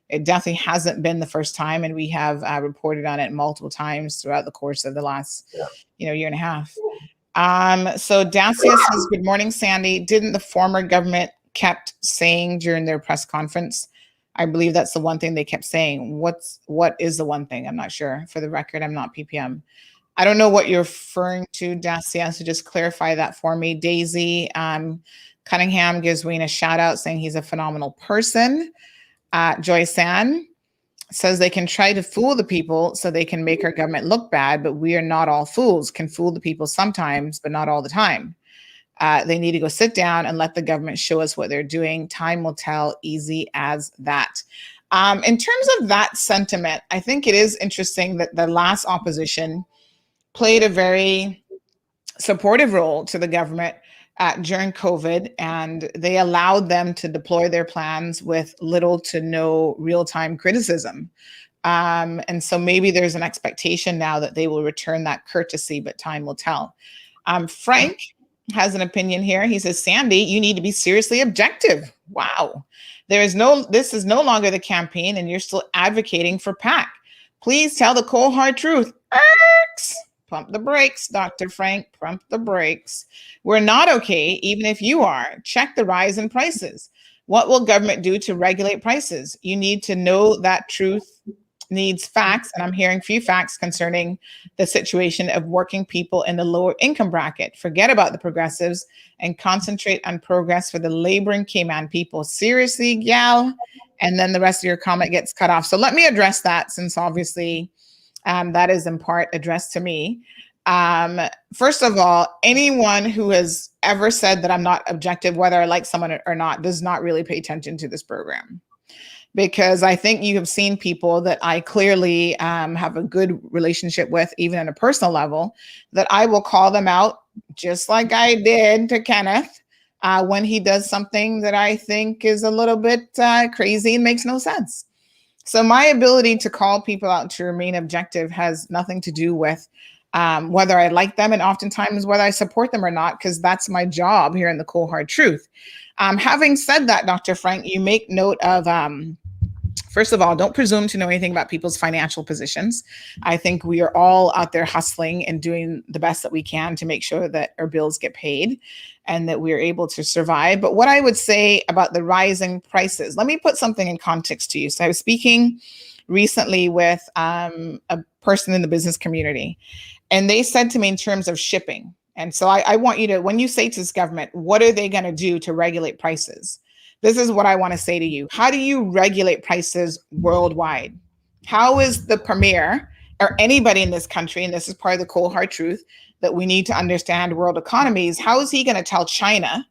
it definitely hasn't been the first time, and we have reported on it multiple times throughout the course of the last year and a half. So Dacia says, good morning, Sandy. Didn't the former government kept saying during their press conference, I believe that's the one thing they kept saying. What is the one thing? I'm not sure. For the record, I'm not PPM. I don't know what you're referring to, Dacia, so just clarify that for me. Daisy Cunningham gives Wayne a shout out saying he's a phenomenal person. Joy San says they can try to fool the people so they can make our government look bad, but we are not all fools. Can fool the people sometimes, but not all the time. They need to go sit down and let the government show us what they're doing. Time will tell, easy as that. In terms of that sentiment, I think it is interesting that the last opposition played a very supportive role to the government during COVID, and they allowed them to deploy their plans with little to no real-time criticism. And so maybe there's an expectation now that they will return that courtesy, but time will tell. Frank has an opinion here. He says, Sandy, you need to be seriously objective. Wow. This is no longer the campaign, and you're still advocating for PAC. Please tell the cold hard truth. Pump the brakes, Dr. Frank, pump the brakes. We're not okay, even if you are. Check the rise in prices. What will government do to regulate prices? You need to know that truth needs facts, and I'm hearing few facts concerning the situation of working people in the lower income bracket. Forget about the progressives and concentrate on progress for the laboring Cayman people. Seriously, gal? And then the rest of your comment gets cut off. So let me address that, since obviously that is in part addressed to me. First of all, anyone who has ever said that I'm not objective, whether I like someone or not, does not really pay attention to this program. Because I think you have seen people that I clearly have a good relationship with, even on a personal level, that I will call them out, just like I did to Kenneth, when he does something that I think is a little bit crazy and makes no sense. So my ability to call people out to remain objective has nothing to do with whether I like them, and oftentimes whether I support them or not, because that's my job here in the Cold Hard Truth. Having said that, Dr. Frank, you make note of, first of all, don't presume to know anything about people's financial positions. I think we are all out there hustling and doing the best that we can to make sure that our bills get paid and that we're able to survive. But what I would say about the rising prices, let me put something in context to you. So I was speaking recently with a person in the business community, and they said to me in terms of shipping. And so I want you to, when you say to this government, what are they going to do to regulate prices? This is what I want to say to you. How do you regulate prices worldwide? How is the premier or anybody in this country, and this is part of the cold hard truth that we need to understand world economies, how is he going to tell China?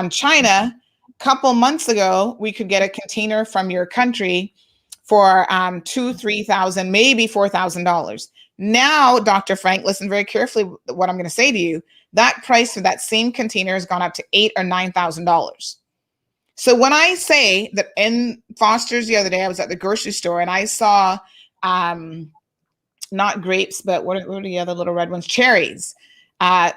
China, a couple months ago, we could get a container from your country for $2,000, $3,000, maybe $4,000. Now, Dr. Frank, listen very carefully what I'm going to say to you. That price for that same container has gone up to $8,000 or $9,000. So when I say that in Foster's the other day, I was at the grocery store and I saw not grapes, but what are the other little red ones? Cherries.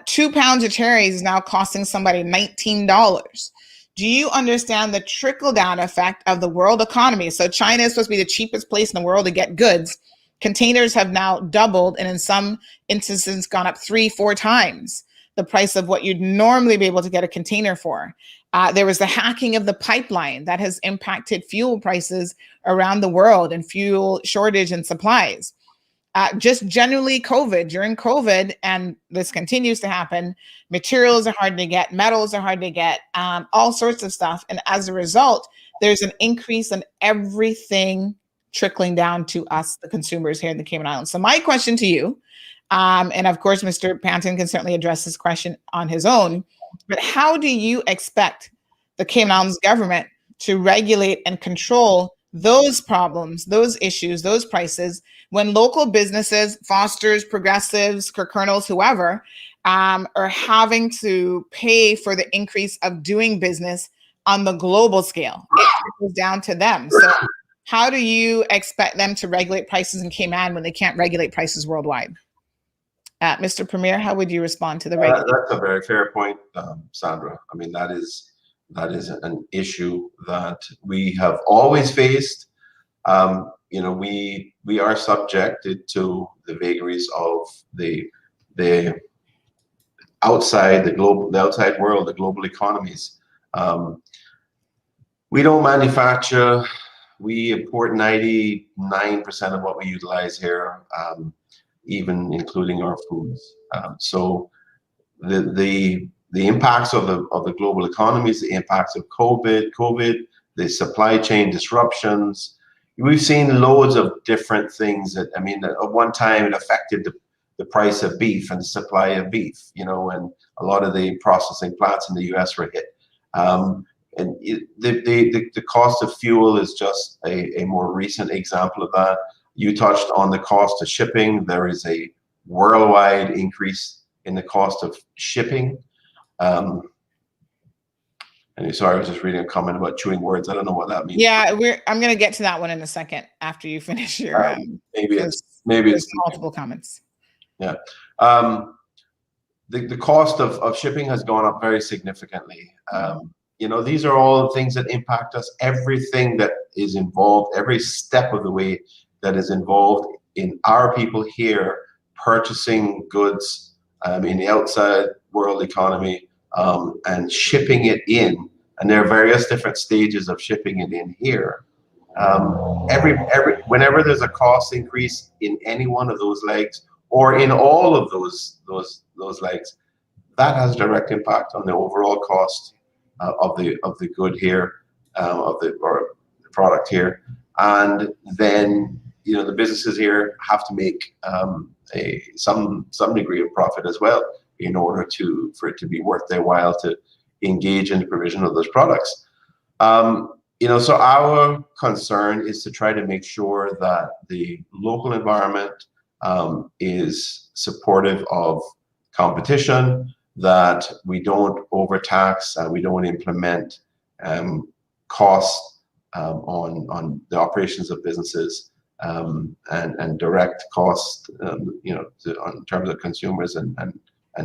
2 pounds of cherries is now costing somebody $19. Do you understand the trickle-down effect of the world economy? So China is supposed to be the cheapest place in the world to get goods. Containers have now doubled and in some instances gone up 3-4 times the price of what you'd normally be able to get a container for. There was the hacking of the pipeline that has impacted fuel prices around the world and fuel shortage and supplies. Just generally during COVID, and this continues to happen, materials are hard to get, metals are hard to get, all sorts of stuff. And as a result, there's an increase in everything trickling down to us, the consumers here in the Cayman Islands. So my question to you, and of course, Mr. Panton can certainly address this question on his own, but how do you expect the Cayman Islands government to regulate and control those problems, those issues, those prices, when local businesses, Fosters, Progressives, Kirkernels, whoever, are having to pay for the increase of doing business on the global scale? It goes down to them. So how do you expect them to regulate prices in Cayman when they can't regulate prices worldwide? Mr. Premier, how would you respond to the regulation?
That's a very fair point, Sandra. I mean, that is an issue that we have always faced. You know, we are subjected to the vagaries of the outside world, the global economies. We don't manufacture. We import 99% of what we utilize here, even including our foods. So the impacts of the global economies, the impacts of COVID, the supply chain disruptions. We've seen loads of different things that, I mean, at one time it affected the price of beef and the supply of beef, you know, and a lot of the processing plants in the US were hit. And the cost of fuel is just a more recent example of that. You touched on the cost of shipping. There is a worldwide increase in the cost of shipping. And sorry, I was just reading a comment about chewing words. I don't know what that means.
Yeah, I'm going to get to that one in a second after you finish your.
Maybe it's
multiple comments.
Yeah, the cost of shipping has gone up very significantly. You know, these are all things that impact us. Everything that is involved, every step of the way that is involved in our people here purchasing goods in the outside world economy. And shipping it in, and there are various different stages of shipping it in here. Whenever there's a cost increase in any one of those legs, or in all of those legs, that has a direct impact on the overall cost of the good here, or the product here. And then, you know, the businesses here have to make some degree of profit as well, in order for it to be worth their while to engage in the provision of those products. You know, so our concern is to try to make sure that the local environment is supportive of competition, that we don't overtax and we don't implement costs on the operations of businesses, and direct costs, you know, in terms of consumers and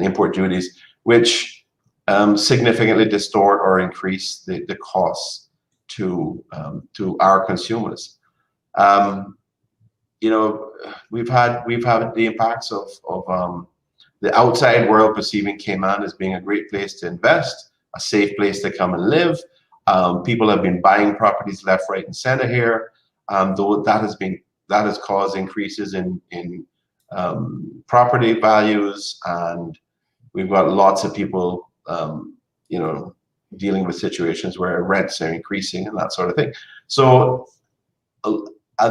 import duties, which significantly distort or increase the costs to our consumers. You know, we've had the impacts of the outside world perceiving Cayman as being a great place to invest, a safe place to come and live. People have been buying properties left, right, and center here, though that has caused increases in property values, and we've got lots of people, you know, dealing with situations where rents are increasing and that sort of thing. So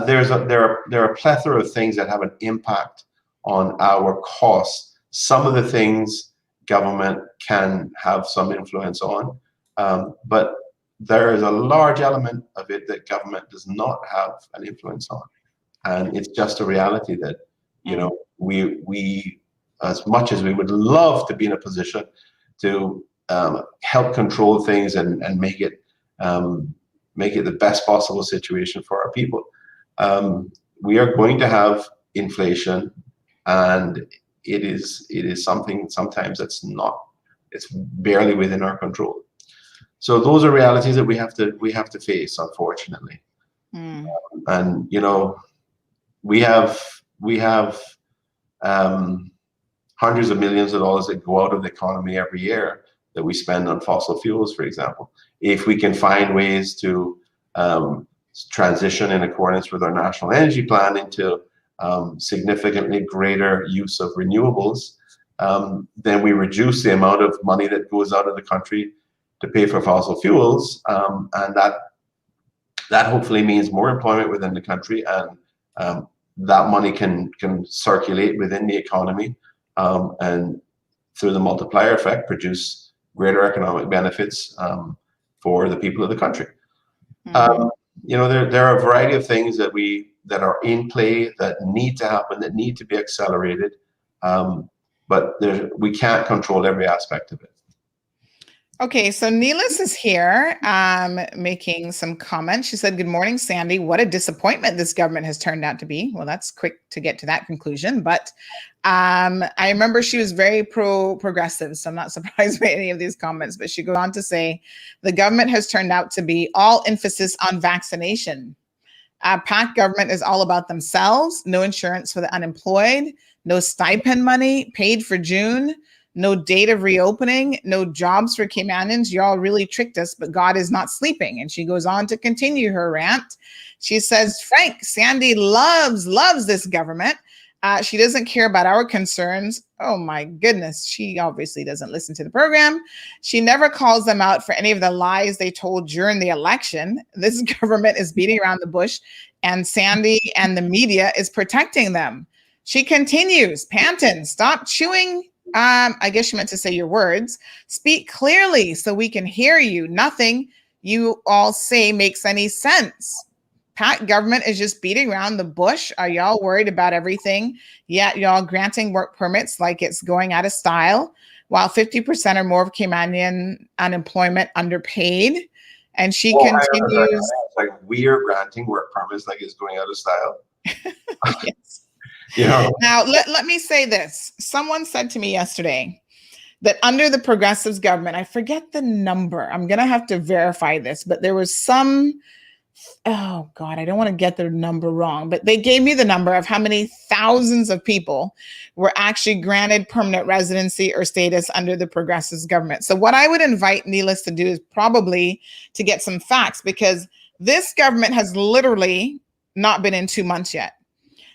there are a plethora of things that have an impact on our costs. Some of the things government can have some influence on, but there is a large element of it that government does not have an influence on, and it's just a reality that, you know, we as much as we would love to be in a position to help control things and make it the best possible situation for our people, we are going to have inflation, and it is something sometimes it's barely within our control. So those are realities that we have to face, unfortunately. And you know, we have hundreds of millions of dollars that go out of the economy every year that we spend on fossil fuels, for example. If we can find ways to transition in accordance with our national energy plan into significantly greater use of renewables, then we reduce the amount of money that goes out of the country to pay for fossil fuels, and that hopefully means more employment within the country, and that money can circulate within the economy, and through the multiplier effect produce greater economic benefits for the people of the country. You know, there are a variety of things that are in play that need to happen, that need to be accelerated, but we can't control every aspect of it.
Okay, so Neelis is here making some comments. She said, "Good morning, Sandy. What a disappointment this government has turned out to be." Well, that's quick to get to that conclusion, but I remember she was very progressive, so I'm not surprised by any of these comments. But she goes on to say, "The government has turned out to be all emphasis on vaccination. PAC government is all about themselves, no insurance for the unemployed, no stipend money paid for June, no date of reopening, no jobs for Caymanians. Y'all really tricked us, but God is not sleeping." And she goes on to continue her rant. She says, "Frank, Sandy loves this government. She doesn't care about our concerns." Oh my goodness. She obviously doesn't listen to the program. "She never calls them out for any of the lies they told during the election. This government is beating around the bush, and Sandy and the media is protecting them." She continues, "Panton, stop chewing." I guess she meant to say your words. "Speak clearly so we can hear you. Nothing you all say makes any sense. PAC government is just beating around the bush. Are y'all worried about everything? Yet y'all granting work permits like it's going out of style, while 50% or more of Caymanian unemployment underpaid." And she continues.
It's like we are granting work permits like it's going out of style.
Yes.
Yeah.
Now, let me say this. Someone said to me yesterday that under the Progressives government, I forget the number. I'm going to have to verify this, but there was some, oh God, I don't want to get the number wrong, but they gave me the number of how many thousands of people were actually granted permanent residency or status under the Progressives government. So what I would invite Neelis to do is probably to get some facts, because this government has literally not been in 2 months yet.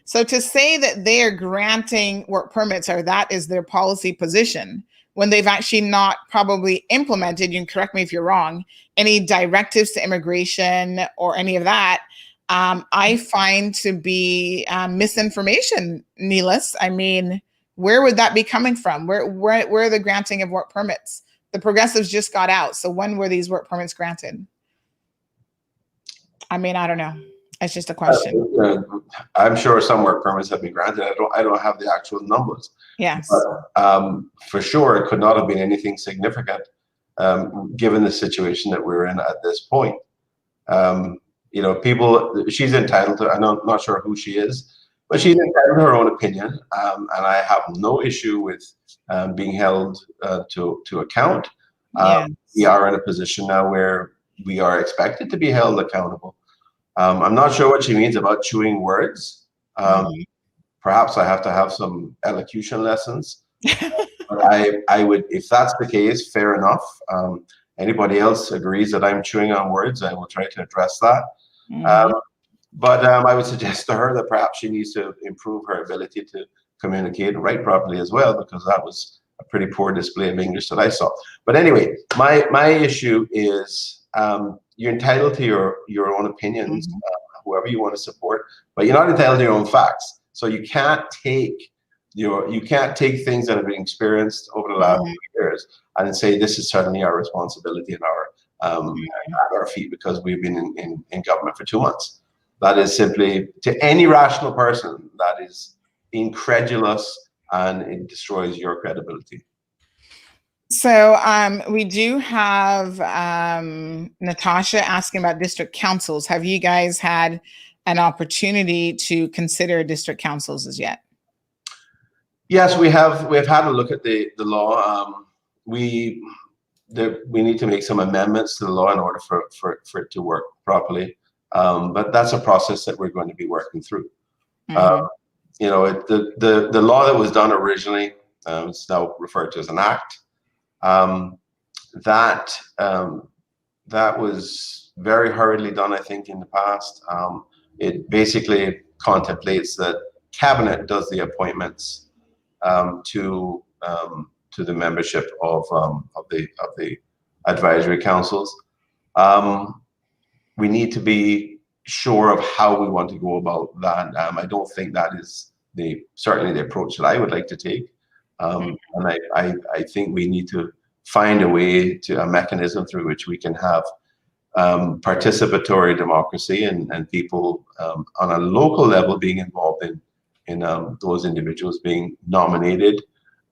So to say that they are granting work permits or that is their policy position when they've actually not probably implemented, you can correct me if you're wrong, any directives to immigration or any of that, I find to be misinformation, Neelis. I mean, where would that be coming from? Where are the granting of work permits? The Progressives just got out. So when were these work permits granted? I mean, I don't know. It's just a question.
I'm sure some work permits have been granted. I don't have the actual numbers.
Yes.
But, for sure, it could not have been anything significant, given the situation that we're in at this point. You know, she's entitled to. I'm not sure who she is, but she's entitled to her own opinion, and I have no issue with being held to account.
Yes.
We are in a position now where we are expected to be held accountable. I'm not sure what she means about chewing words. Perhaps I have to have some elocution lessons. But I would, if that's the case, fair enough. Anybody else agrees that I'm chewing on words, I will try to address that. But I would suggest to her that perhaps she needs to improve her ability to communicate and write properly as well, because that was a pretty poor display of English that I saw. But anyway, my issue is you're entitled to your own opinions. whoever you want to support, but you're not entitled to your own facts. So you can't take things that have been experienced over the last few years and say this is certainly our responsibility and our feet because we've been in government for 2 months. That is simply, to any rational person, that is incredulous, and it destroys your credibility.
So we do have Natasha asking about district councils. Have you guys had an opportunity to consider district councils as yet?
Yes, we have. We've had a look at the law. We need to make some amendments to the law in order for it to work properly. But that's a process that we're going to be working through. The law that was done originally, it's now referred to as an act. That was very hurriedly done, I think, in the past. It basically contemplates that cabinet does the appointments to the membership of the advisory councils. We need to be sure of how we want to go about that. I don't think that is certainly the approach that I would like to take. And I think we need to find a mechanism through which we can have participatory democracy and people on a local level being involved in those individuals being nominated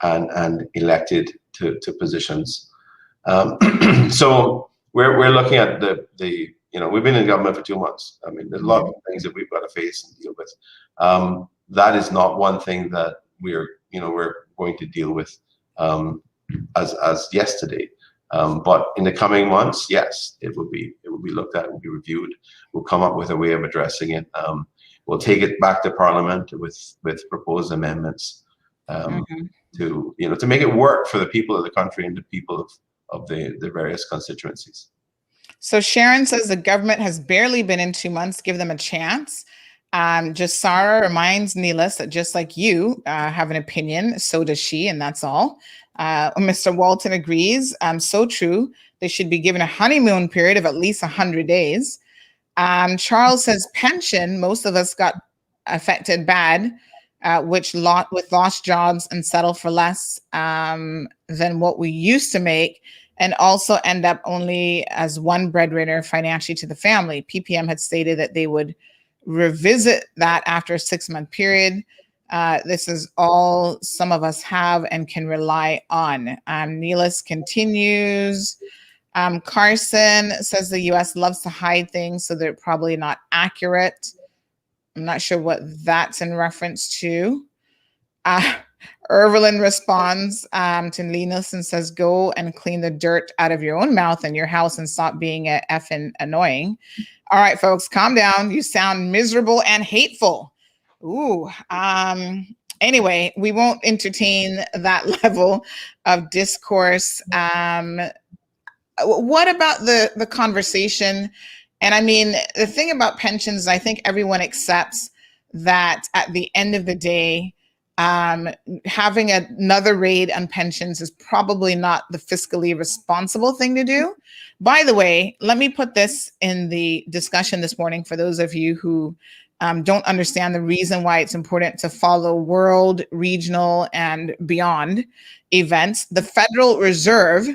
and elected to positions. So we're looking at we've been in government for 2 months. I mean, there's a lot of things that we've got to face and deal with. That is not one thing that we're going to deal with as yesterday. But in the coming months, yes, it will be looked at and be reviewed. We'll come up with a way of addressing it. We'll take it back to Parliament with proposed amendments to make it work for the people of the country and the people of the various constituencies.
So Sharon says the government has barely been in 2 months. Give them a chance. Jasara reminds Neelis that just like you have an opinion, so does she, and that's all. Mr. Walton agrees. So true. They should be given a honeymoon period of at least 100 days. Charles says pension, most of us got affected bad, with lost jobs and settle for less than what we used to make, and also end up only as one breadwinner financially to the family. PPM had stated that they would revisit that after a 6-month period. This is all some of us have and can rely on. Neelis continues. Carson says the U.S. loves to hide things, so they're probably not accurate. I'm not sure what that's in reference to. Irvelin responds to Linus and says, go and clean the dirt out of your own mouth and your house and stop being effing annoying. All right, folks, calm down. You sound miserable and hateful. Ooh. Anyway, we won't entertain that level of discourse. What about the conversation? And I mean, the thing about pensions, I think everyone accepts that at the end of the day, having another raid on pensions is probably not the fiscally responsible thing to do. By the way, let me put this in the discussion this morning for those of you who don't understand the reason why it's important to follow world, regional, and beyond events. The Federal Reserve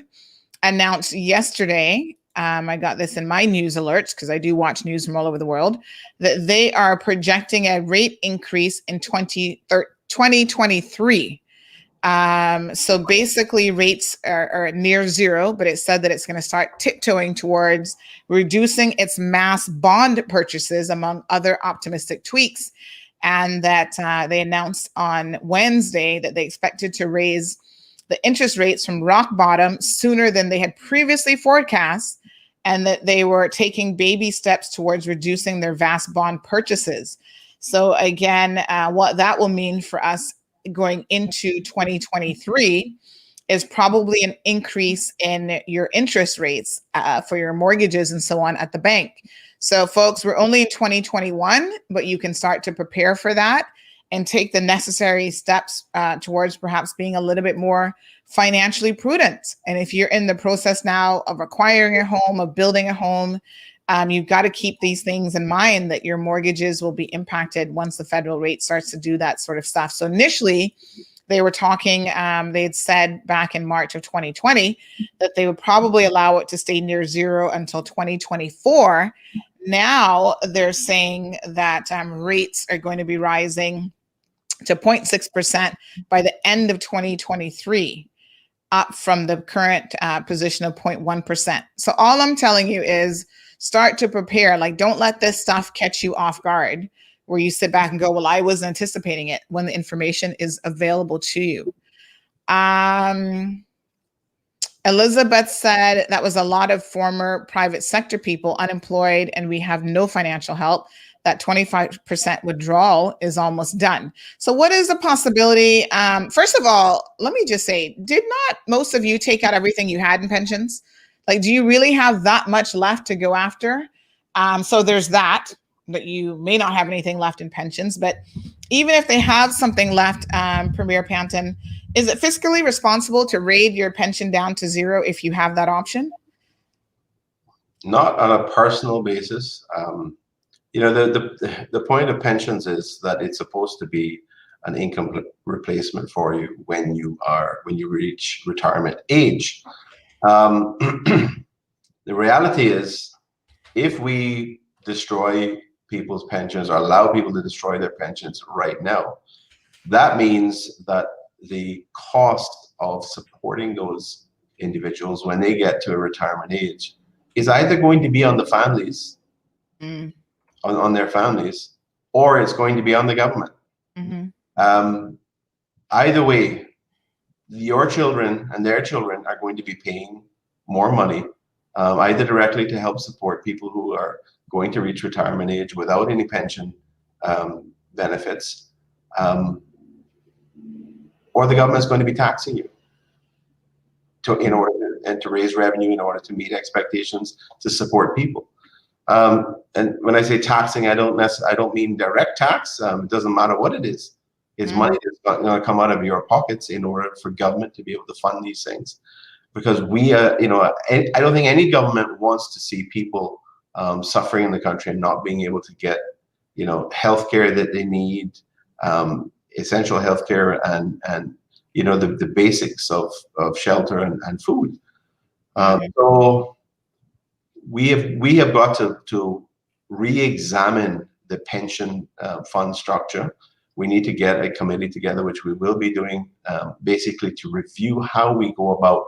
announced yesterday, I got this in my news alerts because I do watch news from all over the world, that they are projecting a rate increase in 2023. So basically rates are near zero, but it said that it's going to start tiptoeing towards reducing its mass bond purchases, among other optimistic tweaks. And that they announced on Wednesday that they expected to raise the interest rates from rock bottom sooner than they had previously forecast, and that they were taking baby steps towards reducing their vast bond purchases. So again, what that will mean for us going into 2023 is probably an increase in your interest rates for your mortgages and so on at the bank. So folks, we're only in 2021, but you can start to prepare for that and take the necessary steps towards perhaps being a little bit more financially prudent. And if you're in the process now of acquiring a home, of building a home, You've got to keep these things in mind, that your mortgages will be impacted once the federal rate starts to do that sort of stuff. So initially, they were talking, they had said back in March of 2020 that they would probably allow it to stay near zero until 2024. Now they're saying that rates are going to be rising to 0.6% by the end of 2023, up from the current position of 0.1%. So all I'm telling you is start to prepare. Like, don't let this stuff catch you off guard, where you sit back and go, well, I wasn't anticipating it, when the information is available to you. Elizabeth said that was a lot of former private sector people unemployed, and we have no financial help. That 25% withdrawal is almost done. So what is the possibility? First of all, let me just say, did not most of you take out everything you had in pensions? Like, do you really have that much left to go after? So there's that you may not have anything left in pensions. But even if they have something left, Premier Panton, is it fiscally responsible to raid your pension down to zero if you have that option?
Not on a personal basis. The point of pensions is that it's supposed to be an income replacement for you when you reach retirement age. The reality is, if we destroy people's pensions or allow people to destroy their pensions right now, that means that the cost of supporting those individuals when they get to a retirement age is either going to be on the families, on their families, or it's going to be on the government. Either way, your children and their children are going to be paying more money, either directly to help support people who are going to reach retirement age without any pension benefits, or the government is going to be taxing you to raise revenue in order to meet expectations to support people. And when I say taxing, I don't mean direct tax. It doesn't matter what it is. It's money that's going to come out of your pockets in order for government to be able to fund these things. Because I don't think any government wants to see people suffering in the country and not being able to get, healthcare that they need, essential healthcare, and the basics of shelter and food. So we have got to re-examine the pension fund structure. We need to get a committee together, which we will be doing, basically to review how we go about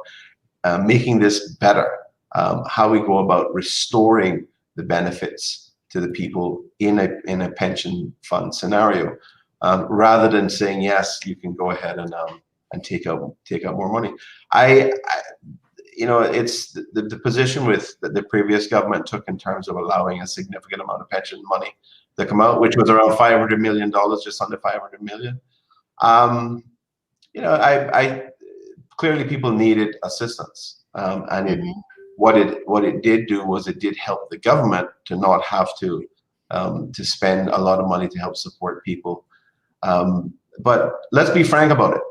making this better, how we go about restoring the benefits to the people in a pension fund scenario, rather than saying, yes, you can go ahead and take out more money. It's the position that the previous government took in terms of allowing a significant amount of pension money to come out, which was around $500 million, just under $500 million. Clearly people needed assistance, and what it did do was it did help the government to not have to spend a lot of money to help support people. But let's be frank about it.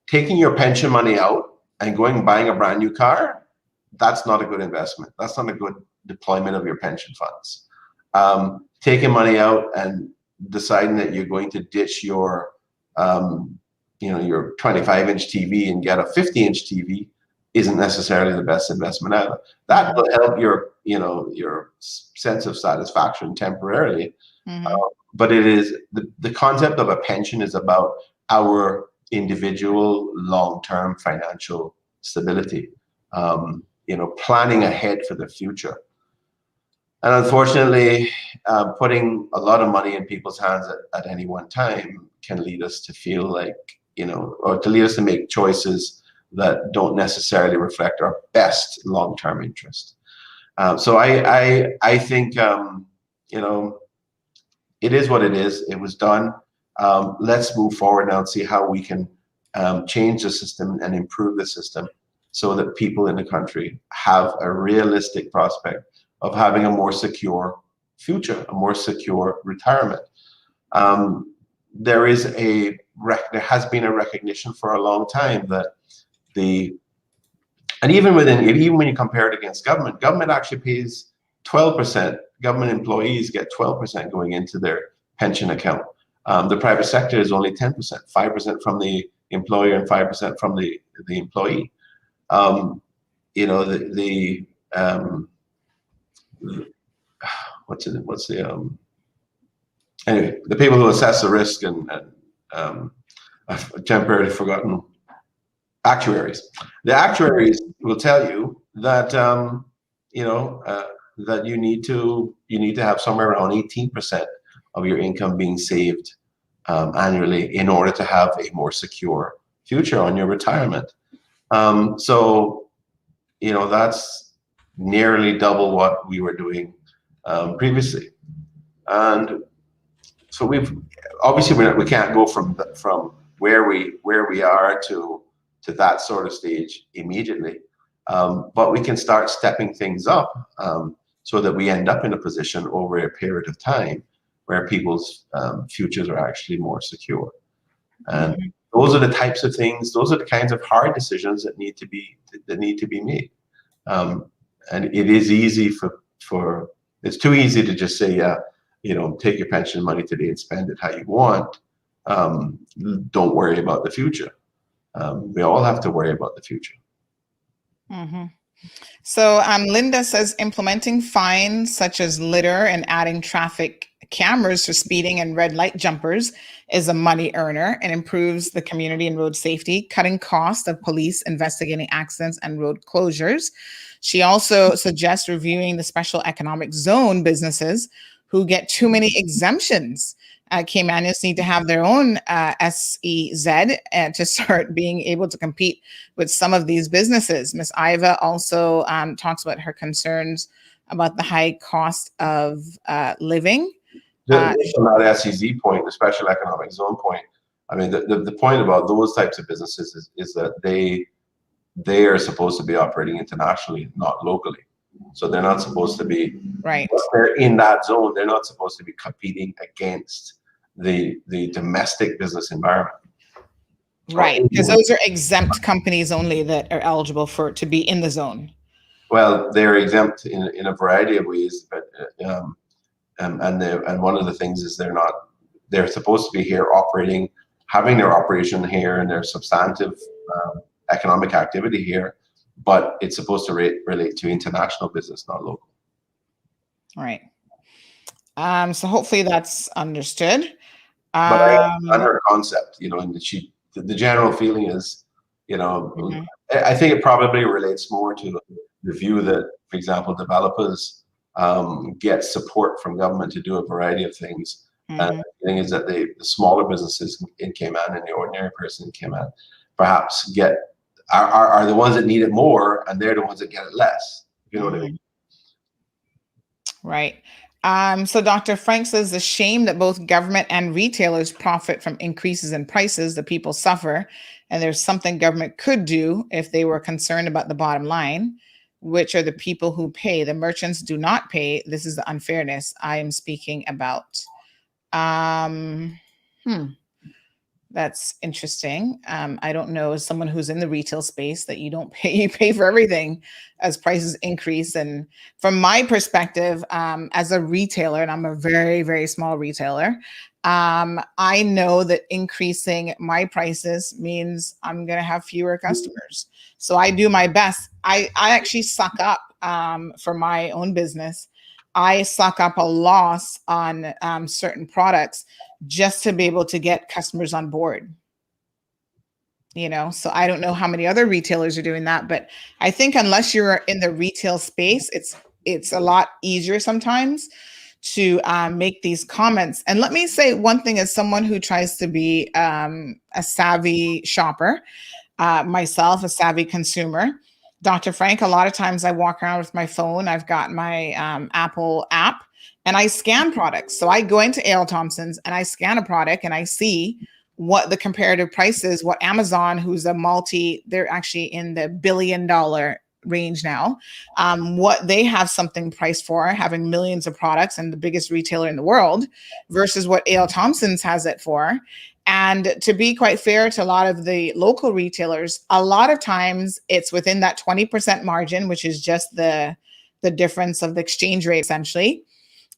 Taking your pension money out and going and buying a brand new car, that's not a good investment. That's not a good deployment of your pension funds. Taking money out and deciding that you're going to ditch your 25-inch TV and get a 50-inch TV isn't necessarily the best investment either. That will help your sense of satisfaction temporarily. But it is the concept of a pension is about our individual long-term financial stability, planning ahead for the future. And unfortunately, putting a lot of money in people's hands at any one time can lead us to feel like, or to lead us to make choices that don't necessarily reflect our best long-term interest. So I think, it is what it is. It was done. Let's move forward now and see how we can change the system and improve the system so that people in the country have a realistic prospect of having a more secure future, a more secure retirement. There has been a recognition for a long time that even when you compare it against government actually pays 12%, government employees get 12% going into their pension account. The private sector is only 10%, 5% from the employer and 5% from the employee. Anyway, the people who assess the risk and I've temporarily forgotten actuaries. The actuaries will tell you that that you need to have somewhere around 18% of your income being saved annually in order to have a more secure future on your retirement. So that's nearly double what we were doing previously, and so we can't go from where we are to that sort of stage immediately, but we can start stepping things up so that we end up in a position over a period of time where people's futures are actually more secure. And those are the types of things, those are the kinds of hard decisions that need to be made. And it is easy it's too easy to just say, take your pension money today and spend it how you want. Don't worry about the future. We all have to worry about the future.
Mm-hmm. So Linda says implementing fines such as litter and adding traffic cameras for speeding and red light jumpers is a money earner and improves the community and road safety, cutting costs of police investigating accidents and road closures. She also suggests reviewing the special economic zone businesses who get too many exemptions. Caymanians need to have their own SEZ to start being able to compete with some of these businesses. Ms. Iva also talks about her concerns about the high cost of living.
From that SEZ point, the special economic zone point, I mean, the point about those types of businesses is that they are supposed to be operating internationally, not locally. So they're not supposed to be,
right.
They're in that zone. They're not supposed to be competing against the domestic business environment.
Right, because those are exempt companies only that are eligible to be in the zone.
Well, they're exempt in a variety of ways, but and one of the things is they're supposed to be here operating, having their operation here and their substantive economic activity here, but it's supposed to relate to international business, not local.
Right. So hopefully that's understood.
But I understand her concept, and the general feeling is, I think it probably relates more to the view that, for example, developers get support from government to do a variety of things. And the thing is that the smaller businesses in Cayman and the ordinary person in Cayman perhaps are the ones that need it more, and they're the ones that get it less. You know what I mean?
Right. So Dr. Frank says the shame that both government and retailers profit from increases in prices, the people suffer, and there's something government could do if they were concerned about the bottom line, which are the people who pay. The merchants do not pay. This is the unfairness I am speaking about. That's interesting. I don't know, as someone who's in the retail space, that you don't pay, you pay for everything as prices increase. And from my perspective, as a retailer, and I'm a very, very small retailer, I know that increasing my prices means I'm going to have fewer customers. So I do my best. I actually suck up for my own business. I suck up a loss on certain products just to be able to get customers on board. So I don't know how many other retailers are doing that, but I think unless you're in the retail space, it's a lot easier sometimes to make these comments. And let me say one thing, as someone who tries to be a savvy shopper, myself, a savvy consumer, Dr. Frank, a lot of times I walk around with my phone. I've got my Apple app and I scan products. So I go into A.L. Thompson's and I scan a product and I see what the comparative price is, what Amazon, who's they're actually in the $1 billion range now, what they have something priced for, having millions of products and the biggest retailer in the world, versus what A.L. Thompson's has it for. And to be quite fair to a lot of the local retailers, a lot of times it's within that 20% margin, which is just the the difference of the exchange rate essentially.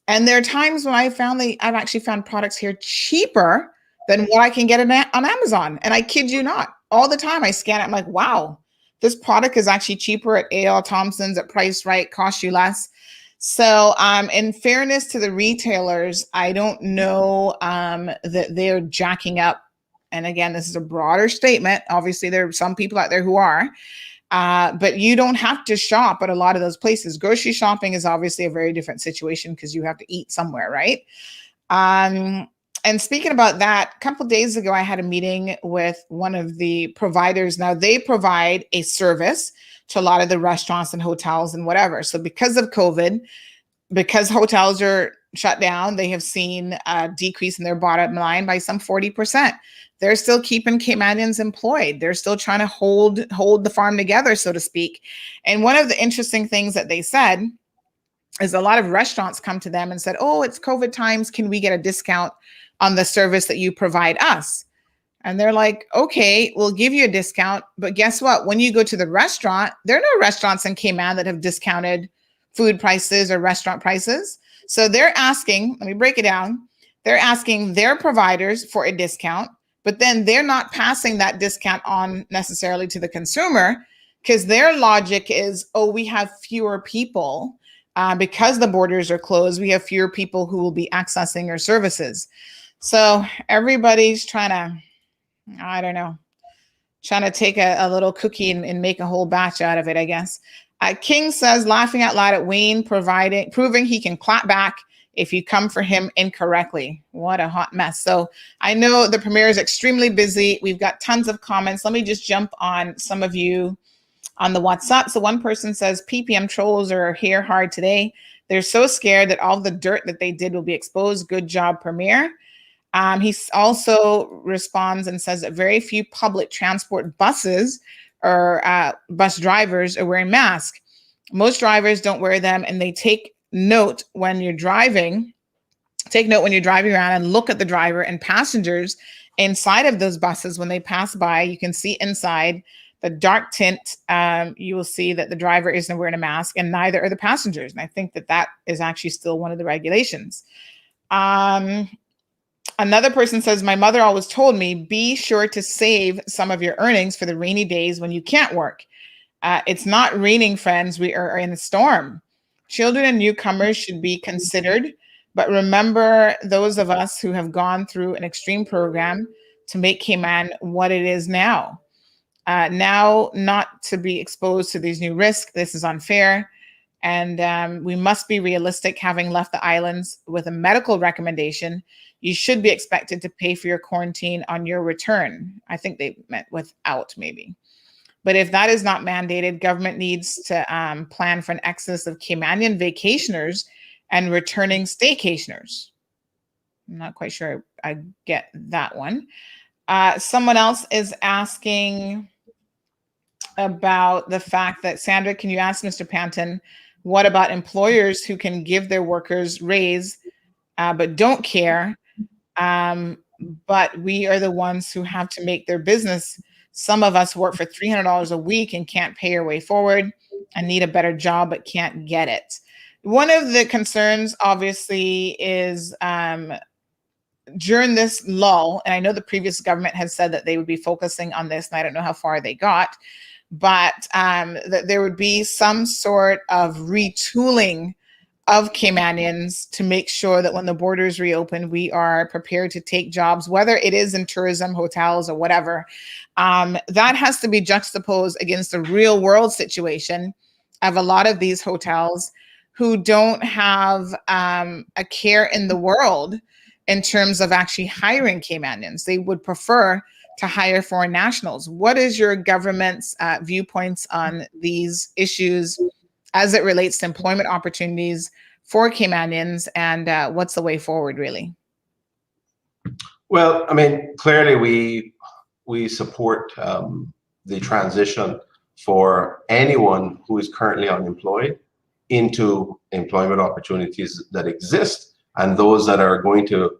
And there are times when I've actually found products here cheaper than what I can get on Amazon. And I kid you not, all the time I scan it, I'm like, wow, this product is actually cheaper at A.L. Thompson's, at Price Right, costs you less. So in fairness to the retailers, I don't know that they're jacking up. And again, this is a broader statement. Obviously, there are some people out there who are. But you don't have to shop at a lot of those places. Grocery shopping is obviously a very different situation because you have to eat somewhere, right? And speaking about that, a couple of days ago, I had a meeting with one of the providers. Now, they provide a service to a lot of the restaurants and hotels and whatever. So because of COVID, because hotels are shut down, they have seen a decrease in their bottom line by some 40%. They're still keeping Caymanians employed. They're still trying to hold the farm together, so to speak. And one of the interesting things that they said is a lot of restaurants come to them and said, oh, it's COVID times. Can we get a discount on the service that you provide us? And they're like, okay, we'll give you a discount. But guess what? When you go to the restaurant, there are no restaurants in Cayman that have discounted food prices or restaurant prices. So they're asking, let me break it down. They're asking their providers for a discount, but then they're not passing that discount on necessarily to the consumer because their logic is, oh, we have fewer people because the borders are closed. We have fewer people who will be accessing our services. So everybody's trying to, I don't know, trying to take a little cookie and make a whole batch out of it, I guess. King says, laughing out loud at Wayne proving he can clap back if you come for him incorrectly. What a hot mess. So I know the Premier is extremely busy. We've got tons of comments. Let me just jump on some of you on the WhatsApp. So one person says, PPM trolls are here hard today. They're so scared that all the dirt that they did will be exposed. Good job, Premier. He also responds and says that very few public transport buses or bus drivers are wearing masks. Most drivers don't wear them, and they take note when you're driving around and look at the driver and passengers inside of those buses. When they pass by, you can see inside the dark tint. You will see that the driver isn't wearing a mask, and neither are the passengers. And I think that is actually still one of the regulations. Another person says, my mother always told me, be sure to save some of your earnings for the rainy days when you can't work. It's not raining, friends. We are in a storm. Children and newcomers should be considered, but remember those of us who have gone through an extreme program to make Cayman what it is now. Now, not to be exposed to these new risks. This is unfair. And we must be realistic. Having left the islands with a medical recommendation, you should be expected to pay for your quarantine on your return. I think they meant without, maybe. But if that is not mandated, government needs to plan for an excess of Caymanian vacationers and returning staycationers. I'm not quite sure I get that one. Someone else is asking about the fact that, Sandra, can you ask Mr. Panton, what about employers who can give their workers raise but don't care? But we are the ones who have to make their business. Some of us work for $300 a week and can't pay our way forward and need a better job but can't get it. One of the concerns, obviously, is during this lull, and I know the previous government has said that they would be focusing on this, and I don't know how far they got, but that there would be some sort of retooling of Caymanians to make sure that when the borders reopen, we are prepared to take jobs, whether it is in tourism, hotels, or whatever. That has to be juxtaposed against the real world situation of a lot of these hotels who don't have a care in the world in terms of actually hiring Caymanians. They would prefer to hire foreign nationals. What is your government's viewpoints on these issues as it relates to employment opportunities for Caymanians, and what's the way forward, really?
Well, I mean, clearly we support the transition for anyone who is currently unemployed into employment opportunities that exist, and those that are going to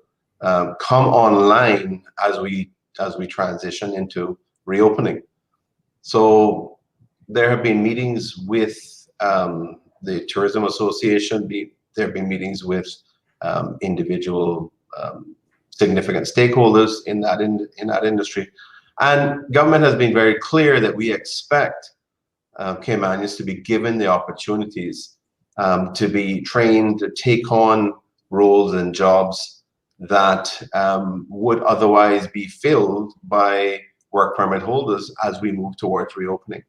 come online as we transition into reopening. So there have been meetings with the Tourism Association. There have been meetings with individual significant stakeholders in that industry, and government has been very clear that we expect Caymanians to be given the opportunities to be trained, to take on roles and jobs that would otherwise be filled by work permit holders as we move towards reopening.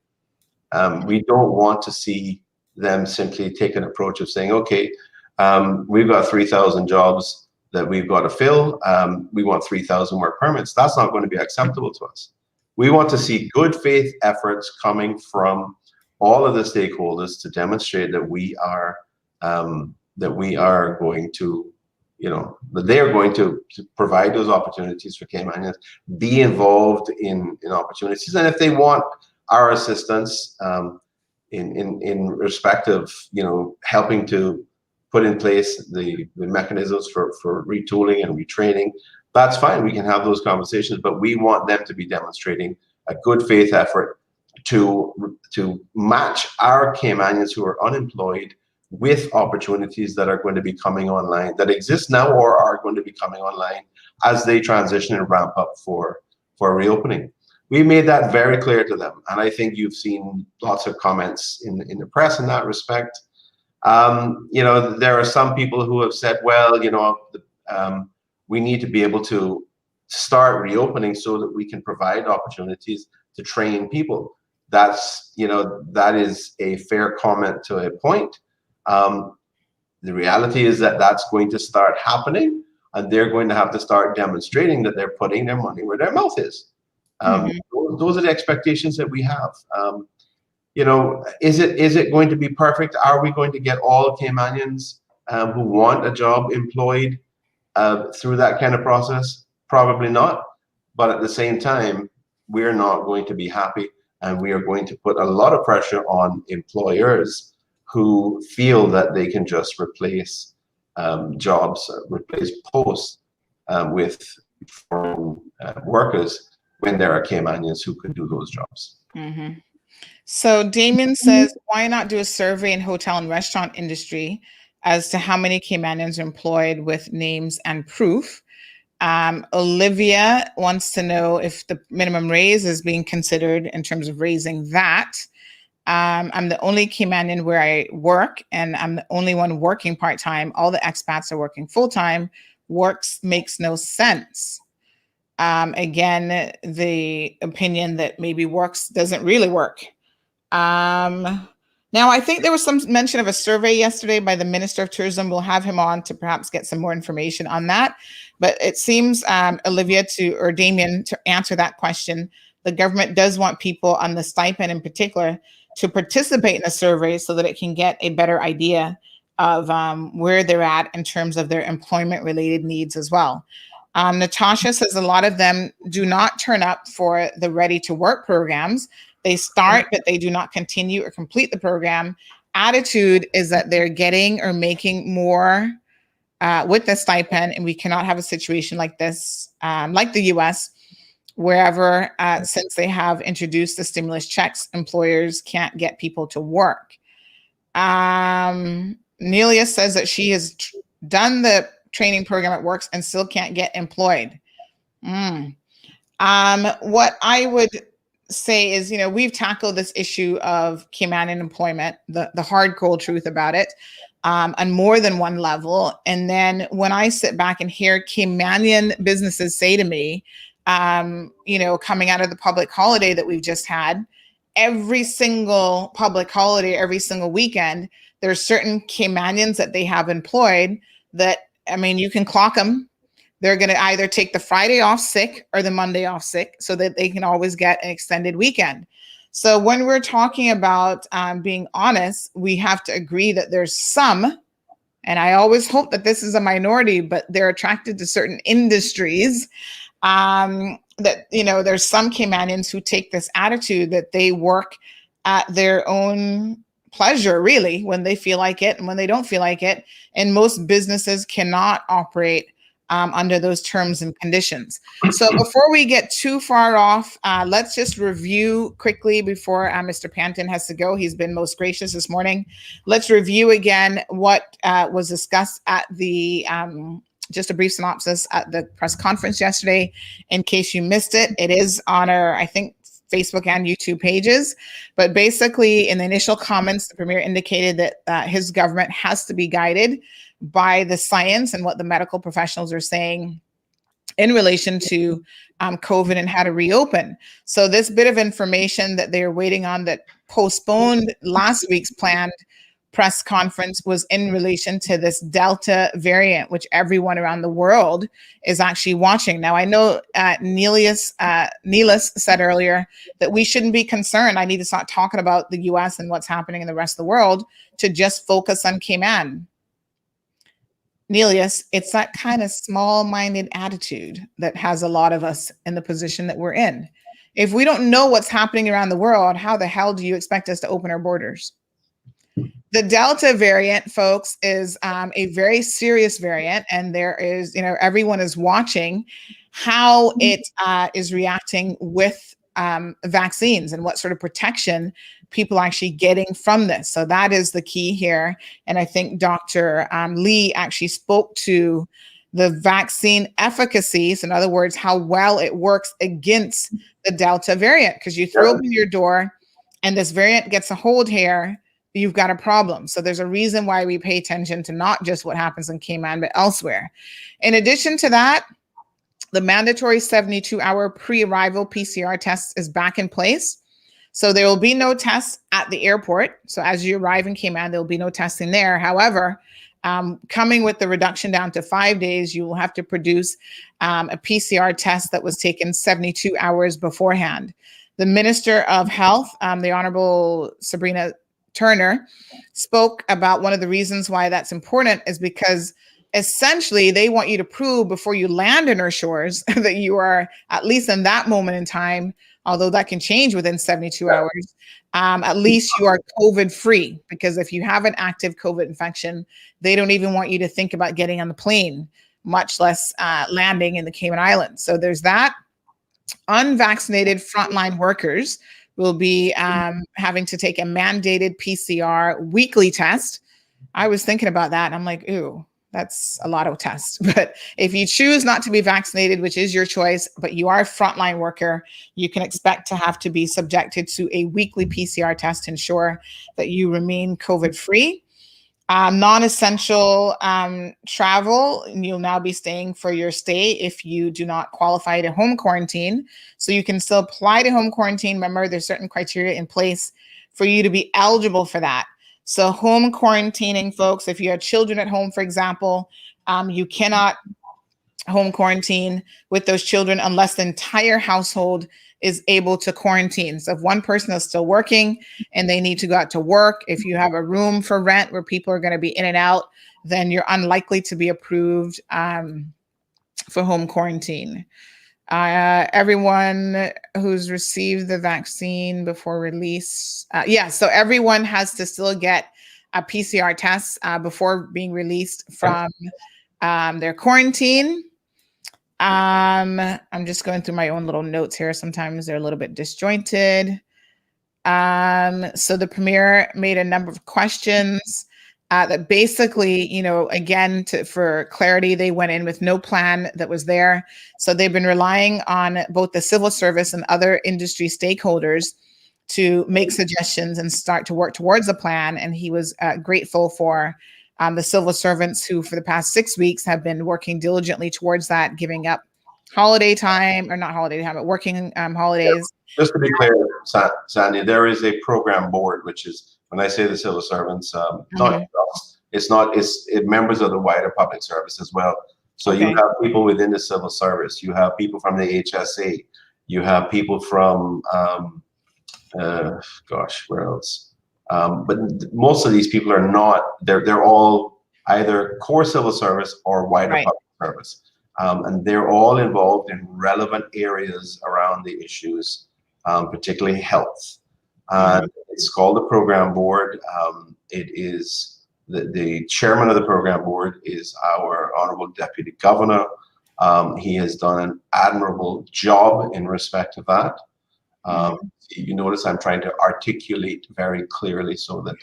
We don't want to see them simply take an approach of saying, okay, we've got 3,000 jobs that we've got to fill. We want 3,000 work permits. That's not going to be acceptable to us. We want to see good faith efforts coming from all of the stakeholders to demonstrate that we are going to, that they are going to provide those opportunities for Caymanians, be involved in opportunities, and if they want our assistance in respect of helping to put in place the mechanisms for retooling and retraining, that's fine. We can have those conversations, but we want them to be demonstrating a good faith effort to match our Caymanians who are unemployed with opportunities that are going to be coming online, that exist now or are going to be coming online as they transition and ramp up for reopening. We made that very clear to them, and I think you've seen lots of comments in the press in that respect. There are some people who have said, well, we need to be able to start reopening so that we can provide opportunities to train people. That is a fair comment to a point. The reality is that that's going to start happening, and they're going to have to start demonstrating that they're putting their money where their mouth is. Those are the expectations that we have. Is it going to be perfect? Are we going to get all Caymanians who want a job employed through that kind of process? Probably not. But at the same time, we're not going to be happy, and we are going to put a lot of pressure on employers who feel that they can just replace jobs, replace posts with foreign workers when there are Caymanians who could do those jobs.
Mm-hmm. So Damien says, why not do a survey in hotel and restaurant industry as to how many Caymanians are employed with names and proof? Olivia wants to know if the minimum raise is being considered in terms of raising that. I'm the only Caymanian where I work, and I'm the only one working part-time. All the expats are working full-time. Makes no sense. Again, the opinion that maybe works doesn't really work. Now, I think there was some mention of a survey yesterday by the Minister of Tourism. We'll have him on to perhaps get some more information on that. But it seems, Olivia or Damien, to answer that question, the government does want people on the stipend in particular to participate in a survey so that it can get a better idea of where they're at in terms of their employment-related needs as well. Natasha says a lot of them do not turn up for the Ready to Work programs. They start, but they do not continue or complete the program. Attitude is that they're getting or making more with the stipend, and we cannot have a situation like this, like the US, wherever, since they have introduced the stimulus checks, employers can't get people to work. Nelia says that she has done the training program at Works and still can't get employed. What I would say is, we've tackled this issue of Caymanian employment, the hard, cold truth about it, on more than one level. And then when I sit back and hear Caymanian businesses say to me, coming out of the public holiday that we've just had, every single public holiday, every single weekend, there's certain Caymanians that they have employed that, you can clock them. They're going to either take the Friday off sick or the Monday off sick so that they can always get an extended weekend. So when we're talking about being honest, we have to agree that there's some, and I always hope that this is a minority, but they're attracted to certain industries, that, there's some Caymanians who take this attitude that they work at their own pleasure, really, when they feel like it and when they don't feel like it. And most businesses cannot operate under those terms and conditions. So before we get too far off, let's just review quickly before Mr. Panton has to go. He's been most gracious this morning. Let's review again what was discussed at the, just a brief synopsis at the press conference yesterday. In case you missed it, it is on our, I think, Facebook and YouTube pages. But basically, in the initial comments, the Premier indicated that his government has to be guided by the science and what the medical professionals are saying in relation to COVID and how to reopen. So this bit of information that they're waiting on that postponed last week's planned press conference was in relation to this Delta variant, which everyone around the world is actually watching. Now, I know Neelis said earlier that we shouldn't be concerned. I need to start talking about the US and what's happening in the rest of the world to just focus on Cayman. Neelius, it's that kind of small-minded attitude that has a lot of us in the position that we're in. If we don't know what's happening around the world, how the hell do you expect us to open our borders? The Delta variant, folks, is a very serious variant, and there is, everyone is watching how it is reacting with vaccines and what sort of protection people are actually getting from this. So that is the key here. And I think Dr. Lee actually spoke to the vaccine efficacy. So in other words, how well it works against the Delta variant, because you throw open your door and this variant gets a hold here, you've got a problem. So there's a reason why we pay attention to not just what happens in Cayman, but elsewhere. In addition to that, the mandatory 72-hour pre-arrival PCR test is back in place. So there will be no tests at the airport. So as you arrive in Cayman, there will be no testing there. However, coming with the reduction down to 5 days, you will have to produce a PCR test that was taken 72 hours beforehand. The Minister of Health, the Honorable Sabrina Turner, spoke about one of the reasons why that's important is because essentially they want you to prove before you land in our shores that you are, at least in that moment in time, although that can change within 72 hours, at least you are COVID free, because if you have an active COVID infection, they don't even want you to think about getting on the plane, much less landing in the Cayman Islands. So there's that. Unvaccinated frontline workers will be having to take a mandated PCR weekly test. I was thinking about that and I'm like, ooh, that's a lot of tests. But if you choose not to be vaccinated, which is your choice, but you are a frontline worker, you can expect to have to be subjected to a weekly PCR test to ensure that you remain COVID-free. Non-essential travel, you'll now be staying for your stay if you do not qualify to home quarantine. So you can still apply to home quarantine. Remember, there's certain criteria in place for you to be eligible for that. So home quarantining, folks, if you have children at home, for example, you cannot home quarantine with those children unless the entire household is able to quarantine. So if one person is still working and they need to go out to work, if you have a room for rent where people are going to be in and out, then you're unlikely to be approved for home quarantine. Everyone who's received the vaccine before release. So everyone has to still get a PCR test before being released from their quarantine. I'm just going through my own little notes here. Sometimes they're a little bit disjointed. So the Premier made a number of questions that basically, again, for clarity, they went in with no plan that was there. So they've been relying on both the civil service and other industry stakeholders to make suggestions and start to work towards a plan. And he was grateful for the civil servants who, for the past 6 weeks, have been working diligently towards that, giving up holiday time, or not holiday time, but working holidays.
Yeah. Just to be clear, Sandy, there is a program board, which is, when I say the civil servants, it's members of the wider public service as well. So you have people within the civil service, you have people from the HSA, you have people from, where else? But most of these people are not, they're all either core civil service or wider public service. And they're all involved in relevant areas around the issues, particularly health. It's called the program board. It is The chairman of the program board is our Honorable Deputy Governor. He has done an admirable job in respect of that. You notice I'm trying to articulate very clearly so that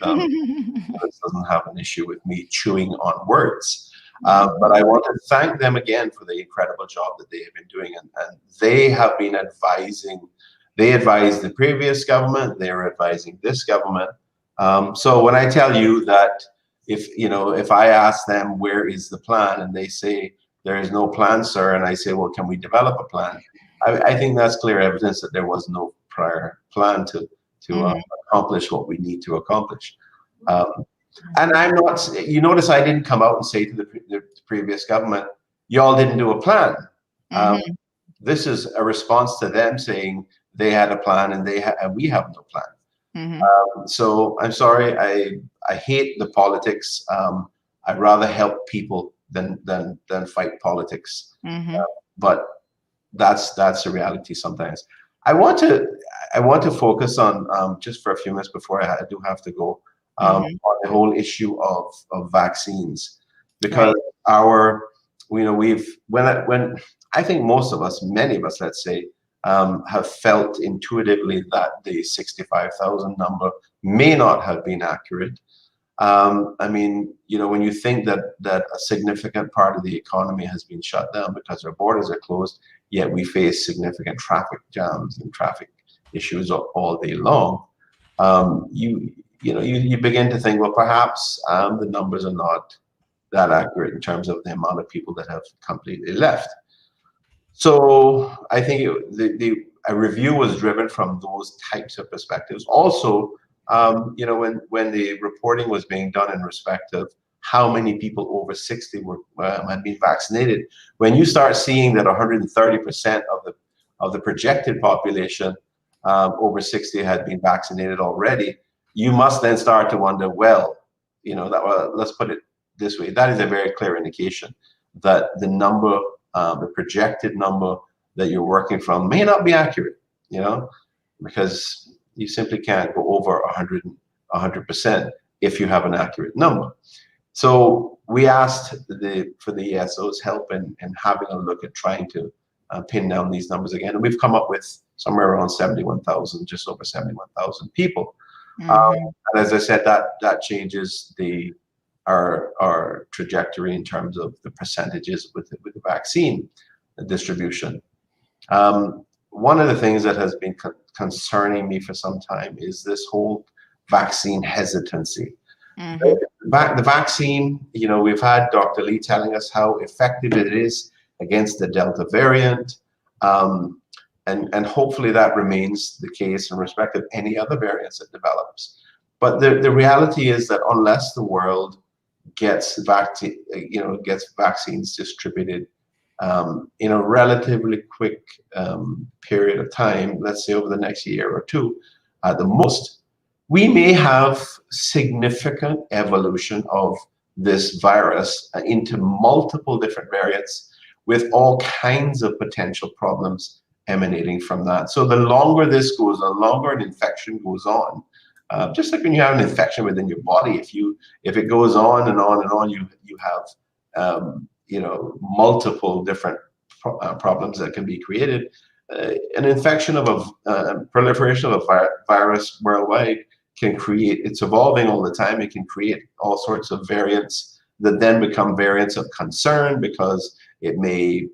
this doesn't have an issue with me chewing on words. But I want to thank them again for the incredible job that they have been doing. And they have been advising, they advised the previous government, they're advising this government. So when I tell you that if I ask them where is the plan and they say there is no plan, sir, and I say, well, can we develop a plan? I think that's clear evidence that there was no prior plan to accomplish what we need to accomplish. And I'm not, you notice I didn't come out and say to the previous government, y'all didn't do a plan. This is a response to them saying they had a plan and we have no plan. So I'm sorry, I hate the politics. I'd rather help people than fight politics. But that's the reality sometimes. I want to focus on just for a few minutes before I do have to go on the whole issue of vaccines, because when I think most of us, many of us, let's say, have felt intuitively that the 65,000 number may not have been accurate. I mean, when you think that a significant part of the economy has been shut down because our borders are closed, yet we face significant traffic jams and traffic issues all day long, you begin to think, well, perhaps the numbers are not that accurate in terms of the amount of people that have completely left. So I think a review was driven from those types of perspectives. Also, when the reporting was being done in respect of how many people over 60 had been vaccinated, when you start seeing that 130% of the projected population over 60 had been vaccinated already, you must then start to wonder, well, let's put it this way. That is a very clear indication that the number, the projected number that you're working from may not be accurate, because you simply can't go over 100% if you have an accurate number. So we asked for the ESO's help in having a look at trying to pin down these numbers again. And we've come up with somewhere around 71,000, just over 71,000 people. And as I said, that changes our trajectory in terms of the percentages with the vaccine distribution. One of the things that has been concerning me for some time is this whole vaccine hesitancy. The vaccine, we've had Dr. Lee telling us how effective it is against the Delta variant. And hopefully that remains the case in respect of any other variants that develops. But the reality is that unless the world gets vaccines distributed in a relatively quick period of time, let's say over the next year or two at the most, we may have significant evolution of this virus into multiple different variants with all kinds of potential problems emanating from that. So the longer this goes, the longer an infection goes on, just like when you have an infection within your body, if it goes on and on and on, you have multiple different problems that can be created. An infection of a proliferation of a virus worldwide can create, it's evolving all the time, it can create all sorts of variants that then become variants of concern because it may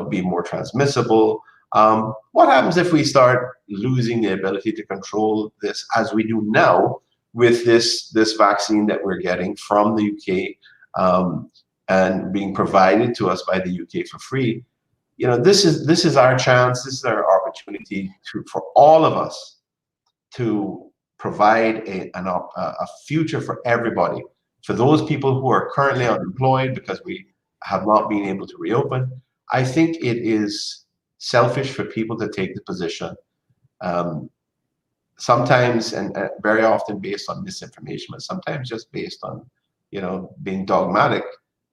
be more transmissible. What happens if we start losing the ability to control this as we do now with this vaccine that we're getting from the UK and being provided to us by the UK for free? This is our chance, this is our opportunity for all of us to provide a future for everybody. For those people who are currently unemployed because we have not been able to reopen, I think it is selfish for people to take the position, sometimes and very often based on misinformation, but sometimes just based on being dogmatic,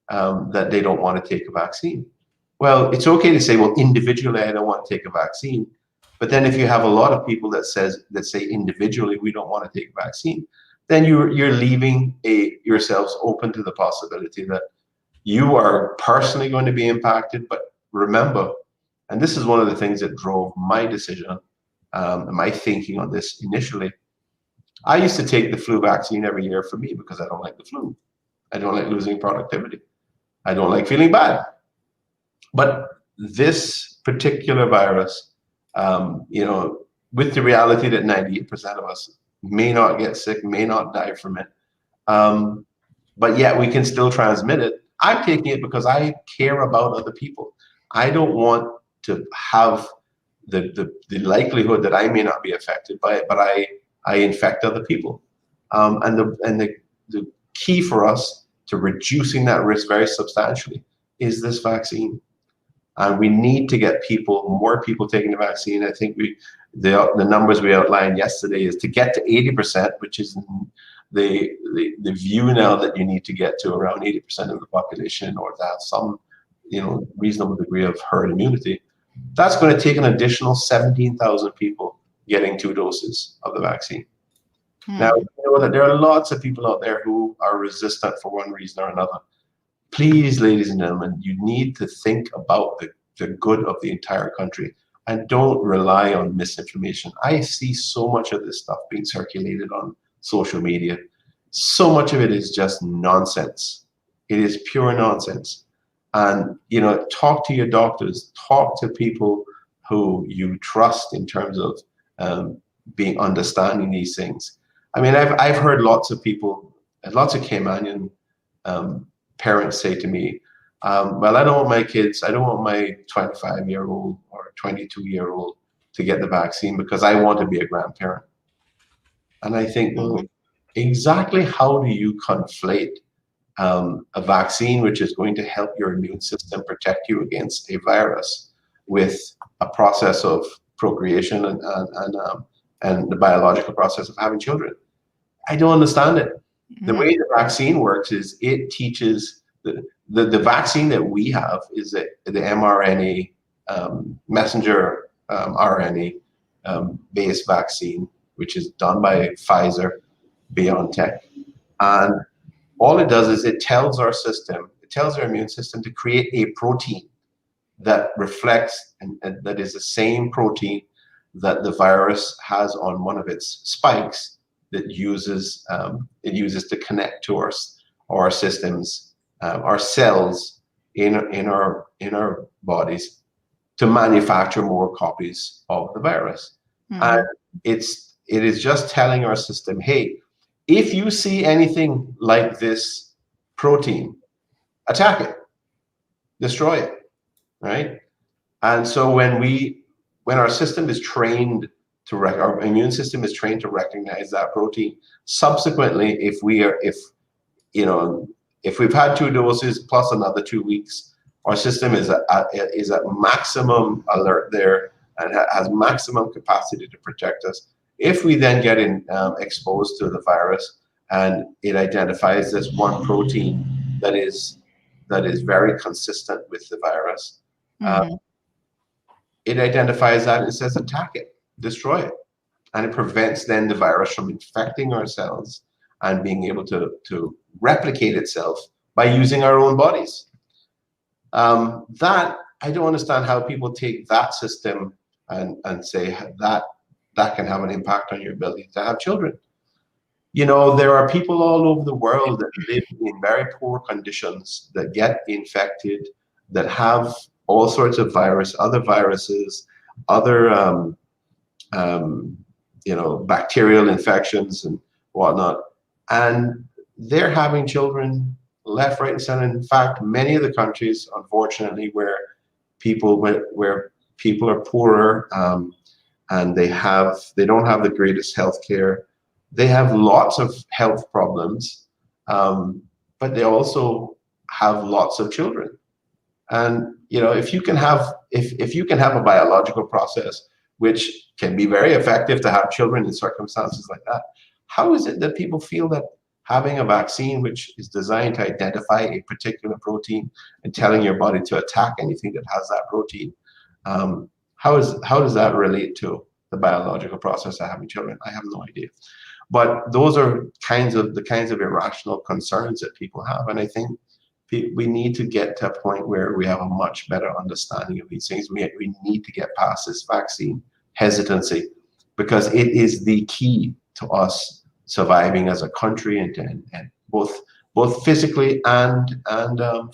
that they don't want to take a vaccine. Well, it's okay to say, well, individually I don't want to take a vaccine, but then if you have a lot of people that say individually we don't want to take a vaccine, then you're leaving yourselves open to the possibility that you are personally going to be impacted. But remember, and this is one of the things that drove my decision, my thinking on this initially. I used to take the flu vaccine every year for me because I don't like the flu. I don't like losing productivity. I don't like feeling bad. But this particular virus, with the reality that 98% of us may not get sick, may not die from it, but yet we can still transmit it. I'm taking it because I care about other people. I don't want to have the likelihood that I may not be affected by it, but I infect other people. And the key for us to reducing that risk very substantially is this vaccine. And we need to get more people taking the vaccine. I think the numbers we outlined yesterday is to get to 80%, which is the view now that you need to get to around 80% of the population in order to have some, reasonable degree of herd immunity. That's going to take an additional 17,000 people getting 2 doses of the vaccine. Now, you know that there are lots of people out there who are resistant for one reason or another. Please, ladies and gentlemen, you need to think about the good of the entire country and don't rely on misinformation. I see so much of this stuff being circulated on social media. So much of it is just nonsense. It is pure nonsense. And, talk to your doctors, talk to people who you trust in terms of understanding these things. I mean, I've heard lots of people, lots of Caymanian parents say to me, well, I don't want my 25-year-old or 22-year-old to get the vaccine because I want to be a grandparent. And I think, well, exactly how do you conflate a vaccine which is going to help your immune system protect you against a virus with a process of procreation and the biological process of having children? I don't understand it. The way the vaccine works is it teaches the vaccine that we have is the mRNA messenger RNA based vaccine, which is done by Pfizer, BioNTech, and all it does is it tells our immune system to create a protein that reflects and that is the same protein that the virus has on one of its spikes that it uses to connect to our systems, our cells in our bodies to manufacture more copies of the virus. And it is just telling our system, hey, if you see anything like this protein, attack it, destroy it, right? And so when our system is trained our immune system is trained to recognize that protein, subsequently, if we've had 2 doses plus another 2 weeks, our system is at maximum alert there and has maximum capacity to protect us. If we then get exposed to the virus and it identifies this one protein that is very consistent with the virus, it identifies that and says attack it, destroy it, and it prevents then the virus from infecting our cells and being able to replicate itself by using our own bodies. That I don't understand how people take that system and say that can have an impact on your ability to have children. There are people all over the world that live in very poor conditions that get infected, that have all sorts of other viruses, other bacterial infections and whatnot, and they're having children left, right, and center. In fact, many of the countries, unfortunately, where people are poorer and they don't have the greatest health care, they have lots of health problems, but they also have lots of children. And if you can have a biological process which can be very effective to have children in circumstances like that, how is it that people feel that having a vaccine which is designed to identify a particular protein and telling your body to attack anything that has that protein, how does that relate to the biological process of having children? I have no idea. But those are the kinds of irrational concerns that people have. And I think we need to get to a point where we have a much better understanding of these things. We need to get past this vaccine hesitancy, because it is the key to us surviving as a country, and both physically and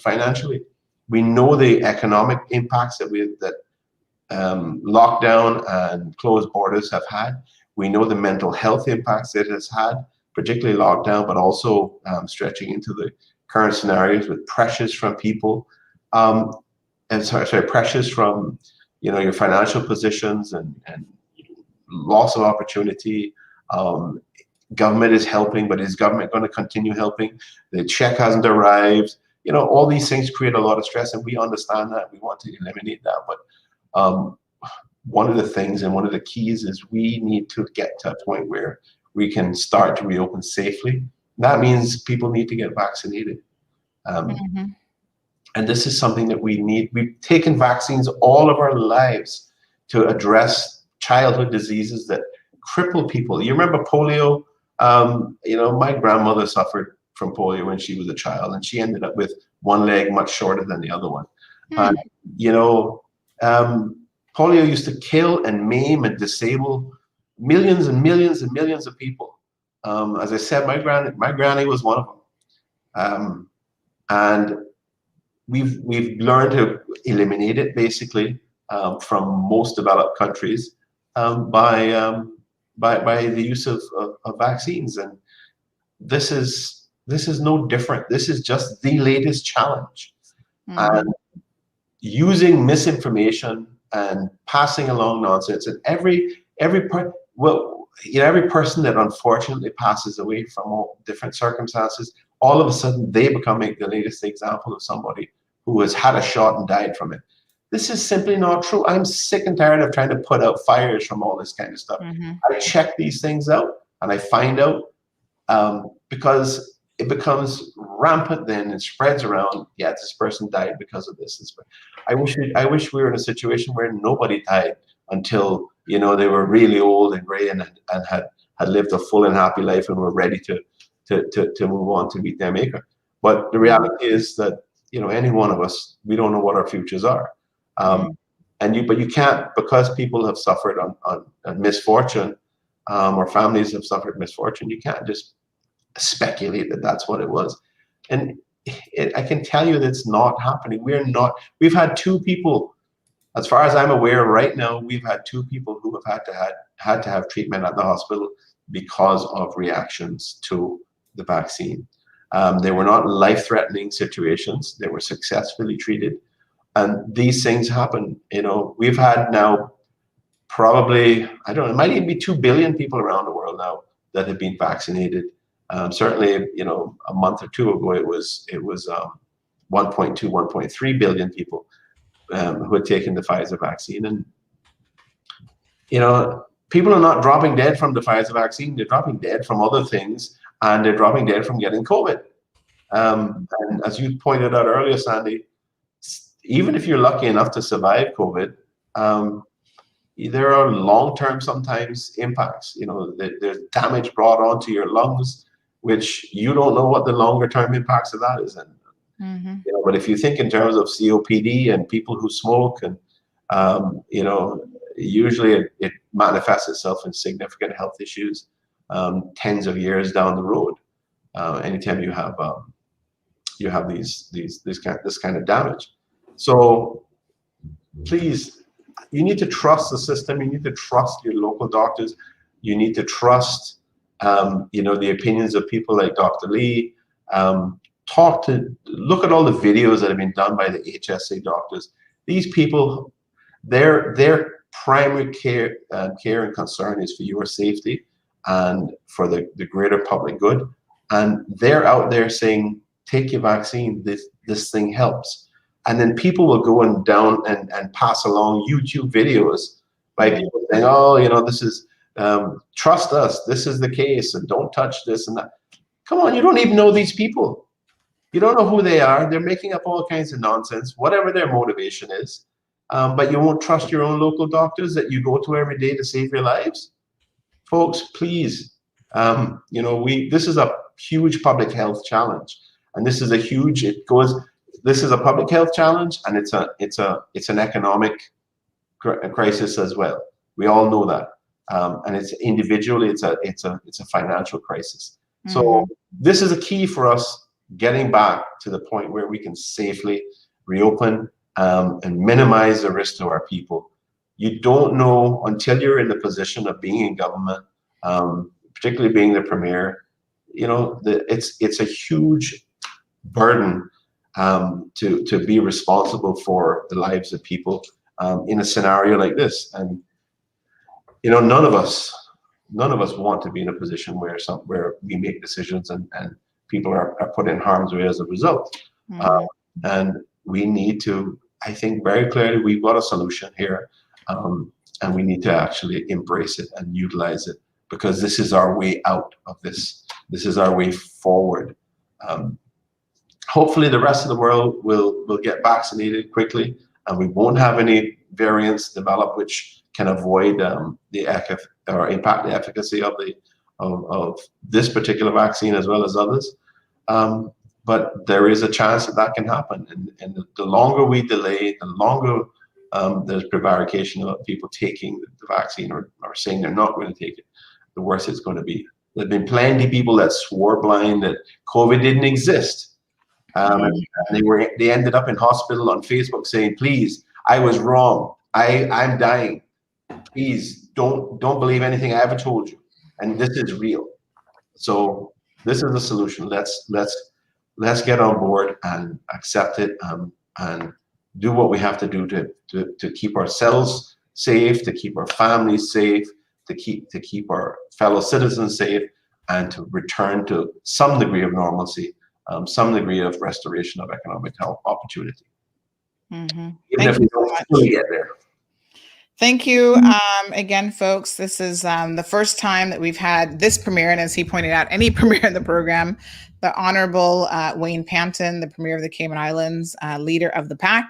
financially. We know the economic impacts that lockdown and closed borders have had. We know the mental health impacts that it has had, particularly lockdown, but also stretching into the current scenarios with pressures from people, pressures from your financial positions and loss of opportunity. Government is helping, but is government going to continue helping? The check hasn't arrived. All these things create a lot of stress, and we understand that. We want to eliminate that, but one of the things and one of the keys is we need to get to a point where we can start to reopen safely. That means people need to get vaccinated. And this is something that we need. We've taken vaccines all of our lives to address childhood diseases that cripple people. You remember polio? My grandmother suffered from polio when she was a child, and she ended up with one leg much shorter than the other one. Polio used to kill and maim and disable millions and millions and millions of people. As I said, my granny was one of them. And we've learned to eliminate it basically from most developed countries by the use of vaccines. And this is no different. This is just the latest challenge. And using misinformation and passing along nonsense, and every person that unfortunately passes away from all different circumstances, all of a sudden they become the latest example of somebody who has had a shot and died from it. This is simply not true. I'm sick and tired of trying to put out fires from all this kind of stuff. I check these things out and I find out, because it becomes rampant then and spreads around. Yeah, this person died because of this. I wish we were in a situation where nobody died until they were really old and gray and had lived a full and happy life and were ready to move on to meet their maker. But the reality is that any one of us, we don't know what our futures are. But you can't, because people have suffered on misfortune, or families have suffered misfortune, you can't just speculate that that's what it was. And I can tell you that it's not happening. We've had two people, as far as I'm aware right now, we've had two people who have had to have treatment at the hospital because of reactions to the vaccine. They were not life-threatening situations. They were successfully treated. And these things happen. We've had now probably, I don't know, it might even be 2 billion people around the world now that have been vaccinated. Certainly, a month or two ago, it was 1.2, 1.3 billion people who had taken the Pfizer vaccine. And, people are not dropping dead from the Pfizer vaccine. They're dropping dead from other things, and they're dropping dead from getting COVID. And as you pointed out earlier, Sandy, even if you're lucky enough to survive COVID, there are long-term sometimes impacts. There's damage brought onto your lungs, which you don't know what the longer-term impacts of that is. And but if you think in terms of COPD and people who smoke, and usually it manifests itself in significant health issues tens of years down the road. Anytime you have this kind of damage. So please, you need to trust the system. You need to trust your local doctors. You need to trust, the opinions of people like Dr. Lee. Look at all the videos that have been done by the HSA doctors. These people, their primary care and concern is for your safety and for the greater public good. And they're out there saying, take your vaccine, this thing helps. And then people will go and pass along YouTube videos by people saying, this is, trust us, this is the case, and don't touch this and that. Come on, you don't even know these people. You don't know who they are. They're making up all kinds of nonsense, whatever their motivation is. But you won't trust your own local doctors that you go to every day to save your lives? Folks, please, This is a huge public health challenge, and this is a public health challenge, and it's an economic crisis as well. We all know that, and it's individually, it's a financial crisis. So this is a key for us getting back to the point where we can safely reopen and minimize the risk to our people. You don't know until you're in the position of being in government, particularly being the premier. It's a huge burden to be responsible for the lives of people in a scenario like this. And none of us want to be in a position where we make decisions and people are put in harm's way as a result. And we need to, I think very clearly, we've got a solution here, and we need to actually embrace it and utilize it, because this is our way out of this. This is our way forward. Hopefully the rest of the world will get vaccinated quickly, and we won't have any variants develop which can avoid or impact the efficacy of this particular vaccine as well as others. But there is a chance that can happen, and the longer we delay, the longer there's prevarication of people taking the vaccine or saying they're not going to take it, the worse it's going to be. There've been plenty of people that swore blind that COVID didn't exist. And they ended up in hospital on Facebook saying, "Please, I was wrong. I'm dying. Please don't believe anything I ever told you." And this is real. So this is the solution. Let's get on board and accept it, and do what we have to do to keep ourselves safe, to keep our families safe, to keep our fellow citizens safe, and to return to some degree of normalcy, some degree of restoration of economic health opportunity. Even if we don't fully get there.
Thank you again, folks. This is the first time that we've had this premiere, and as he pointed out, any premiere in the program, the Honorable Wayne Panton, the Premier of the Cayman Islands, leader of the pack.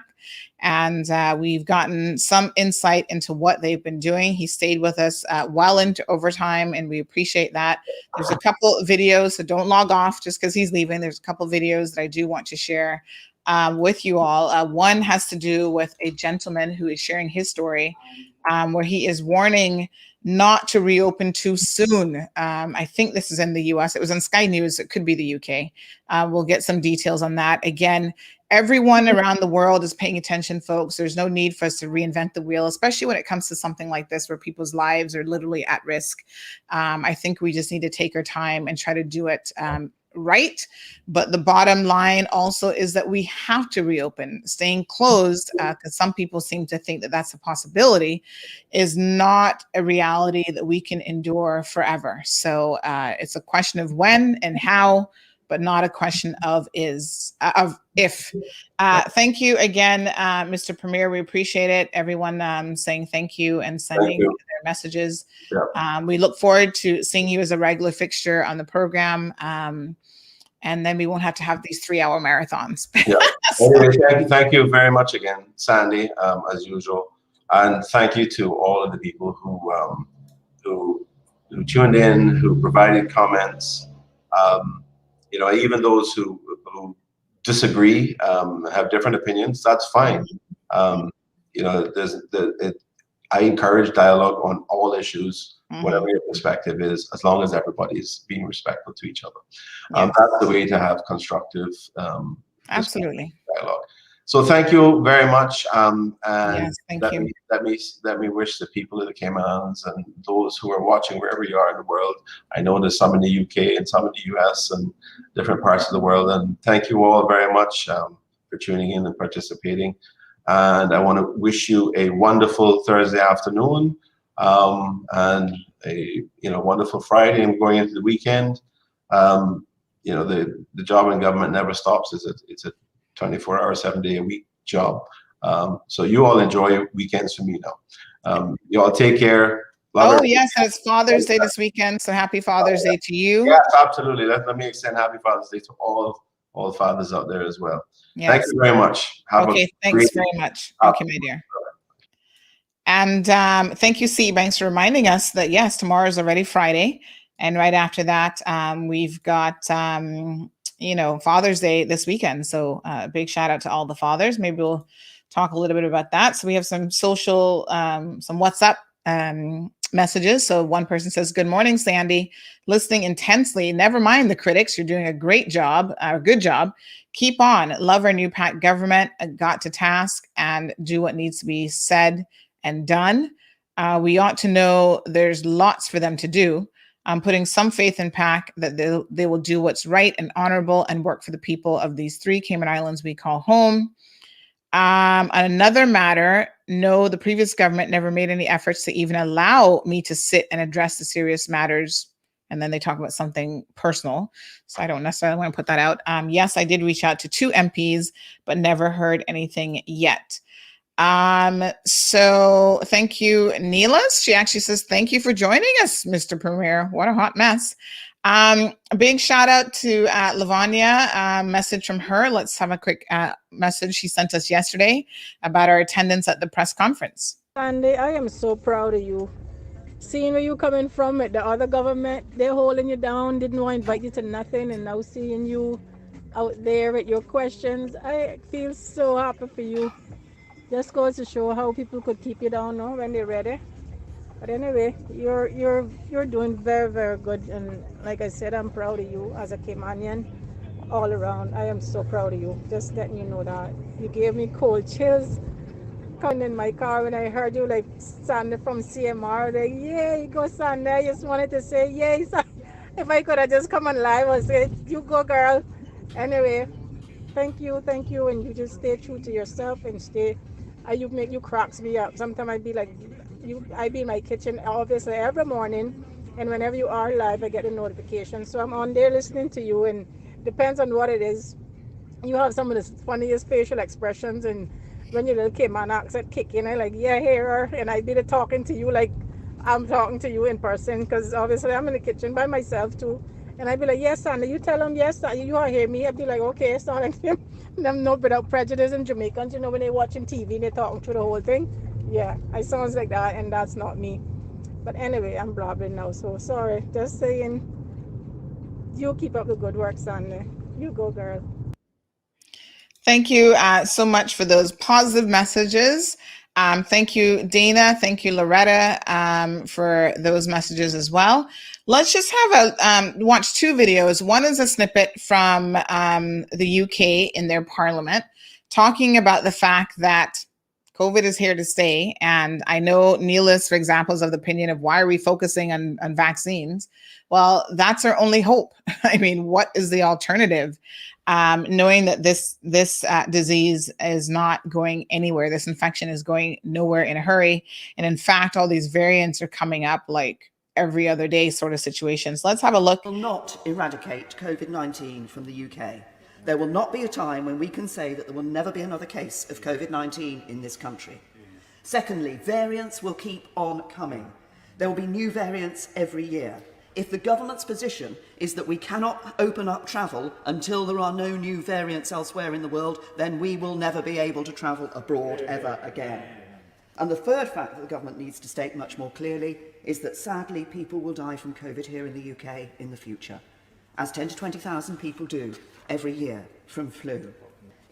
And we've gotten some insight into what they've been doing. He stayed with us well into overtime, and we appreciate that. There's a couple of videos, so don't log off just because he's leaving. There's a couple of videos that I do want to share with you all. One has to do with a gentleman who is sharing his story, where he is warning not to reopen too soon. I think this is in the US. It was on Sky News. It could be the UK. We'll get some details on that. Again, everyone around the world is paying attention, folks. There's no need for us to reinvent the wheel, especially when it comes to something like this where people's lives are literally at risk. I think we just need to take our time and try to do it right. But the bottom line also is that we have to reopen. Staying closed, because some people seem to think that that's a possibility, is not a reality that we can endure forever. So it's a question of when and how, but not a question of if. Thank you again, Mr. Premier. We appreciate it. Everyone saying thank you and sending their messages. Yeah. We look forward to seeing you as a regular fixture on the program. And then we won't have to have these 3-hour marathons. Yeah.
Anyway, thank you very much again, Sandy, as usual. And thank you to all of the people who tuned in, who provided comments. Even those who disagree, have different opinions, that's fine. I encourage dialogue on all issues, whatever your perspective is, as long as everybody's being respectful to each other. That's the way to have constructive
absolutely
dialogue. So thank you very much. And
yes, thank you.
Let me wish the people of the Cayman Islands and those who are watching wherever you are in the world. I know there's some in the UK and some in the US and different parts of the world. And thank you all very much for tuning in and participating. And I want to wish you a wonderful Thursday afternoon and a wonderful Friday and going into the weekend. The job in government never stops. It's a 24-hour, 7-day-a-week job. So you all enjoy weekends for me now. You all take care.
Love yes, and it's Father's Day this weekend. So happy Father's Day to you.
Yes, absolutely. Let me extend happy Father's Day to all fathers out there as well. Yes. Thank you very much.
Thanks very much. Okay, my dear. And thank you, C. Banks, for reminding us that, yes, tomorrow is already Friday. And right after that, we've got, Father's Day this weekend. So big shout out to all the fathers. Maybe we'll talk a little bit about that. So we have some social, some WhatsApp messages. So one person says, "Good morning, Sandy. Listening intensely. Never mind the critics. You're doing a great job, good job. Keep on. Love our new PAC government. Got to task and do what needs to be said and done. We ought to know there's lots for them to do. I'm putting some faith in PAC that they will do what's right and honorable and work for the people of these 3 Cayman Islands we call home. On another matter, no, the previous government never made any efforts to even allow me to sit and address the serious matters." And then they talk about something personal. So I don't necessarily want to put that out. Yes, I did reach out to 2 MPs, but never heard anything yet. So thank you, Neelas. She actually says, "Thank you for joining us, Mr. Premier." What a hot mess. A big shout out to Lavanya, message from her. Let's have a quick message she sent us yesterday about our attendance at the press conference.
Sandy, I am so proud of you. Seeing where you coming from with the other government, they're holding you down, didn't want to invite you to nothing, and now seeing you out there with your questions, I feel so happy for you. Just goes to show how people could keep you down, no, when they're ready. But anyway, you're doing very, very good, and like I said, I'm proud of you as a Caymanian all around. I am so proud of you. Just letting you know that. You gave me cold chills coming in my car when I heard you, like, Sandy from CMR. Like, yay, go Sandy. I just wanted to say, yay, Sandy. If I could have just come on live and say, you go, girl. Anyway, thank you, and you just stay true to yourself and stay. You cracks me up. Sometimes I'd be like, I be in my kitchen obviously every morning, and whenever you are live, I get a notification. So I'm on there listening to you, and depends on what it is. You have some of the funniest facial expressions, and when your little Cayman accent kick in, I like, yeah, here, and I be there talking to you like I'm talking to you in person, because obviously I'm in the kitchen by myself too. And I'd be like, yes, Sandy, you tell them, yes, Sandy, you all hear me. I'd be like, okay, Sandy. Them no without prejudice in Jamaicans, when they're watching TV, they're talking through the whole thing. Yeah, I sounds like that, and that's not me. But anyway, I'm blabbing now, so sorry. Just saying, you keep up the good work, Sandy. You go, girl.
Thank you so much for those positive messages. Thank you, Dana. Thank you, Loretta, for those messages as well. Let's just have watch 2 videos. One is a snippet from the UK in their parliament talking about the fact that COVID is here to stay. And I know Neelis, for example, is of the opinion of why are we focusing on vaccines? Well, that's our only hope. I mean, what is the alternative? Knowing that this disease is not going anywhere, this infection is going nowhere in a hurry. And in fact, all these variants are coming up like every other day sort of situations. Let's have a look.
Will not eradicate COVID-19 from the UK. There will not be a time when we can say that there will never be another case of COVID-19 in this country. Secondly, variants will keep on coming. There will be new variants every year. If the government's position is that we cannot open up travel until there are no new variants elsewhere in the world, then we will never be able to travel abroad ever again. And the third fact that the government needs to state much more clearly is that sadly people will die from COVID here in the UK in the future, as 10 to 20,000 people do every year from flu.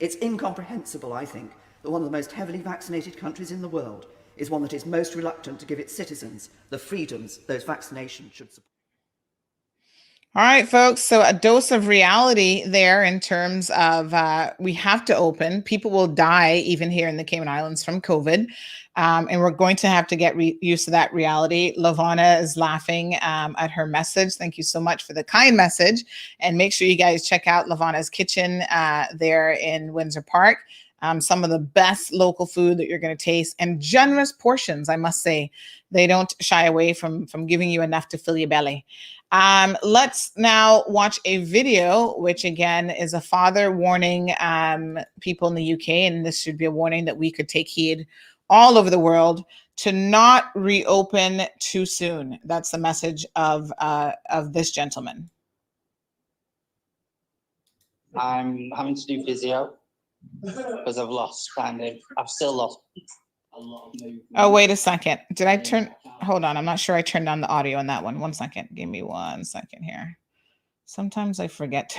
It's incomprehensible, I think, that one of the most heavily vaccinated countries in the world is one that is most reluctant to give its citizens the freedoms those vaccinations should support.
All right, folks. So a dose of reality there in terms of we have to open. People will die even here in the Cayman Islands from COVID. And we're going to have to get used to that reality. Lavana is laughing at her message. Thank you so much for the kind message. And make sure you guys check out Lavana's Kitchen there in Windsor Park. Some of the best local food that you're going to taste, and generous portions, I must say. They don't shy away from giving you enough to fill your belly. Let's now watch a video, which again is a father warning people in the UK, and this should be a warning that we could take heed all over the world to not reopen too soon. That's the message of this gentleman.
I'm having to do physio because I've lost I've still lost
Oh, wait a second. Did I turn? Hold on. I'm not sure I turned on the audio on that one. 1 second. Give me 1 second here. Sometimes I forget.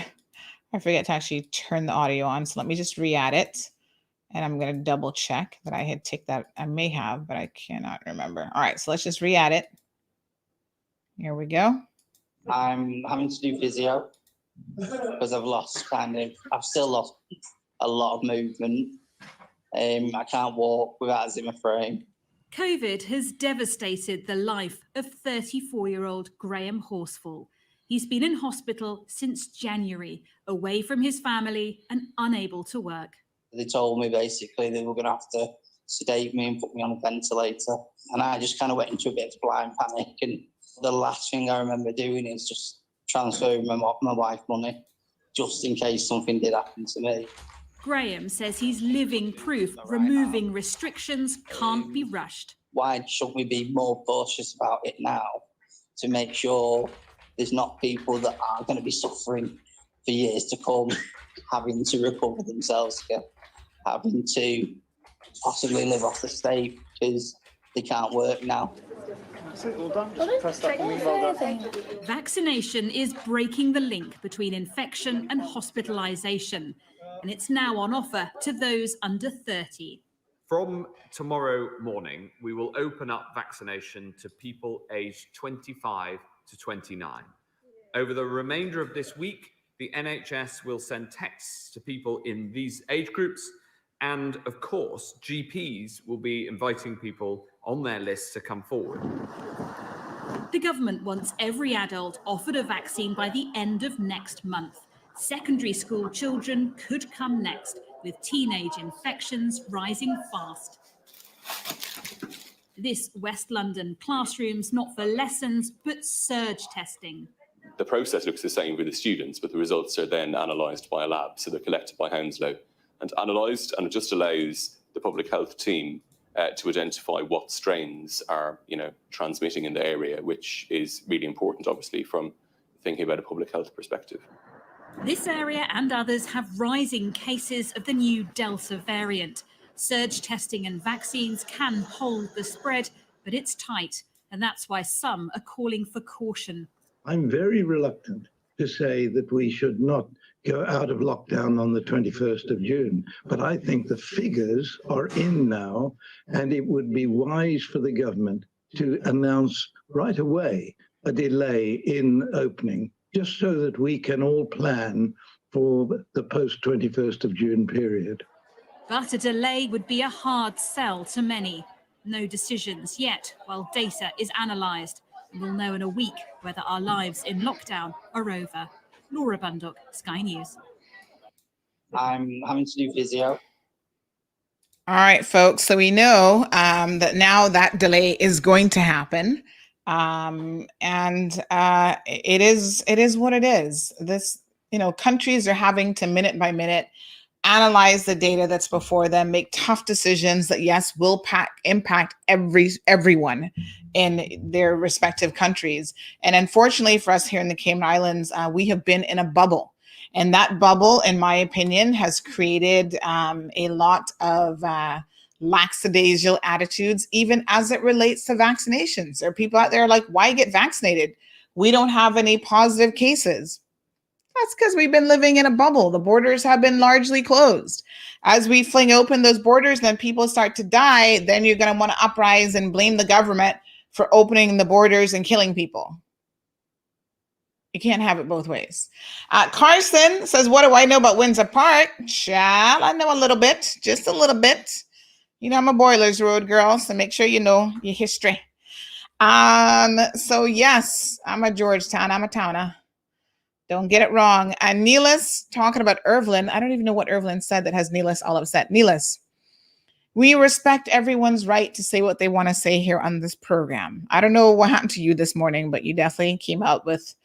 I forget to actually turn the audio on. So let me just re-add it. And I'm going to double check that I had ticked that. I may have, but I cannot remember. All right. So let's just re-add it. Here we go.
I'm having to do physio because I've still lost a lot of movement. I can't walk without a Zimmer frame.
COVID has devastated the life of 34-year-old Graham Horsfall. He's been in hospital since January, away from his family and unable to work.
They told me basically they were going to have to sedate me and put me on a ventilator. And I just kind of went into a bit of blind panic. And the last thing I remember doing is just transferring my wife money, just in case something did happen to me.
Graham says he's living proof removing restrictions can't be rushed.
Why should we be more cautious about it now to make sure there's not people that are going to be suffering for years to come, having to recover themselves again, having to possibly live off the state because they can't work now.
Vaccination is breaking the link between infection and hospitalisation, and it's now on offer to those under 30.
From tomorrow morning, we will open up vaccination to people aged 25 to 29. Over the remainder of this week, the NHS will send texts to people in these age groups, and of course, GPs will be inviting people on their list to come forward.
The government wants every adult offered a vaccine by the end of next month. Secondary school children could come next, with teenage infections rising fast. This West London classrooms not for lessons, but surge testing.
The process looks the same with the students, but the results are then analysed by a lab. So they're collected by Hounslow and analysed, and it just allows the public health team to identify what strains are, transmitting in the area, which is really important, obviously, from thinking about a public health perspective.
This area and others have rising cases of the new Delta variant. Surge testing and vaccines can hold the spread, but it's tight, and that's why some are calling for caution.
I'm very reluctant to say that we should not go out of lockdown on the 21st of June, but I think the figures are in now, and it would be wise for the government to announce right away a delay in opening, just so that we can all plan for the post-21st of June period.
But a delay would be a hard sell to many. No decisions yet, while data is analysed. We'll know in a week whether our lives in lockdown are over. Laura Bundock, Sky News.
I'm having to do physio.
All right, folks. So we know that now that delay is going to happen. It is what it is. This, countries are having to minute by minute analyze the data that's before them, make tough decisions that, yes, will impact everyone in their respective countries. And unfortunately for us here in the Cayman Islands, we have been in a bubble. And that bubble, in my opinion, has created a lot of lackadaisical attitudes, even as it relates to vaccinations. There are people out there like, why get vaccinated? We don't have any positive cases. That's because we've been living in a bubble. The borders have been largely closed. As we fling open those borders, then people start to die. Then you're going to want to uprise and blame the government for opening the borders and killing people. You can't have it both ways. Carson says, what do I know about Windsor Park? Child, I know a little bit, just a little bit. I'm a Boilers Road girl, so make sure you know your history. So yes, I'm a Georgetown. I'm a towner. Don't get it wrong. And Neelis, talking about Irvlin, I don't even know what Irvlin said that has Neelis all upset. Neelis, we respect everyone's right to say what they want to say here on this program. I don't know what happened to you this morning, but you definitely came out with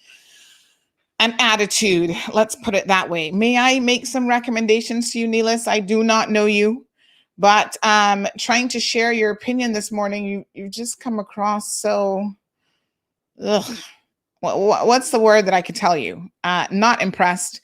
an attitude. Let's put it that way. May I make some recommendations to you, Neelis? I do not know you, but trying to share your opinion this morning, you just come across so, what's the word that I could tell you? Not impressed.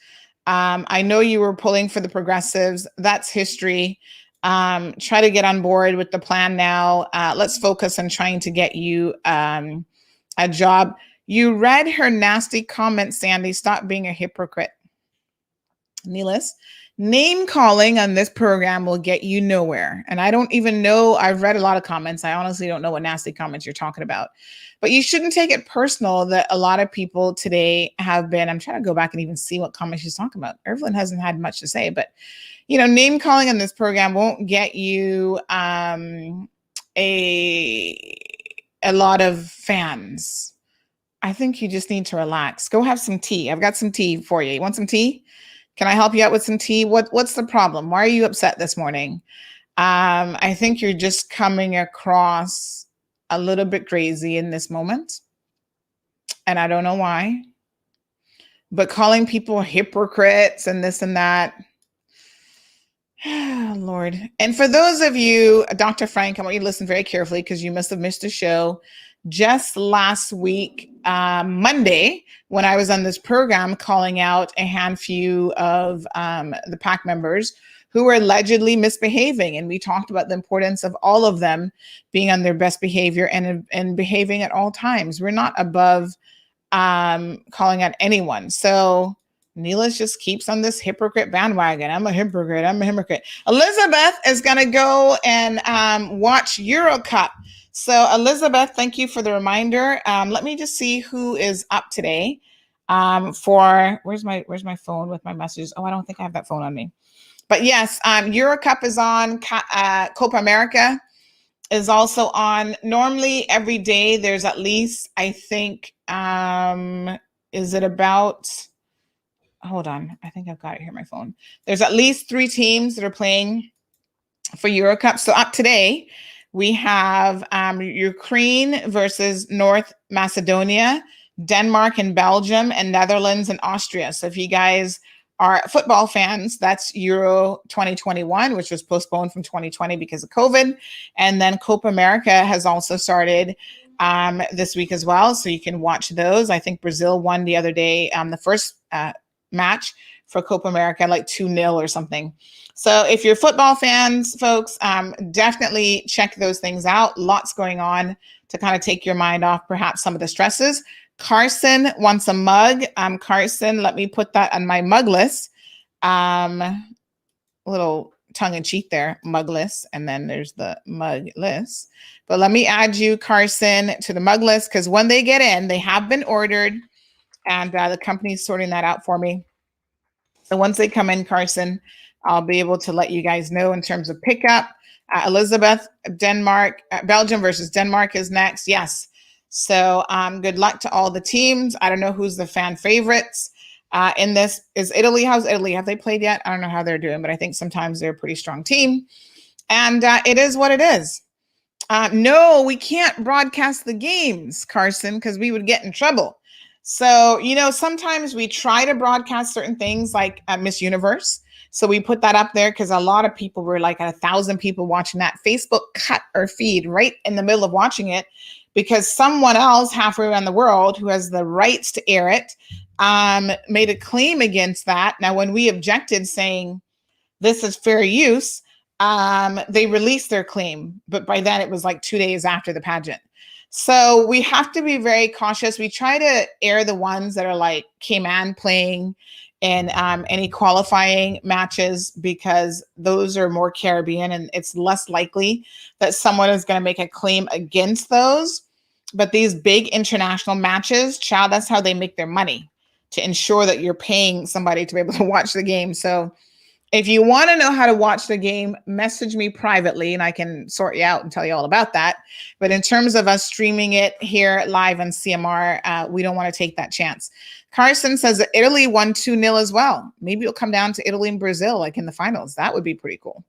I know you were pulling for the progressives. That's history. Try to get on board with the plan now. Let's focus on trying to get you a job. You read her nasty comment, Sandy. Stop being a hypocrite. Neelis, name calling on this program will get you nowhere. And I don't even know, I've read a lot of comments. I honestly don't know what nasty comments you're talking about. But you shouldn't take it personal that a lot of people today have been, I'm trying to go back and even see what comments she's talking about. Evelyn hasn't had much to say, but name calling on this program won't get you a lot of fans. I think you just need to relax. Go have some tea. I've got some tea for you. You want some tea? Can I help you out with some tea? What's the problem? Why are you upset this morning? I think you're just coming across a little bit crazy in this moment. And I don't know why. But calling people hypocrites and this and that. Lord. And for those of you, Dr. Frank, I want you to listen very carefully because you must have missed a show. Just last week, Monday, when I was on this program calling out a handful of the PAC members who were allegedly misbehaving. And we talked about the importance of all of them being on their best behavior and behaving at all times. We're not above calling out anyone. So Neelis just keeps on this hypocrite bandwagon. I'm a hypocrite. Elizabeth is going to go and watch Euro Cup. So Elizabeth, thank you for the reminder. Let me just see who is up today where's my phone with my messages? Oh, I don't think I have that phone on me. But yes, Euro Cup is on. Copa America is also on. Normally every day there's at least, I think, is it about, hold on, I think I've got it here on my phone. There's at least 3 teams that are playing for Euro Cup. So up today, we have Ukraine versus North Macedonia, Denmark and Belgium, and Netherlands and Austria. So if you guys are football fans, that's Euro 2021, which was postponed from 2020 because of COVID. And then Copa America has also started this week as well. So you can watch those. I think Brazil won the other day, the first match for Copa America, like 2-0 or something. So if you're football fans, folks, definitely check those things out. Lots going on to kind of take your mind off perhaps some of the stresses. Carson wants a mug. Carson, let me put that on my mug list. A little tongue-in-cheek there, mug list. And then there's the mug list. But let me add you, Carson, to the mug list because when they get in, they have been ordered. And the company's sorting that out for me. So once they come in, Carson, I'll be able to let you guys know in terms of pickup. Elizabeth, Denmark, Belgium versus Denmark is next. Yes. So good luck to all the teams. I don't know who's the fan favorites in this. Is Italy? How's Italy? Have they played yet? I don't know how they're doing, but I think sometimes they're a pretty strong team. And it is what it is. No, we can't broadcast the games, Carson, because we would get in trouble. So, sometimes we try to broadcast certain things like Miss Universe. So we put that up there because a lot of people were like 1,000 people watching that. Facebook cut our feed right in the middle of watching it because someone else halfway around the world who has the rights to air it made a claim against that. Now, when we objected saying this is fair use, they released their claim. But by then it was like 2 days after the pageant. So we have to be very cautious. We try to air the ones that are like Cayman playing in any qualifying matches because those are more Caribbean and it's less likely that someone is going to make a claim against those. But these big international matches, child, that's how they make their money, to ensure that you're paying somebody to be able to watch the game. So if you want to know how to watch the game, message me privately and I can sort you out and tell you all about that. But in terms of us streaming it here live on CMR, we don't want to take that chance. Carson says that Italy won 2-0 as well. Maybe it'll come down to Italy and Brazil like in the finals. That would be pretty cool.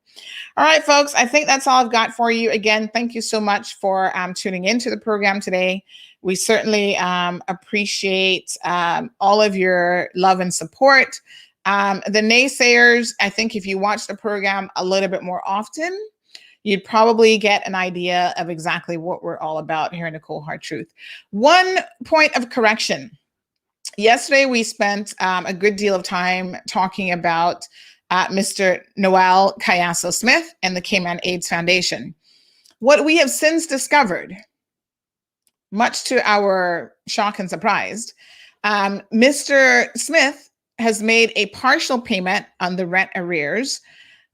All right, folks, I think that's all I've got for you. Again, thank you so much for tuning into the program today. We certainly appreciate all of your love and support. The naysayers, I think if you watch the program a little bit more often, you'd probably get an idea of exactly what we're all about here in the Cold Hard Truth. One point of correction. Yesterday, we spent a good deal of time talking about Mr. Noel Cayasso Smith and the Cayman AIDS Foundation. What we have since discovered, much to our shock and surprise, Mr. Smith has made a partial payment on the rent arrears,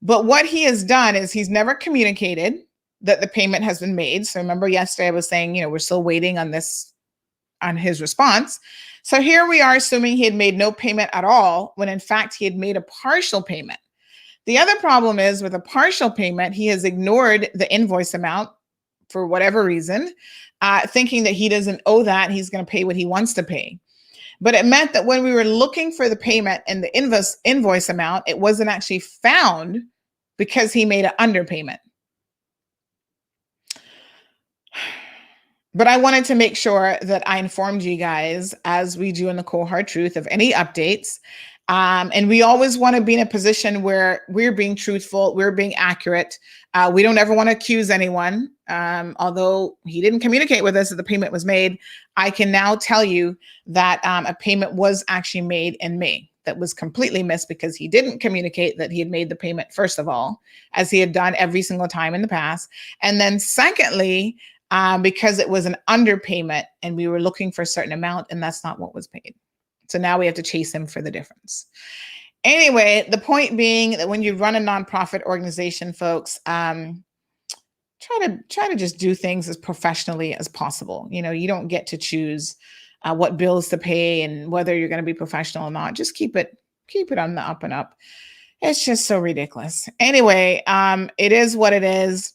but what he has done is he's never communicated that the payment has been made. So remember yesterday I was saying, we're still waiting on his response. So here we are assuming he had made no payment at all, when in fact he had made a partial payment. The other problem is with a partial payment, he has ignored the invoice amount for whatever reason, thinking that he doesn't owe that, he's going to pay what he wants to pay. But it meant that when we were looking for the payment and the invoice amount, it wasn't actually found because he made an underpayment. But I wanted to make sure that I informed you guys, as we do in the Cold Hard Truth, of any updates. And we always want to be in a position where we're being truthful, we're being accurate. We don't ever want to accuse anyone. Although he didn't communicate with us that the payment was made, I can now tell you that a payment was actually made in May that was completely missed because he didn't communicate that he had made the payment, first of all, as he had done every single time in the past. And then secondly, because it was an underpayment and we were looking for a certain amount and that's not what was paid. So now we have to chase him for the difference. Anyway, the point being that when you run a nonprofit organization, folks, try to just do things as professionally as possible. You don't get to choose what bills to pay and whether you're going to be professional or not. Just keep it on the up and up. It's just so ridiculous. Anyway, it is what it is.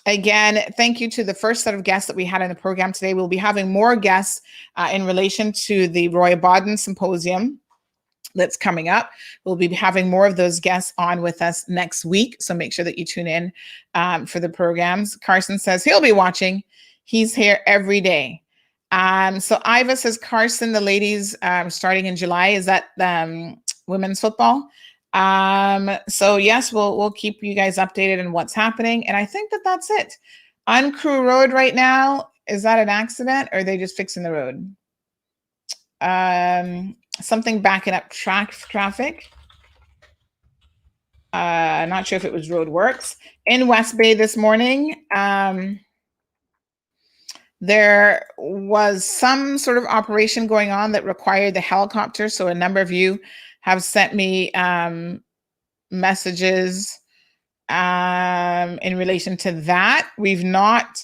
Again, thank you to the first set of guests that we had in the program today. We'll be having more guests in relation to the Roy Bodden Symposium that's coming up. We'll be having more of those guests on with us next week. So make sure that you tune in for the programs. Carson says he'll be watching. He's here every day. So Iva says, Carson, the ladies starting in July, is that women's football? So yes, we'll keep you guys updated on what's happening. And I think that that's it. On Crew Road right now, is that an accident or are they just fixing the road? Something backing up traffic. Not sure if it was road works. In West Bay this morning, there was some sort of operation going on that required the helicopter. So a number of you have sent me messages in relation to that. We've not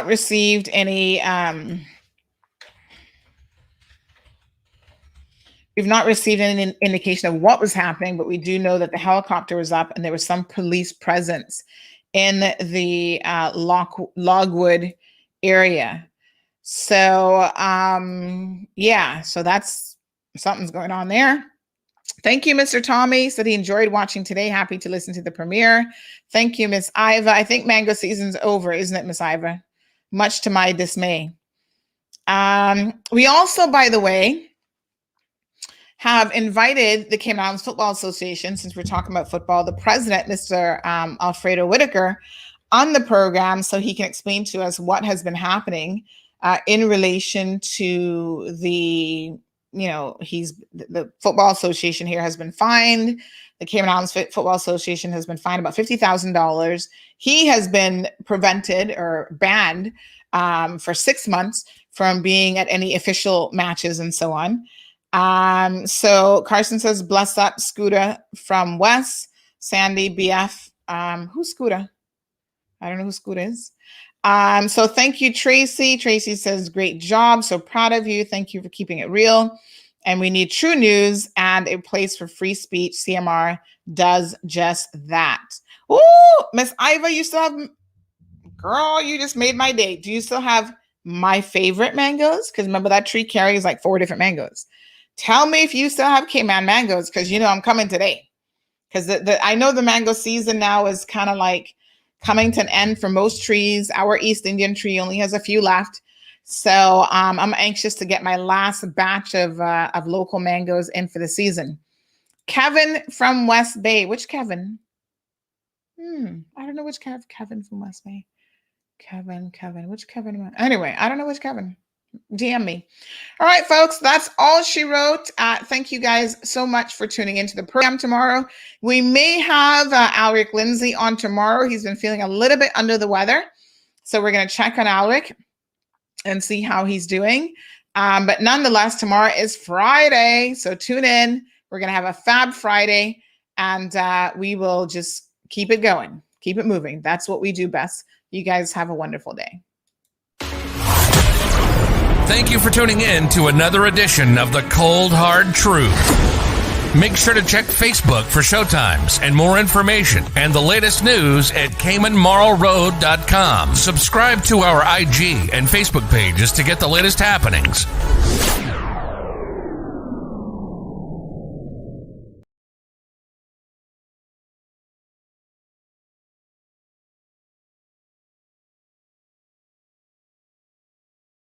received any indication of what was happening, but we do know that the helicopter was up and there was some police presence in the Logwood area. So yeah, so that's something's going on there. Thank you, Mr. Tommy. Said he enjoyed watching today. Happy to listen to the premiere. Thank you, Miss Iva. I think mango season's over, isn't it, Miss Iva? Much to my dismay. We also, by the way, have invited the Cayman Islands Football Association, since we're talking about football, the president, Mr. Alfredo Whitaker, on the program so he can explain to us what has been happening in relation to the Football Association here has been fined. The Cayman Islands Football Association has been fined about $50,000. He has been prevented or banned for 6 months from being at any official matches and so on. So Carson says, bless up, Scooter from West. Sandy, BF. Who's Scooter? I don't know who Scooter is. So thank you, Tracy. Tracy says, great job. So proud of you. Thank you for keeping it real. And we need true news and a place for free speech. CMR does just that. Ooh, Miss Iva, you still have, girl, you just made my day. Do you still have my favorite mangoes? Because remember that tree carries like 4 different mangoes. Tell me if you still have Cayman mangoes, because I'm coming today. Because I know the mango season now is kind of like coming to an end for most trees. Our East Indian tree only has a few left. So I'm anxious to get my last batch of local mangoes in for the season. Kevin from West Bay. Which Kevin? I don't know which Kevin from West Bay. Kevin. Which Kevin? Anyway, I don't know which Kevin. DM me. All right, folks, that's all she wrote. Thank you guys so much for tuning into the program tomorrow. We may have Alric Lindsay on tomorrow. He's been feeling a little bit under the weather. So we're going to check on Alric and see how he's doing. But nonetheless, tomorrow is Friday. So tune in. We're going to have a Fab Friday, and we will just keep it going. Keep it moving. That's what we do best. You guys have a wonderful day.
Thank you for tuning in to another edition of The Cold Hard Truth. Make sure to check Facebook for showtimes and more information and the latest news at CaymanMarlRoad.com. Subscribe to our IG and Facebook pages to get the latest happenings.